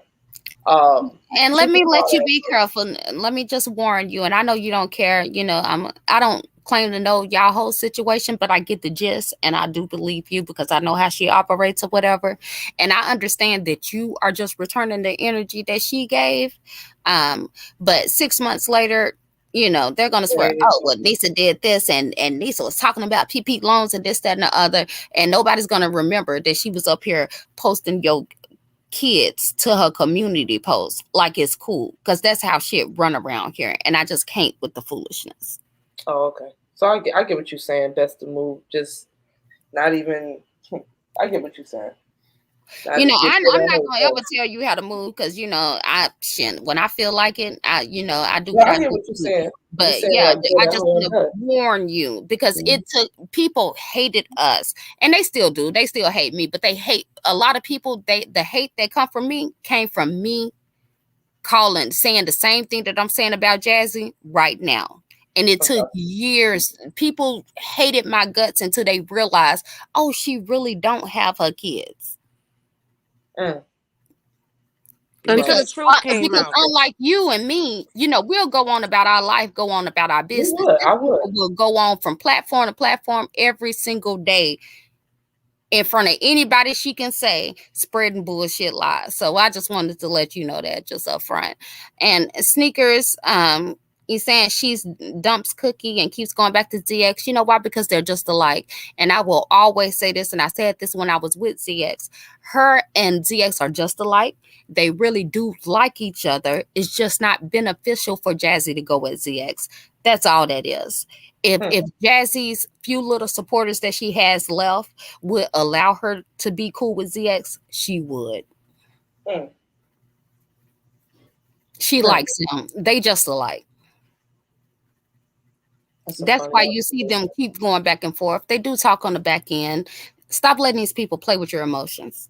And let She's a me fraud let you ass be bitch. careful. Let me just warn you. And I know you don't care. I don't claim to know y'all whole situation, but I get the gist, and I do believe you because I know how she operates or whatever. And I understand that you are just returning the energy that she gave. But 6 months later, they're gonna Yeah, swear, it oh is. well, Nisa did this, and Nisa was talking about PP loans and this, that, and the other, and nobody's gonna remember that she was up here posting your kids to her community post like it's cool, because that's how shit run around here, and I just can't with the foolishness. Oh, okay. So I get what you're saying. Best to move. Just not even. I get what you're saying. I just get put I'm on not hold gonna ever first. tell you how to move because I shit, when I feel like it, I do No, what I I hear need what to you're do. saying. You're But saying yeah, like put I that just hold want to her. warn you because Mhm. it took people hated us, and they still do. They still hate me, but they hate a lot of people. The hate that come from me came from me calling, saying the same thing that I'm saying about Jazzy right now. And it Okay. took years. People hated my guts until they realized, oh, she really don't have her kids. Mm. You Until right. the Because truth came because out. unlike you and me, we'll go on about our life, go on about our You business, would. and I would. people will go on from platform to platform every single day in front of anybody she can say, spreading bullshit lies. So I just wanted to let you know that just up front. And Sneakers, he's saying she's dumps Cookie and keeps going back to ZX. You know why? Because they're just alike. And I will always say this, and I said this when I was with ZX. Her and ZX are just alike. They really do like each other. It's just not beneficial for Jazzy to go with ZX. That's all that is. Hmm. If Jazzy's few little supporters that she has left would allow her to be cool with ZX, she would. Hmm. She Hmm. likes him. They just alike. That's a That's funny why you see them observation. keep going back and forth. They do talk on the back end. Stop letting these people play with your emotions.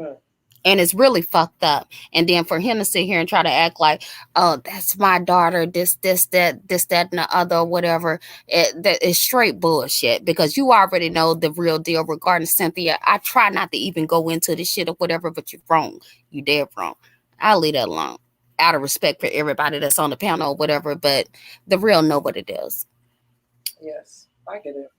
Mm. And it's really fucked up. And then for him to sit here and try to act like, oh, that's my daughter, that, and the other, whatever, that is straight bullshit. Because you already know the real deal regarding Cynthia. I try not to even go into the shit or whatever, but you're wrong. You dead wrong. I'll leave that alone. Out of respect for everybody that's on the panel or whatever, but the real know what it is. Yes, I get it.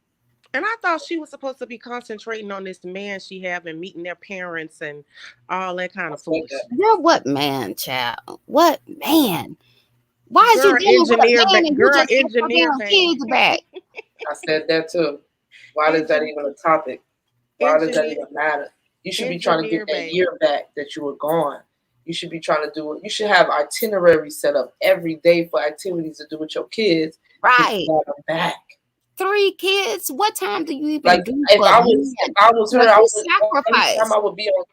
And I thought she was supposed to be concentrating on this man she have and meeting their parents and all that kind I of said that. foolishness. You're what man, child? What man? Why is you dealing with a man and you Girl just got your engineer damn babe. kids back? I said that too. Why does that Engin- even a topic? Why does that engineer even matter? You should be trying to get engineer that babe. year back that you were gone. You should be trying to do it. You should have itinerary set up every day for activities to do with your kids since Right. you got them back. 3 kids. What time do you even Like do if for I was if men? I was her, Like I you would only time sacrifice. I would be on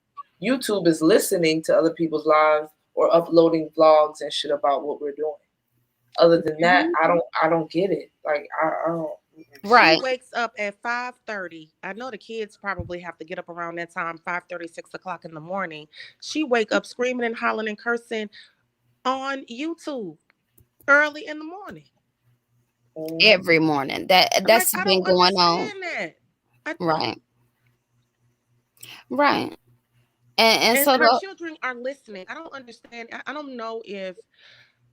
YouTube is listening to other people's lives or uploading vlogs and shit about what we're doing. Other than that, Mhm. I don't get it. Like I don't. She Right. wakes up at 5:30. I know the kids probably have to get up around that time, 5:30, 6 o'clock in the morning. She wake up screaming and hollering and cursing on YouTube early in the morning. Mm-hmm. Every morning. That's Like, I been don't going on. understand that. I don't. Right. Right. And And so her the children are listening. I don't understand. I don't know if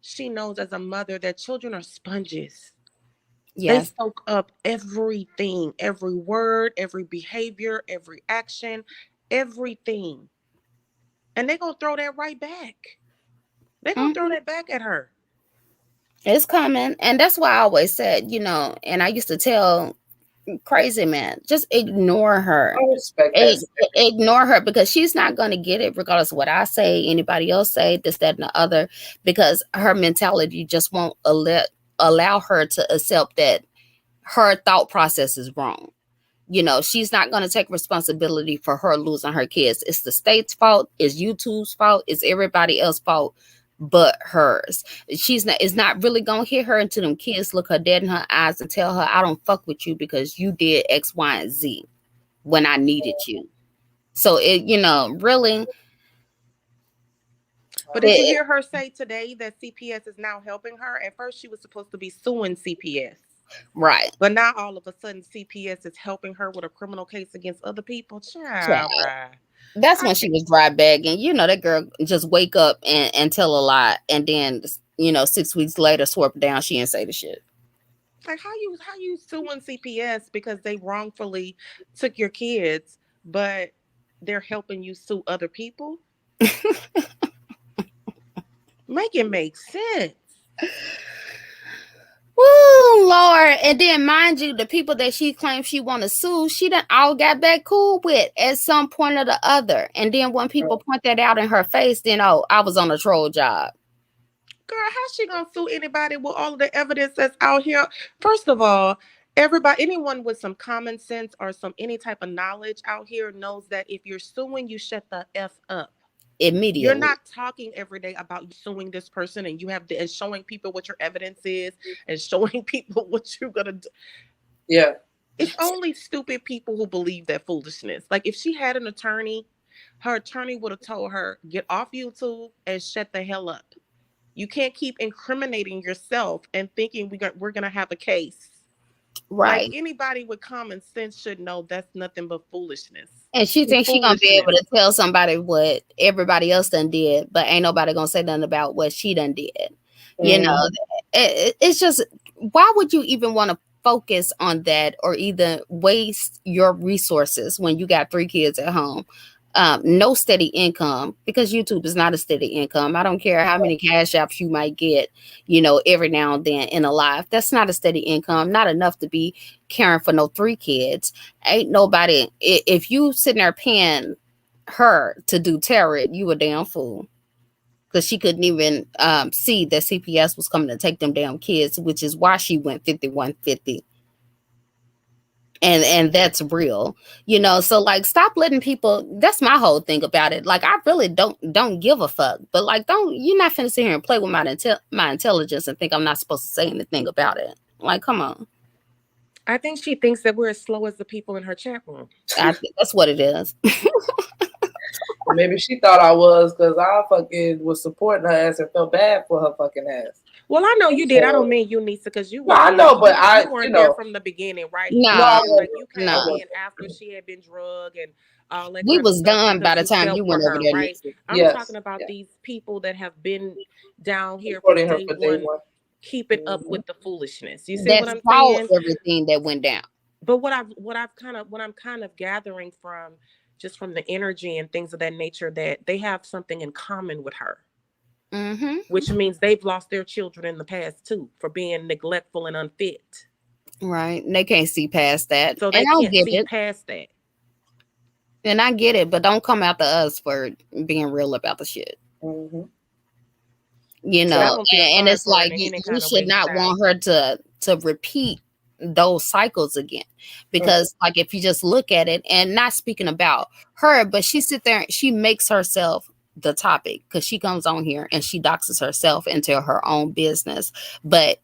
she knows as a mother that children are sponges. They yes. soak up everything, every word, every behavior, every action, everything. And they're going to throw that right back. They're going to throw Mhm. that back at her. It's coming. And that's why I always said, and I used to tell crazy man, just ignore her. I respect that. Ignore her because she's not going to get it regardless of what I say, anybody else say, this, that, and the other, because her mentality just won't allow her to accept that her thought process is wrong. She's not going to take responsibility for her losing her kids. It's the state's fault, it's YouTube's fault, it's everybody else's fault but hers. She's not It's not really going to hit her until them kids look her dead in her eyes and tell her, I don't fuck with you because you did X, Y, and Z when I needed you. So really, But did you it, hear her say today that CPS is now helping her? At first, she was supposed to be suing CPS. right. But now all of a sudden, CPS is helping her with a criminal case against other people. Child, bye. That's I when she can't. was dry bagging. That girl just wake up and tell a lie, and then 6 weeks later swear up and down she didn't say the shit. Like, how you suing CPS because they wrongfully took your kids, but they're helping you sue other people? Make it make sense. Woo, Lord. And then mind you, the people that she claims she want to sue, she done all got back cool with at some point or the other. And then when people point that out in her face, then I was on a troll job. Girl, how's she gonna sue anybody with all of the evidence that's out here? First of all, Everybody, anyone with some common sense or some any type of knowledge out here knows that if you're suing, you shut the F up. You're immediately. not talking every day about you suing this person and you have to, and showing people what your evidence is and showing people what you're gonna do. Yeah. It's only stupid people who believe that foolishness. Like if she had an attorney, her attorney would have told her, get off YouTube and shut the hell up. You can't keep incriminating yourself and thinking we're gonna have a case. Like Right. anybody with common sense should know that's nothing but foolishness. And she thinks she gonna be able Foolishness. to tell somebody what everybody else done did, but ain't nobody gonna say nothing about what she done did. You know, Mm-hmm. it's just, why would you even want to focus on that or either waste your resources when you got 3 kids at home? No steady income, because YouTube is not a steady income. I don't care how many cash apps you might get, every now and then in a life. That's not a steady income, not enough to be caring for no 3 kids. Ain't nobody, if you sitting there paying her to do tarot, you a damn fool. Because she couldn't even see that CPS was coming to take them damn kids, which is why she went 5150. And that's real, so like, stop letting people, that's my whole thing about it. Like, I really don't give a fuck, but like, don't, you're not finna sit here and play with my intelligence and think I'm not supposed to say anything about it. Like, come on. I think she thinks that we're as slow as the people in her chat room. I think that's what it is. Maybe she thought I was, because I fucking was supporting her ass and felt bad for her fucking ass. Well, I know you did. I don't mean you, Nisa, because you No, weren't I know, but you weren't there from the beginning, right? No, No, I Like wasn't. you I came no. in after she had been drugged and all that We kind of was stuff done by because the you time felt you for went over her, there, right? Nikki. I'm Yes. talking about these people that have been down here from Supporting her day for day one, one. keeping up with the foolishness. You see what That I'm saw saying? everything that went down. But what I'm kind of gathering from just from the energy and things of that nature, that they have something in common with her, Mm-hmm. which means they've lost their children in the past too for being neglectful and unfit. Right. And they can't see past that. So And they I can't get see it. past that. And I get it, but don't come after us for being real about the shit. Mm-hmm. But I don't feel And sorry it's for her like, in any you kind of way should with not that. want her to repeat those cycles again, because like, if you just look at it, and not speaking about her, but she sit there and she makes herself the topic, because she comes on here and she doxes herself into her own business. But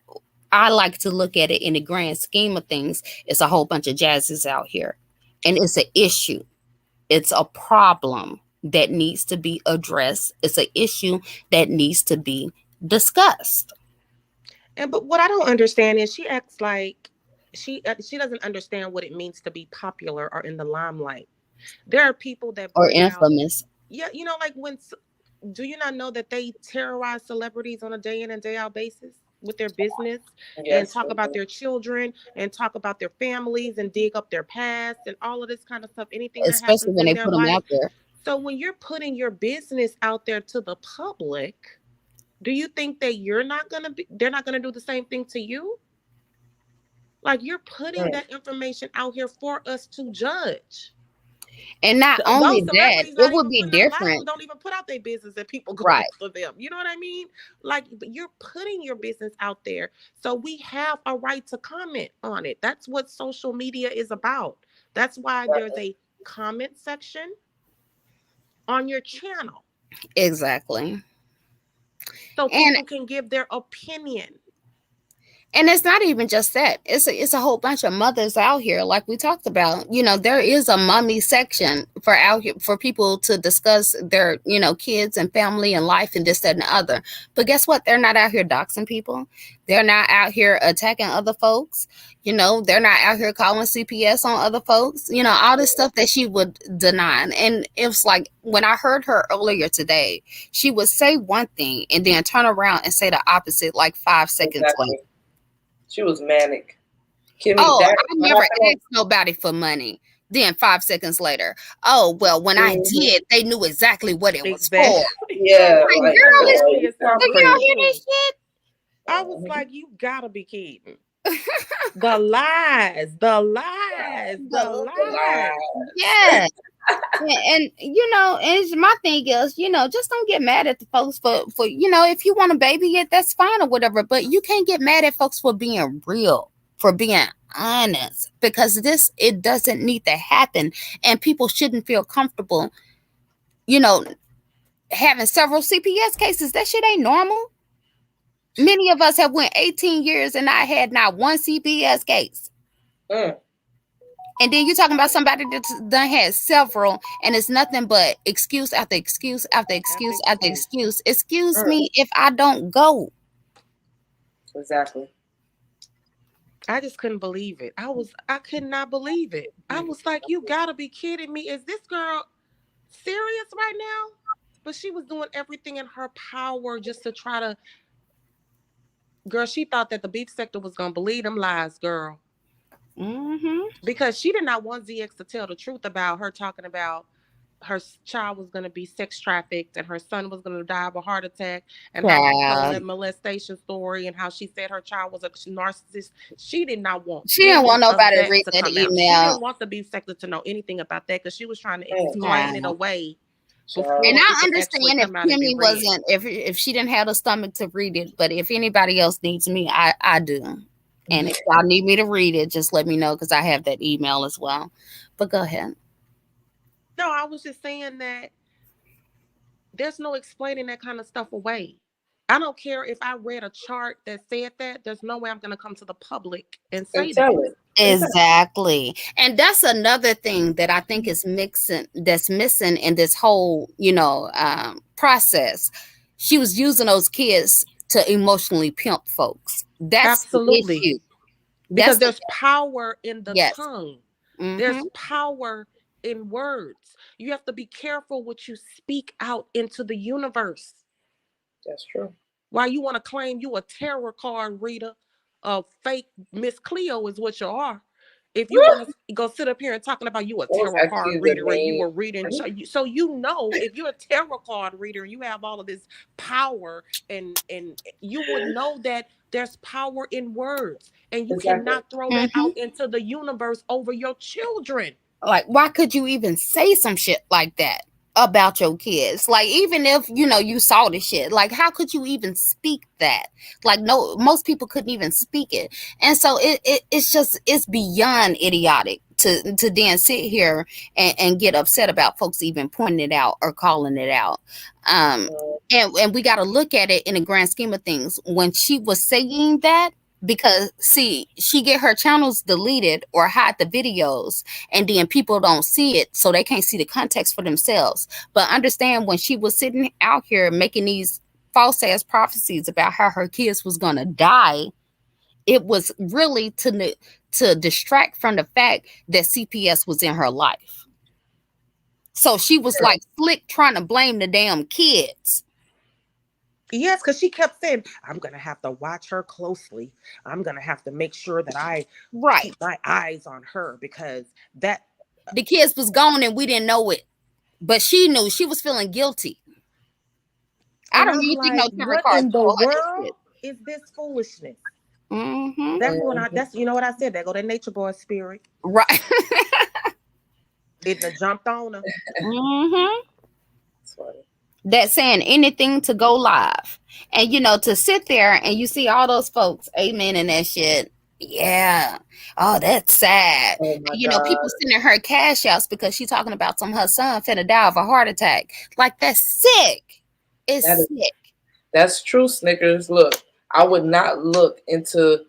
I like to look at it in the grand scheme of things. It's a whole bunch of jazzes out here, and it's an issue. It's a problem that needs to be addressed. It's an issue that needs to be discussed. And but what I don't understand is she acts like she doesn't understand what it means to be popular or in the limelight. There are people that Or bring out, infamous. yeah, like do you not know that they terrorize celebrities on a day in and day out basis with their business and Yes. talk about their children and talk about their families and dig up their past and all of this kind of stuff, anything that Especially happens when in they their put them life. out there. So when you're putting your business out there to the public, do you think that they're not gonna do the same thing to you? Like you're putting that information out here for us to judge. And not only Those that, celebrities it not would even be putting out, a lot of them different. don't even put out their business and people go Right. after them. You know what I mean? Like, but you're putting your business out there. So we have a right to comment on it. That's what social media is about. That's why there's a comment section on your channel. Exactly. So And people can give their opinion. And it's not even just that. It's a whole bunch of mothers out here, like we talked about. There is a mommy section for out here for people to discuss their, kids and family and life and this, that, and the other. But guess what? They're not out here doxing people. They're not out here attacking other folks. They're not out here calling CPS on other folks. All this stuff that she would deny. And it's like, when I heard her earlier today, she would say one thing and then turn around and say the opposite like 5 seconds later. She was manic. Kimmy, Oh, that I never asked nobody for money. Then 5 seconds later, oh, well, when I did, they knew exactly what it was for. Exactly. Yeah, Like, like, girl, That girl, shit you is so sound do y'all crazy. hear this ridiculous. shit? I was like, you gotta be kidding. The lies, the lies, the lies. Yeah. And and my thing is, just don't get mad at the folks for if you want a baby, that's fine or whatever. But you can't get mad at folks for being real. for being honest, because this, it doesn't need to happen, and people shouldn't feel comfortable, you know, having several CPS cases. That shit ain't normal. Many of us have went 18 years and I had not one CPS case. Mm. And then you're talking about somebody that's done had several, and it's nothing but excuse after excuse after excuse after excuse. Excuse Mm. me if I don't go. Exactly. I just couldn't believe it. I could not believe it. I was like, you gotta be kidding me. Is this girl serious right now? But she was doing everything in her power just to try to, girl, she thought that the beef sector was gonna believe them lies, girl. Mm-hmm. Because she did not want ZX to tell the truth about her talking about her child was going to be sex trafficked and her son was going to die of a heart attack, and how she told Child. that molestation story and how she said her child was a narcissist. She did not want She didn't want any of nobody to that read to that come out. She email. didn't want the beef sector to know anything about that because she was trying to Mm. explain it Child. away And before Child. it I could actually understand if come out and be Kimmy read. wasn't, if she didn't have the stomach to read it, but if anybody else needs me, I do. And if y'all need me to read it, just let me know because I have that email as well. But go ahead. No, I was just saying that there's no explaining that kind of stuff away. I don't care if I read a chart that said that. There's no way I'm going to come to the public and And say that. tell it. Exactly. Exactly. And that's another thing that I think is mixing, that's missing in this whole, process. She was using those kids to emotionally pimp folks. That's the Absolutely. issue. That's Because the there's power in the yes. tongue. Mm-hmm. There's power in words. You have to be careful what you speak out into the universe. That's true. Why you want to claim you a tarot card reader, a fake Miss Cleo is what you are. If you want to go sit up here and talking about you a That was tarot card actually the reader and you name. were reading, so you know if you're a tarot card reader and you have all of this power, and you would know that there's power in words, and you Exactly. cannot throw that Mm-hmm. out into the universe over your children. Like, why could you even say some shit like that about your kids? Like, even if you saw the shit, like, how could you even speak that? Like, no, most people couldn't even speak it. And so it's just, it's beyond idiotic to then sit here and get upset about folks even pointing it out or calling it out. um and we got to look at it in the grand scheme of things. When she was saying that, because see, she get her channels deleted or hide the videos, and then people don't see it, so they can't see the context for themselves. But understand, when she was sitting out here making these false ass prophecies about how her kids was gonna die, it was really to distract from the fact that CPS was in her life. So she was like slick trying to blame the damn kids. Yes, because she kept saying, I'm going to have to watch her closely. I'm going to have to make sure that I Right. keep my eyes on her because that. The kids was gone and we didn't know it. But she knew. She was feeling guilty. I And don't I'm even think no like, tarot what cards in the told her that shit. world is this foolishness? Mm-hmm. That's when that's, you know what I said? There go that nature boy spirit. Right. It done jumped on her. Mm-hmm. Sorry. That saying anything to go live. And to sit there and you see all those folks, amen, and that shit. Yeah. Oh, that's sad. Oh my People God. sending her cash outs because she's talking about her son finna die of a heart attack. Like, that's sick. It's That is sick. that's true, Snickers. Look, I would not look into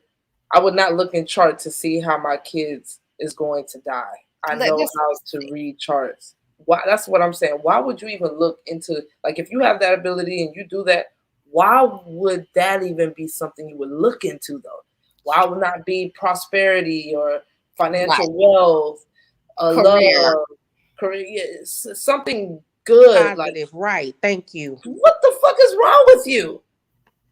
I would not look in chart to see how my kids is going to die. I Like, know that's how to read charts. Why that's what I'm saying. Why would you even look into, like, if you have that ability and you do that, why would that even be something you would look into though? Why would not be prosperity or right. financial wealth, Career. love, career, something good? Like, Positive. Right. Thank you. what the fuck is wrong with you?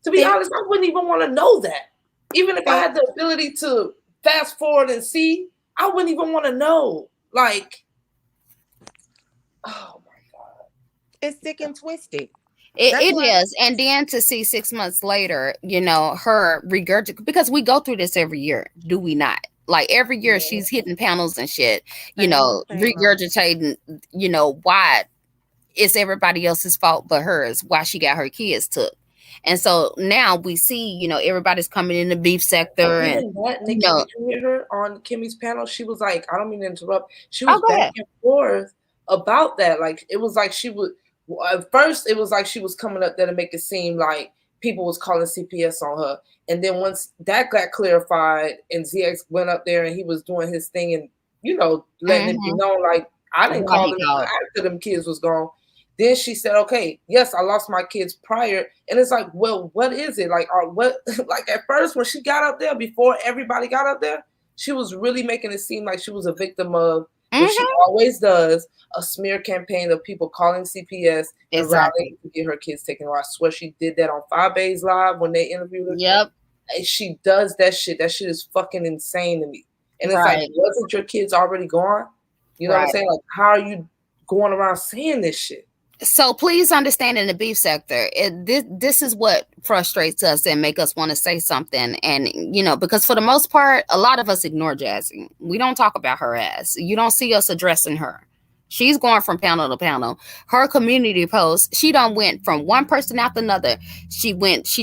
To be Thank, honest, I wouldn't even want to know that. Even if I thank, had the ability to fast forward and see, I wouldn't even want to know. Like, oh my God. it's sick and twisted. It, That's it why. is. And then to see 6 months later, her regurgitate, because we go through this every year, do we not? Like, every year Yeah. she's hitting panels and shit, Same panel. regurgitating, why it's everybody else's fault but hers, why she got her kids took. And so now we see, everybody's coming in the beef And sector, and even that, you Nikki, know, did you hear her on Kimmy's panel? She was like, I don't mean to interrupt. She oh, was go back ahead. and forth about that. Like, it was like she would, at first, it was like she was coming up there to make it seem like people was calling CPS on her. And then once that got clarified and ZX went up there and he was doing his thing and, letting it be Mm-hmm. known, like, I didn't Why call he them called? after them kids was gone. Then she said, "Okay, yes, I lost my kids prior," and it's like, well, what is it like? Or what? Like at first, when she got up there, before everybody got up there, she was really making it seem like she was a victim of what she Mm-hmm. always does: a smear campaign of people calling CPS and Exactly. rallying to get her kids taken away. I swear she did that on 5 Days Live when they interviewed her. Yep. And she does that shit. That shit is fucking insane to me. And it's like, Right. wasn't your kids already gone? You know what I'm Right. saying? Like, how are you going around saying this shit? So please understand, in the beef sector, this is what frustrates us and make us want to say something. And because for the most part, a lot of us ignore Jazzy. We don't talk about her ass. You don't see us addressing her. She's going from panel to panel. Her community post, she done went from one person after another. She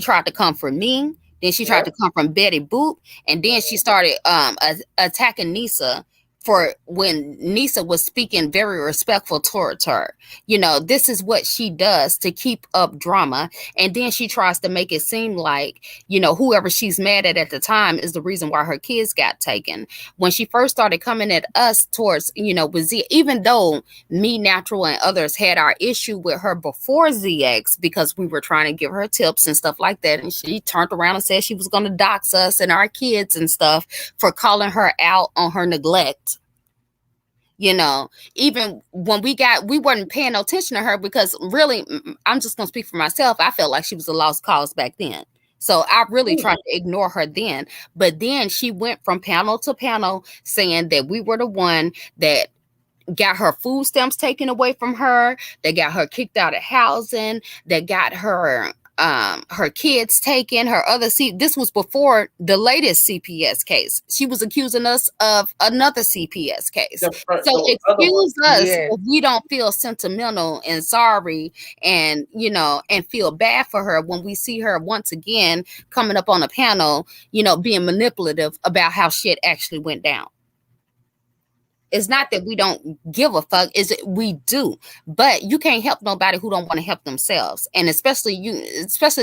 tried to come for me, then she tried Yep. to come from Betty Boop, and then she started attacking Nisa for when Nisa was speaking very respectful towards her. This is what she does to keep up drama. And then she tries to make it seem like, whoever she's mad at the time is the reason why her kids got taken. When she first started coming at us towards, with Z, even though me, Natural, and others had our issue with her before ZX because we were trying to give her tips and stuff like that. And she turned around and said she was going to dox us and our kids and stuff for calling her out on her neglect. Even when we weren't paying no attention to her, because really, I'm just gonna speak for myself. I felt like she was a lost cause back then. So I really tried to ignore her then. But then she went from panel to panel saying that we were the one that got her food stamps taken away from her, that got her kicked out of housing, that got her kids taken, her other this was before the latest CPS case. She was accusing us of another CPS case. So The other one. excuse us Yes. if we don't feel sentimental and sorry, and and feel bad for her when we see her once again coming up on a panel, being manipulative about how shit actually went down. It's not that we don't give a fuck, is it we do. But you can't help nobody who don't want to help themselves. And especially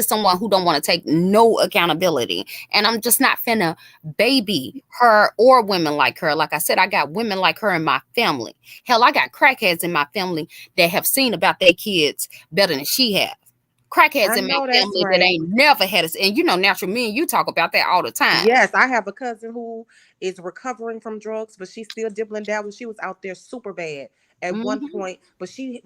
someone who don't want to take no accountability. And I'm just not finna baby her or women like her. Like I said, I got women like her in my family. Hell, I got crackheads in my family that have seen about their kids better than she have. Crackheads I in my know that's family that right. ain't never had us. And Natural, me and you talk about that all the time. Yes, I have a cousin who is recovering from drugs, but she's still dibbling dabbling. She was out there super bad at one Hmm. point, but she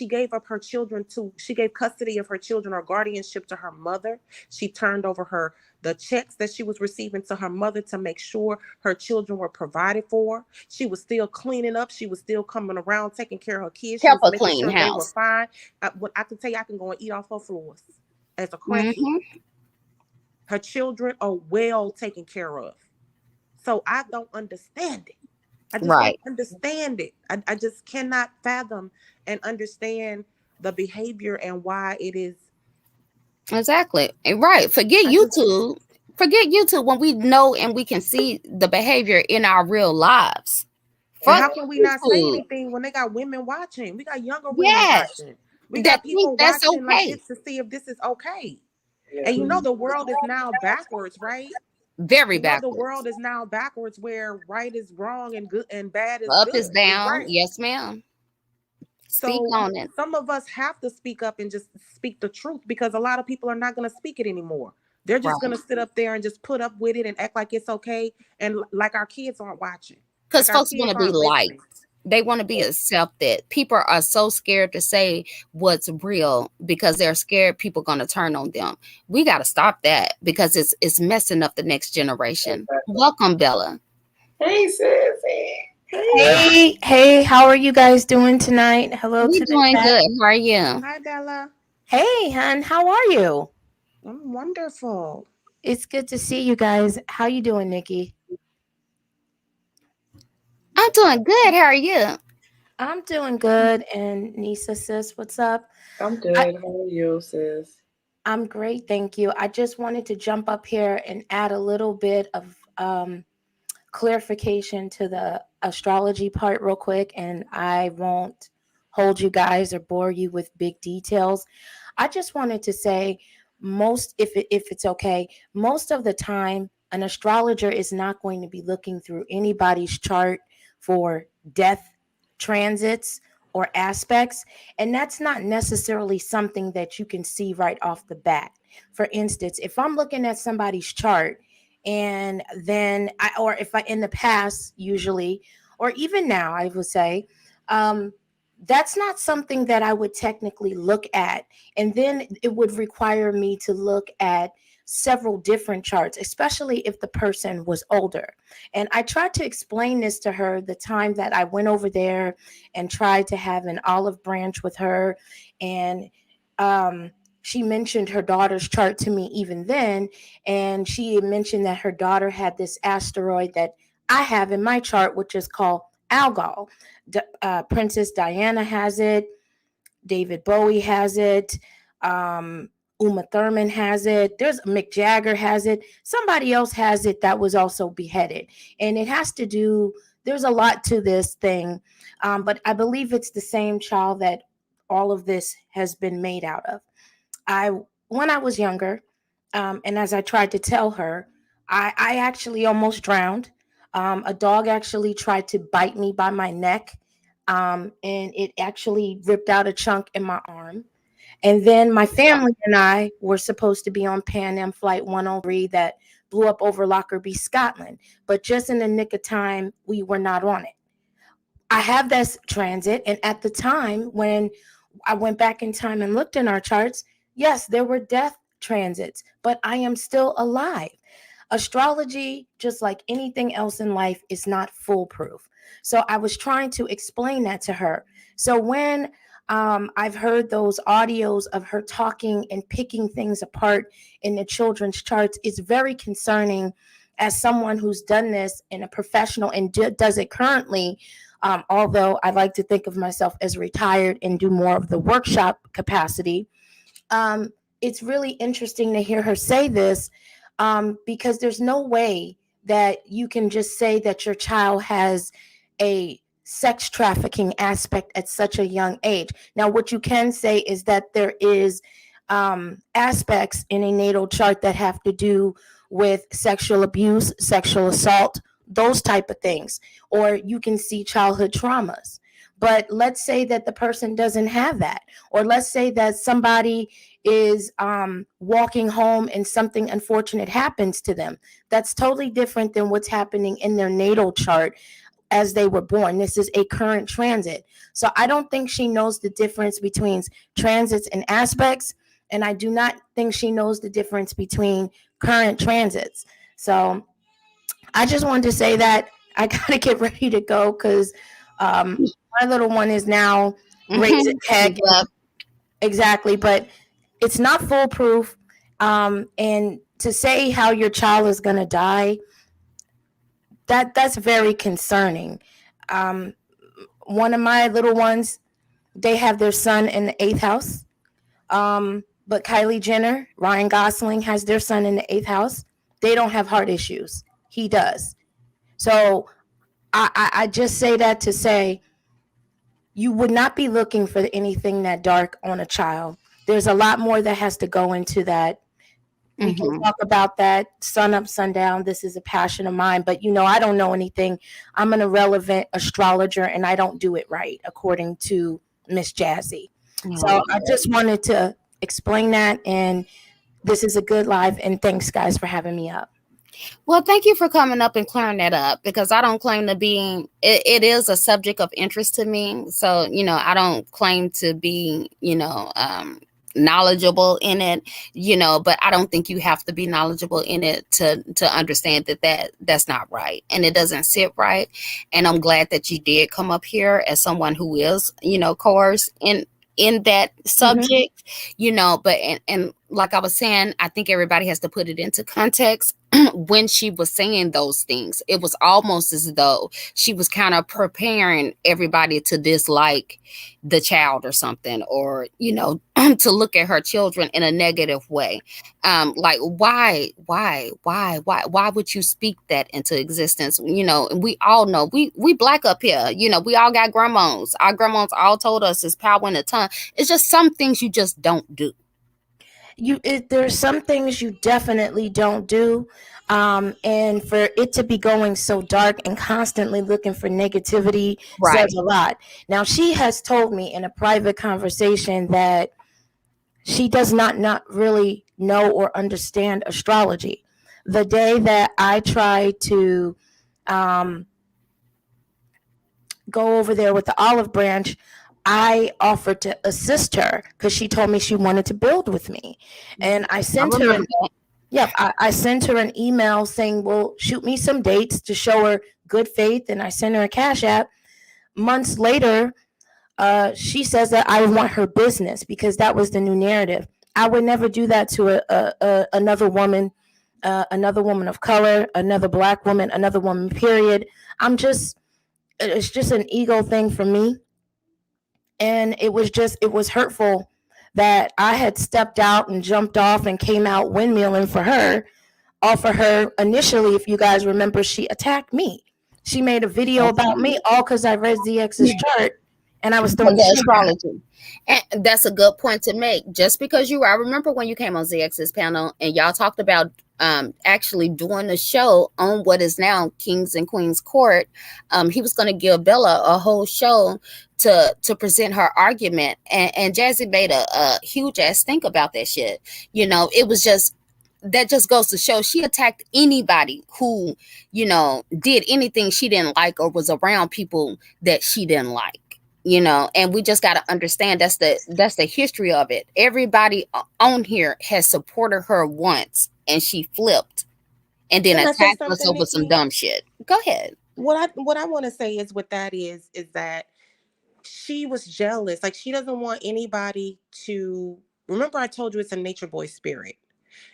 gave up her children to she gave custody of her children or guardianship to her mother. She turned over the checks that she was receiving to her mother to make sure her children were provided for. She was still cleaning up. She was still coming around taking care of her kids. She Kept was a making clean sure they were house. fine. What I can tell you, I can go and eat off her floors as a crackhead. Hmm. Her children are well taken care of. So I don't understand it. I just don't Right. understand it. I just cannot fathom and understand the behavior and why it is. Exactly. Right. Forget I just, YouTube. Forget YouTube when we know and we can see the behavior in our real lives. and Fuck how can we not say YouTube. anything when they got women watching? We got younger women Yes. watching. We That got think people that's watching like okay. this to see if this is okay. Yeah. And Mhm. the world is now backwards, right? Very The backwards. world is now backwards where right is wrong and good and bad is Up is good. Is down. right. Yes, ma'am. Speak So on it. some of us have to speak up and just speak the truth because a lot of people are not going to speak it anymore. They're just going Right. to sit up there and just put up with it and act like it's okay and like our kids aren't watching. Because Like our folks want kids to be aren't liked. listening. They want to be accepted. People are so scared to say what's real because they're scared people going to turn on them. We got to stop that because it's messing up the next generation. Exactly. Welcome, Bella. Hey, sissy. Hey. Hey, hey, how are you guys doing tonight? Hello We to the doing chat. good. How are you? Hi, Bella. Hey, hun, how are you? I'm wonderful. It's good to see you guys. How you doing, Nikki? I'm doing good. How are you? I'm doing good. And Nisa sis, what's up? I'm I, good. How are you, sis? I'm great, thank you. I just wanted to jump up here and add a little bit of clarification to the astrology part real quick, and I won't hold you guys or bore you with big details. I just wanted to say, if it's okay, most of the time an astrologer is not going to be looking through anybody's chart for death transits or aspects, and that's not necessarily something that you can see right off the bat. For instance, if I'm looking at somebody's chart, and then or if I in the past usually, or even now, I would say, um, that's not something that I would technically look at. And then it would require me to look at several different charts, especially if the person was older. And I tried to explain this to her the time that I went over there and tried to have an olive branch with her. And um, she mentioned her daughter's chart to me even then. And she had mentioned that her daughter had this asteroid that I have in my chart, which is called Algol. Princess Diana has it. David Bowie has it. Um, Uma Thurman has it. There's Mick Jagger has it. Somebody else has it that was also beheaded. And it has to do, there's a lot to this thing. But I believe it's the same child that all of this has been made out of. I When I was younger, and as I tried to tell her, I actually almost drowned. A dog actually tried to bite me by my neck, and it actually ripped out a chunk in my arm. And then my family and I were supposed to be on Pan Am Flight 103 that blew up over Lockerbie, Scotland. But just in the nick of time, we were not on it. I have this transit, and at the time when I went back in time and looked in our charts, yes, there were death transits, but I am still alive. Astrology, just like anything else in life, is not foolproof. So I was trying to explain that to her. So when I've heard those audios of her talking and picking things apart in the children's charts, it's very concerning as someone who's done this in a professional and does it currently. Although I like to think of myself as retired and do more of the workshop capacity, it's really interesting to hear her say this, because there's no way that you can just say that your child has a sex trafficking aspect at such a young age. Now, what you can say is that there is aspects in a natal chart that have to do with sexual abuse, sexual assault, those type of things, or you can see childhood traumas. But let's say that the person doesn't have that, or let's say that somebody is walking home and something unfortunate happens to them. That's totally different than what's happening in their natal chart as they were born. This is a current transit. So I don't think she knows the difference between transits and aspects. And I do not think she knows the difference between current transits. So I just wanted to say that I got to get ready to go because my little one is now raising heck. Yep. Exactly. But it's not foolproof. And to say how your child is going to die, that's very concerning. Um, One of my little ones, they have their son in the eighth house. But Kylie Jenner, Ryan Gosling has their son in the eighth house. They don't have heart issues. He does. So I just say that to say you would not be looking for anything that dark on a child. There's a lot more that has to go into that. We can talk about that sun up, sundown. This is a passion of mine, but I don't know anything. I'm an irrelevant astrologer and I don't do it right, according to Miss Jazzy. So I just wanted to explain that. And this is a good live. And thanks, guys, for having me up. Well, thank you for coming up and clearing that up because I don't claim to be, it is a subject of interest to me. So, I don't claim to be, knowledgeable in it, but I don't think you have to be knowledgeable in it to understand that's not right. And it doesn't sit right. And I'm glad that you did come up here as someone who is, course in that subject, but and like I was saying, I think everybody has to put it into context when she was saying those things, it was almost as though she was kind of preparing everybody to dislike the child or something, or to look at her children in a negative way. Like, why would you speak that into existence? And we all know, we black up here, we all got grandmas. Our grandmas all told us it's power in the tongue. It's just some things you just don't do. There's some things you definitely don't do, and for it to be going so dark and constantly looking for negativity Right. says a lot. Now, she has told me in a private conversation that she does not really know or understand astrology. The day that I tried to um, go over there with the olive branch, I offered to assist her because she told me she wanted to build with me. And I I sent her remember an that. Yep, I sent her an email saying, "Well, shoot me some dates to show her good faith," and I sent her a cash app. Months later, she says that I want her business because that was the new narrative. I would never do that to another woman of color, another black woman, another woman. Period. It's just an ego thing for me, and it was hurtful that I had stepped out and jumped off and came out windmilling for her. Offer her initially, if you guys remember, she attacked me. She made a video That's about me all because I read ZX's chart and I was throwing because of shade at her. astrology. And that's a good point to make. Just because I remember when you came on ZX's panel and y'all talked about actually doing a show on what is now Kings and Queens Court. He was going to give Bella a whole show to present her argument, and Jazzy made a huge ass think about that shit. It was just, that just goes to show she attacked anybody who did anything she didn't like or was around people that she didn't like. And we just got to understand that's the history of it. Everybody on here has supported her once and she flipped and then Can I say attacked us something, over some Nikki? dumb shit. Go ahead. What I want to say is, what that is that she was jealous. Like, she doesn't want anybody to remember. I told you it's a nature boy spirit.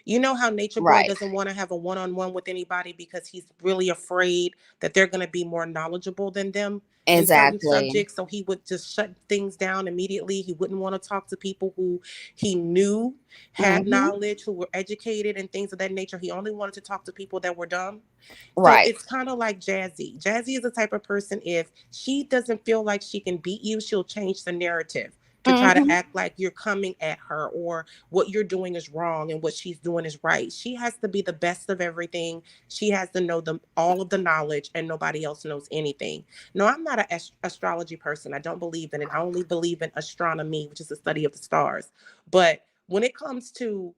You know how Nature Boy Right. doesn't want to have a one-on-one with anybody because he's really afraid that they're going to be more knowledgeable than them in certain Exactly. subjects. So he would just shut things down immediately. He wouldn't want to talk to people who he knew had Hmm. knowledge, who were educated and things of that nature. He only wanted to talk to people that were dumb. So Right. it's kind of like Jazzy. Jazzy is the type of person, if she doesn't feel like she can beat you, she'll change the narrative to try to Hmm. act like you're coming at her, or what you're doing is wrong and what she's doing is right. She has to be the best of everything. She has to know all of the knowledge, and nobody else knows anything. No, I'm not an astrology person. I don't believe in it. I only believe in astronomy, which is the study of the stars. But when it comes to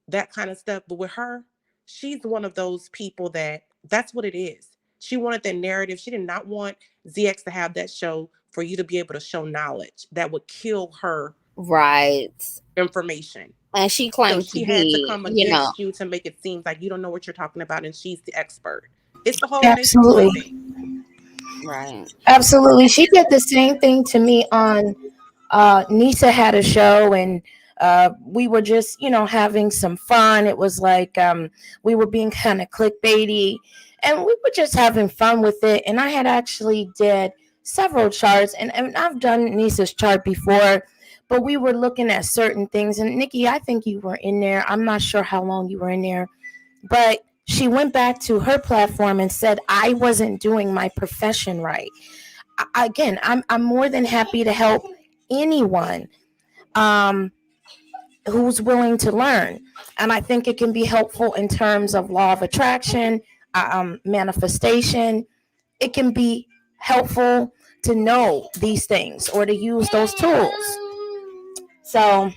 that kind of stuff, but with her, she's one of those people that's what it is. She wanted that narrative. She did not want ZX to have that show for you to be able to show knowledge that would kill her Right. information. And she So claimed to she had to be, come against you to make it seem like you don't know what you're talking about and she's the expert. It's the whole nature boy Absolutely. thing. right. Absolutely. She did the same thing to me on Nisa had a show, and we were just, having some fun. It was like we were being kind of clickbaity, and we were just having fun with it. And I had actually did several charts, and I've done Nisa's chart before, but we were looking at certain things. And Nikki, I think you were in there. I'm not sure how long you were in there, but she went back to her platform and said I wasn't doing my profession right. Again, I'm more than happy to help anyone um, who's willing to learn, and I think it can be helpful in terms of law of attraction, manifestation. It can be helpful to know these things or to use those tools. So,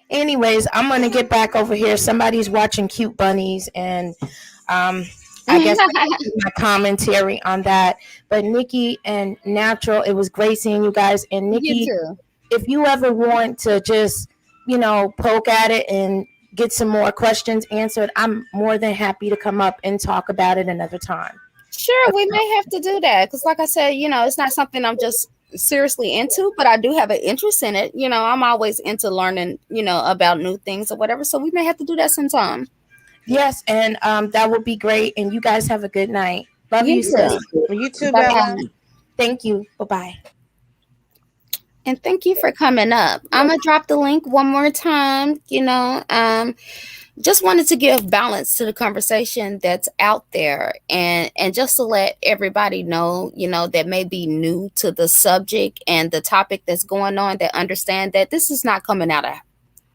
anyways, I'm gonna get back over here. Somebody's watching cute bunnies, and um, I guess my commentary on that. But Nikki and Natural, it was great seeing you guys. And You Nikki, too. if you ever want to just, poke at it and get some more questions answered, I'm more than happy to come up and talk about it another time. Sure, we may have to do that because, like I said, it's not something I'm just seriously into, but I do have an interest in it. I'm always into learning, about new things or whatever. So we may have to do that sometime. Yes, and that would be great. And you guys have a good night. Love You you, You guys sis. too. are good. You too, Bye Bella. bye. Thank you. Bye bye. And thank you for coming up. I'm gonna drop the link one more time. Just wanted to give balance to the conversation that's out there, and just to let everybody know, that may be new to the subject and the topic that's going on, that understand that this is not coming out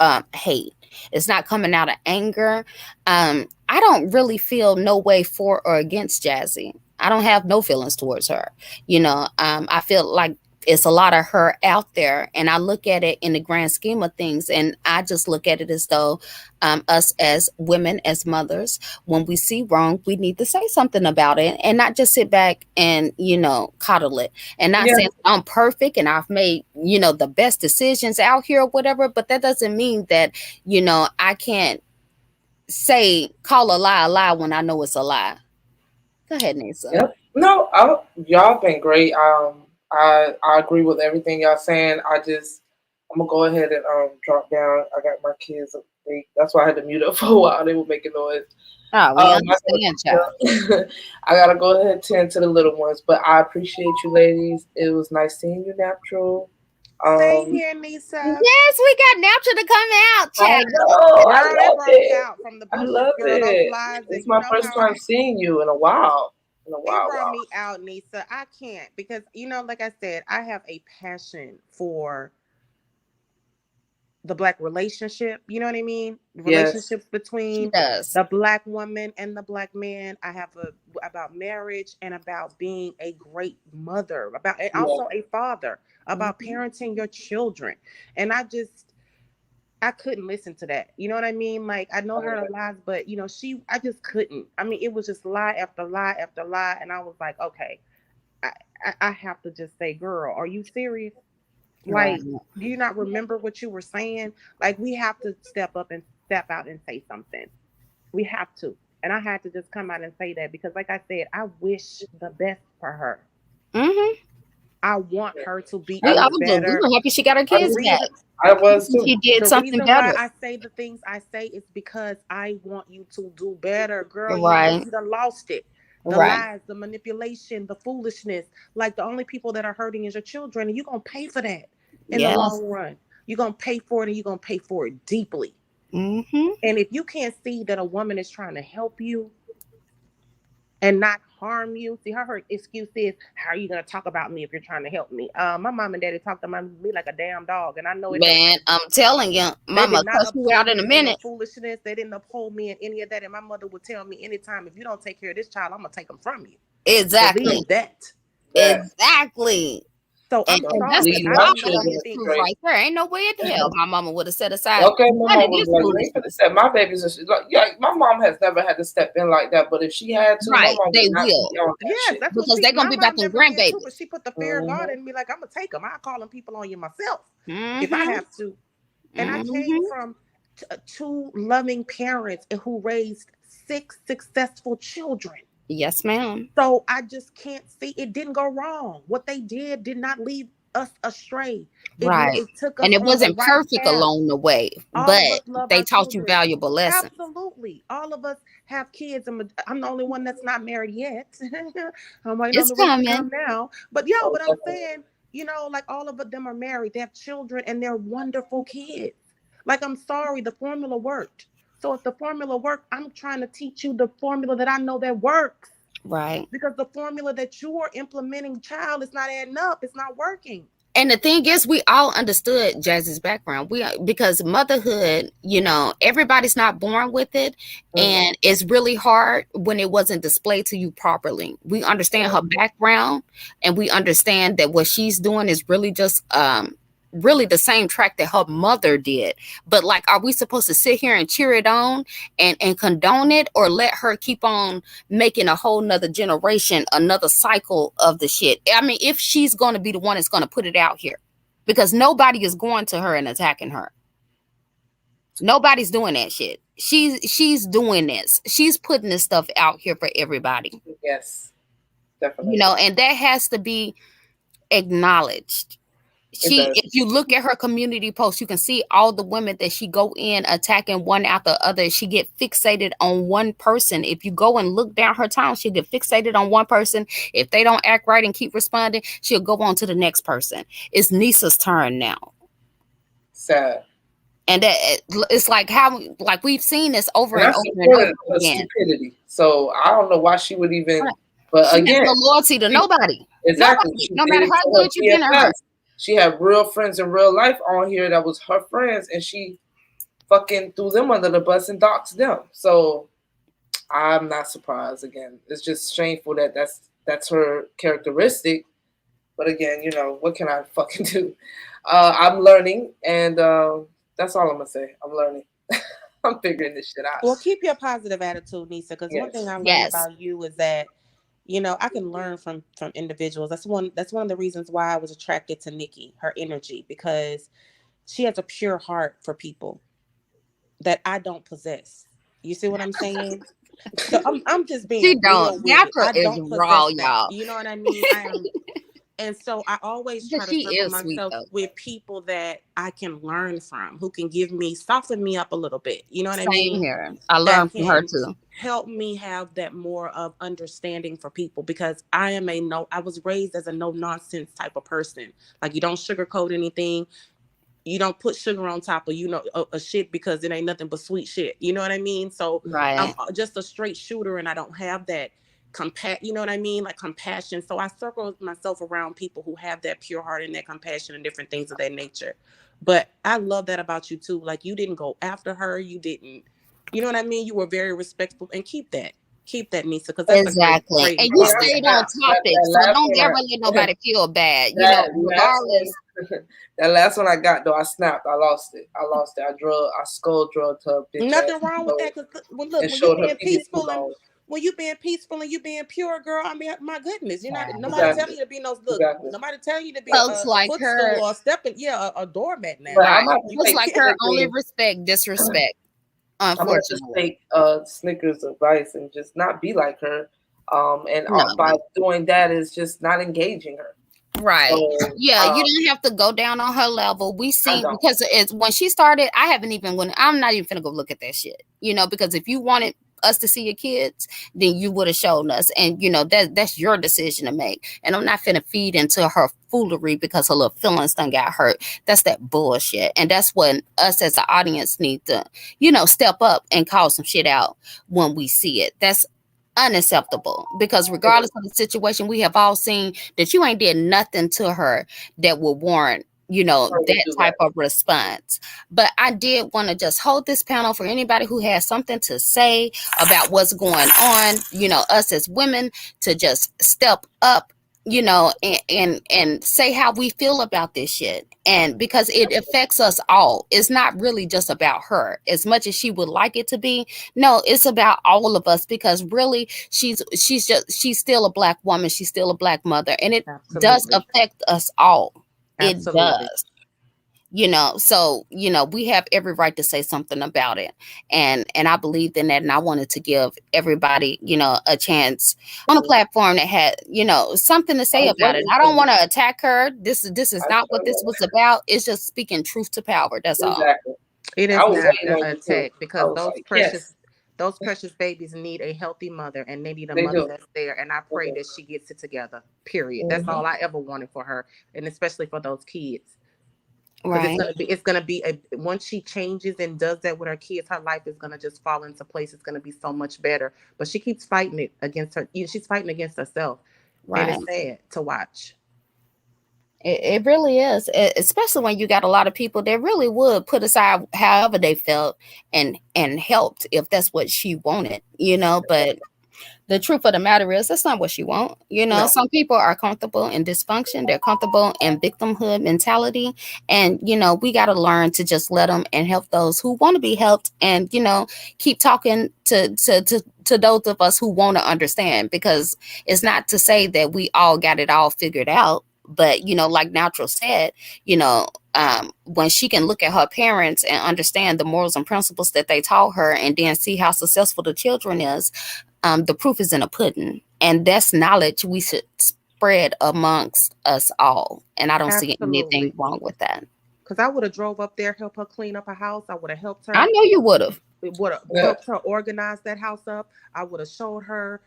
of hate. It's not coming out of anger. I don't really feel no way for or against Jazzy. I don't have no feelings towards her. I feel like it's a lot of her out there, and I look at it in the grand scheme of things, and I just look at it as though us as women, as mothers, when we see wrong, we need to say something about it, and not just sit back and coddle it. And not Yeah. saying I'm perfect and I've made the best decisions out here or whatever, but that doesn't mean that I can't say call a lie when I know it's a lie. Go ahead, Nisa. Yep. No, y'all been great. I agree with everything y'all saying. I'm gonna go ahead and drop down. I got my kids. That's why I had to mute up for a while. They were making noise. Oh, we understand, child. I gotta go ahead and tend to the little ones. But I appreciate you, ladies. It was nice seeing you, natural. Same Um, here, Nisa. Yes, we got Natural to come out, I child. know. I Girl, that love brought me it. out from the I bushes, love girl. Those it. lies, and It's you my know first how time seeing you in a while. In a it while, brought wow. me out, Nisa. I can't because like I said, I have a passion for the black relationship. You know what I mean? Yes. Relationships She between does. the black woman and the black man. I have about marriage and about being a great mother, about and Yeah. also a father, about Mhm. parenting your children. And I couldn't listen to that. You know what I mean? Like I know her lies, but I just couldn't. I mean, it was just lie after lie after lie, and I was like, okay, I, I have to just say, girl, are you serious? Right. Like, do you not remember what you were saying? Like, we have to step up and step out and say something. We have to. And I had to just come out and say that because, like I said, I wish the best for her. Mm-hmm. I want her to be I We all do do. do. We better. were happy she got her I The kids do. back. reason I was too. She did the something reason why better. I say the things I say is because I want you to do better, girl. Right. You done lost it. The Right. lies, the manipulation, the foolishness. Like the only people that are hurting is your children, and you're gonna pay for that in the Yes. long run. You're gonna pay for it, and you're gonna pay for it deeply. Mm-hmm. And if you can't see that a woman is trying to help you and not harm you, see her excuse is, "How are you gonna talk about me if you're trying to help me?" My mom and daddy talked about me like a damn dog, and I know it don't. Man, I'm telling you, They did Mama not cuss you out uphold in a me in no minute. foolishness. They didn't uphold me in any of that. And my mother would tell me anytime, if you don't take care of this child, I'm gonna take them from you. Exactly. Believe that. That. Exactly. So I'm I'm And gonna that's sorry. the lead I my don't know doggone who children truth thinks. straight. right there. Ain't no way in hell my mama would have set aside Okay, my none of mom was this like, you ain't gonna foolishness. step. My babies are like, yeah. My mom has never had to step in like that, but if she had to, my Right. mom They would not be will. on that Yes, shit. that's what Because they're gonna my be about mom them never did too, but grandbabies. she put the fear of God Hmm. in me. Like, I'm gonna take them. I'm calling people on you myself if I Mm-hmm. have to. And I came Mm-hmm. from two loving parents who raised six successful children. Yes, ma'am. So I just can't see it didn't go wrong. What they did not lead us astray. Right. It took And us it on the wasn't right perfect path. along the way, All of but us love they our taught you children. valuable lessons. Absolutely. All of us have kids, and I'm the only one that's not married yet. I'm waiting on It's the rest to come coming. now. But yeah, Oh, but I'm definitely. saying, like all of them are married. They have children, and they're wonderful kids. Like I'm sorry, the formula worked. So if the formula worked, I'm trying to teach you the formula that I know that works. Right. Because the formula that you are implementing, child, is not adding up. It's not working. And the thing is, we all understood Jazz's background. Because motherhood, everybody's not born with it, Mhm. and it's really hard when it wasn't displayed to you properly. We understand her background, and we understand that what she's doing is really just really the same track that her mother did. But like, are we supposed to sit here and cheer it on and condone it, or let her keep on making a whole nother generation, another cycle of the shit? I mean, if she's going to be the one that's going to put it out here, because nobody is going to her and attacking her. Nobody's doing that shit. She's doing this. She's putting this stuff out here for everybody. Yes, definitely. And that has to be acknowledged. It does. If you look at her community posts, you can see all the women that she go in attacking one after the other. She get fixated on one person. If you go and look down her time, she'll get fixated on one person. If they don't act right and keep responding, she'll go on to the next person. It's Nisa's turn now. Sad. And that it's like how like we've seen this over And and I over and over supported her again. stupidity. So I don't know why she would even. Right. But She again, has no loyalty to nobody. exactly. Nobody. She No did matter it how to good you've been to her. BFFs. She had real friends in real life on here that was her friends, and she fucking threw them under the bus and doxed them. So I'm not surprised. Again, it's just shameful that that's her characteristic. But again, you know, what can I fucking do? I'm learning, and that's all I'm gonna say. I'm learning. I'm figuring this shit out. Well, keep your positive attitude, Nisa, because one thing I learned Yes. about you is that, you know, I can learn from individuals. That's one of the reasons why I was attracted to Nikki, her energy, because she has a pure heart for people that I don't possess. You see what I'm saying? So I'm just She being real don't. with it. Natural I is don't raw, possess that. y'all. You know what I mean? I am. And so I always But try to she circle is sweet myself though. with people that I can learn from, who can soften me up a little bit. You know what I Same mean? here. I That learned from her can too. help me have that more of understanding for people, because I was raised as a no nonsense type of person. Like, you don't sugarcoat anything. You don't put sugar on top of, a shit, because it ain't nothing but sweet shit. You know what I mean? So I'm Right. just a straight shooter, and I don't have that you know what I mean? Like, compassion. So I circle myself around people who have that pure heart and that compassion and different things of that nature. But I love that about you too. Like, you didn't go after her. You didn't, you know what I mean? You were very respectful, and keep that. Keep that, Nisa, because that's a Exactly. great And you Yeah, quality to stayed on have. topic. that So last don't one, ever let nobody feel bad. that last Regardless. one, that last one I got though, I snapped. I lost it. I skull drugged her bitch ass. Nothing wrong with that. Because look, And when you showed her being PVC peaceful and loan. when you being peaceful and you being pure, girl, I mean, my goodness, you're not. Yeah. Nobody Exactly. telling you to be no look. Exactly. Nobody telling you to be Folks a like footstool her. or a doormat now. But I Right. might You Folks take like can't. her only Snickers. respect disrespect. I might just Unfortunately. take Snickers advice and just not be like her. And No. by doing that is just not engaging her. Right. So Yeah, you don't have to go down on her level. We I seen don't. because it's when she started, I haven't even when I'm not even finna go look at that shit. Because if you wanted us to see your kids, then you would have shown us. And that's your decision to make. And I'm not finna feed into her foolery because her little feelings done got hurt. That's that bullshit. And that's when us as an audience need to, step up and call some shit out when we see it. That's unacceptable because regardless of the situation, we have all seen that you ain't did nothing to her that will warrant that type of response. But I did want to just hold this panel for anybody who has something to say about what's going on, us as women, to just step up, and say how we feel about this shit. And because it affects us all, it's not really just about her as much as she would like it to be. No, it's about all of us, because really she's still a Black woman, she's still a Black mother, and it does Absolutely. affect us all. It Absolutely. does. So we have every right to say something about it, and I believed in that, and I wanted to give everybody a chance on a platform that had something to say about it. I don't want to attack her. This is not what this was about. It's just speaking truth to power. That's all. Exactly. It I is was not waiting on an you too. attack, I because was like, yes, those precious babies need a healthy mother, and they need a they mother do. that's there. And I pray that she gets it together. Period. That's Mhm. all I ever wanted for her, and especially for those kids. Because Right. it's gonna be once she changes and does that with her kids, her life is gonna just fall into place. It's gonna be so much better. But she keeps fighting it against her. She's fighting against herself, and Right. it's sad to watch. It really is, especially when you got a lot of people that really would put aside however they felt and helped if that's what she wanted, but the truth of the matter is that's not what she want. No. Some people are comfortable in dysfunction, they're comfortable in victimhood mentality, and we got to learn to just let them and help those who want to be helped, and keep talking to those of us who want to understand, because it's not to say that we all got it all figured out. But like Natural said, when she can look at her parents and understand the morals and principles that they taught her, and then see how successful the children is, the proof is in the pudding, and that's knowledge we should spread amongst us all. And I don't see anything Absolutely. wrong with that. Because I would have drove up there, help her clean up her house. I would have helped I her. know you would have. Would have Yeah. helped her organize that house up. I would have showed her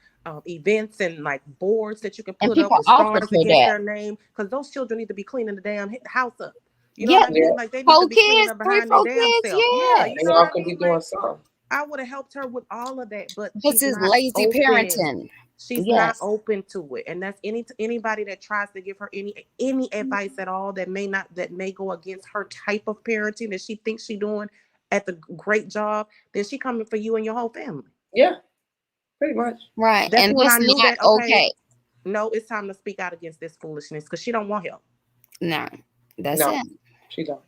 events and like boards that you can And put up people with offered stars her against that. their name. Because those children need to be cleaning the damn house up. You know what Yeah, I Yeah. mean? Like they need to four be cleaning kids, up three, behind their four damn kids, self. Yeah, you And know yes. what y'all I could be mean? doing Like something. I would have helped her with all of that, but This she's is not lazy open. parenting. She's not Yes. open to it, and that's anybody that tries to give her any advice at all that may go against her type of parenting that she thinks she's doing at the great job. Then she coming for you and your whole family. Yeah, pretty much. Right. That's And when I that's knew not that. Okay, okay. no, it's time to speak out against this foolishness because she don't want help. No. That's No, it. she don't.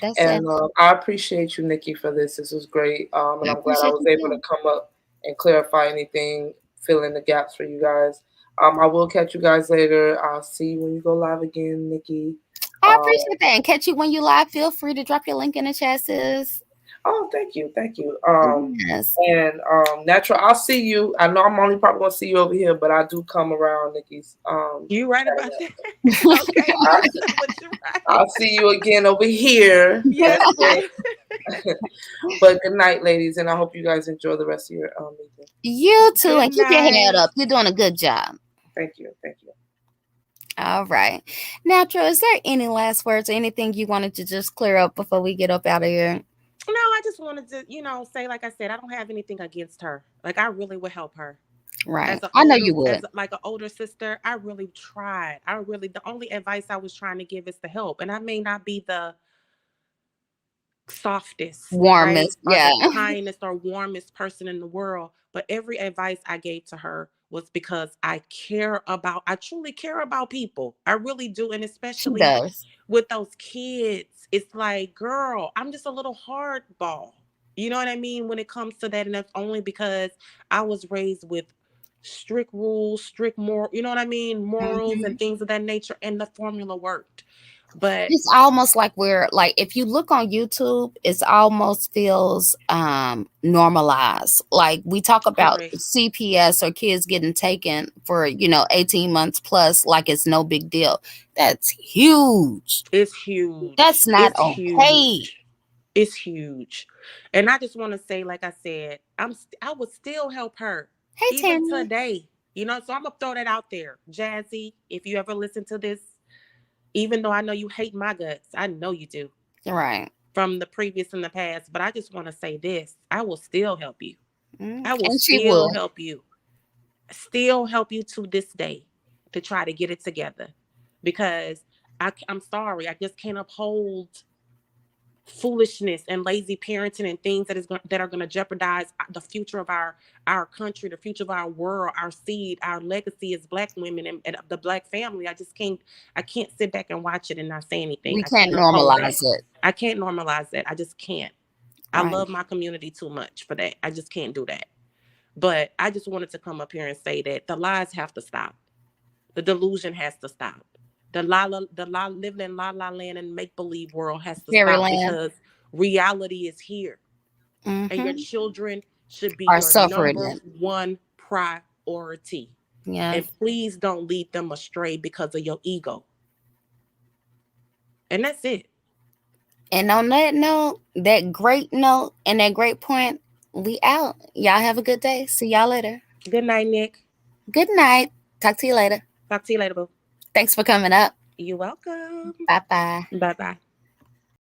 That's it. And I appreciate you, Nikki, for this. This was great. And I I'm glad I appreciate was you able to too. come up and clarify anything, fill in the gaps for you guys. I will catch you guys later. I'll see you when you go live again, Nikki. I Um, appreciate that. And catch you when you live. Feel free to drop your link in the chat, sis. oh, thank you. Thank you. Yes. And Natural, I'll see you. I know I'm only probably going to see you over here, but I do come around Nikki's You right channel. about that? Okay, Marsha, but you're right. I'll see you again over here. Yes, That's boo. it. But good night, ladies, and I hope you guys enjoy the rest of your meeting. You too. Good And keep your head night. up. You're doing a good job. Thank you. Thank you. All right. Natural, is there any last words or anything you wanted to just clear up before we get up out of here? No, I just wanted to, say, like I said, I don't have anything against her. Like I really would help her Right. as an I know older, you would. like an older sister. I really tried. The only advice I was trying to give is to help, and I may not be the softest, right? Warmest. Or Yeah. the kindest or warmest person in the world. But every advice I gave to her was because I truly care about people. I really do. And She especially does. with those kids, it's like, girl, I'm just a little hardball. You know what I mean? When it comes to that. And that's only because I was raised with strict rules, strict moral, you know what I mean? Morals Mhm. and things of that nature. And the formula worked. But It's almost like we're like, if you look on YouTube, it's almost feels normalized. Like we talk about correct. CPS or kids getting taken for 18 months plus, like it's no big deal. That's huge. It's huge. That's not It's okay. huge. It's huge. And I just want to say, like I said, I would still help her Hey even Tammy. today. So I'm gonna throw that out there. Jazzy, if you ever listen to this, even though I know you hate my guts, I know you do Right. from the previous and the past, but I just want to say this. I will still help you. I will And she still would. help you. Still help you to this day to try to get it together. Because I'm sorry, I just can't uphold foolishness and lazy parenting and things that are going to jeopardize the future of our country, the future of our world, our seed, our legacy as Black women and the Black family. I can't sit back and watch it and not say anything. We I can't can't uphold that. normalize it. I can't normalize that. I just can't. I Right. love my community too much for that. I just can't do that. But I just wanted to come up here and say that the lies have to stop. The delusion has to stop. Living in la la land and make believe world has to stop Fairyland. because reality is here, and your Mm-hmm. children should be Are your suffering number it. one priority. Yes. And please don't lead them astray because of your ego. And that's it. And on that note, that great note and that great point, we out. Y'all have a good day. See y'all later. Good night, Nick. Good night. Talk to you later. Talk to you later, boo. Thanks for coming up. You're welcome. Bye bye. Bye bye.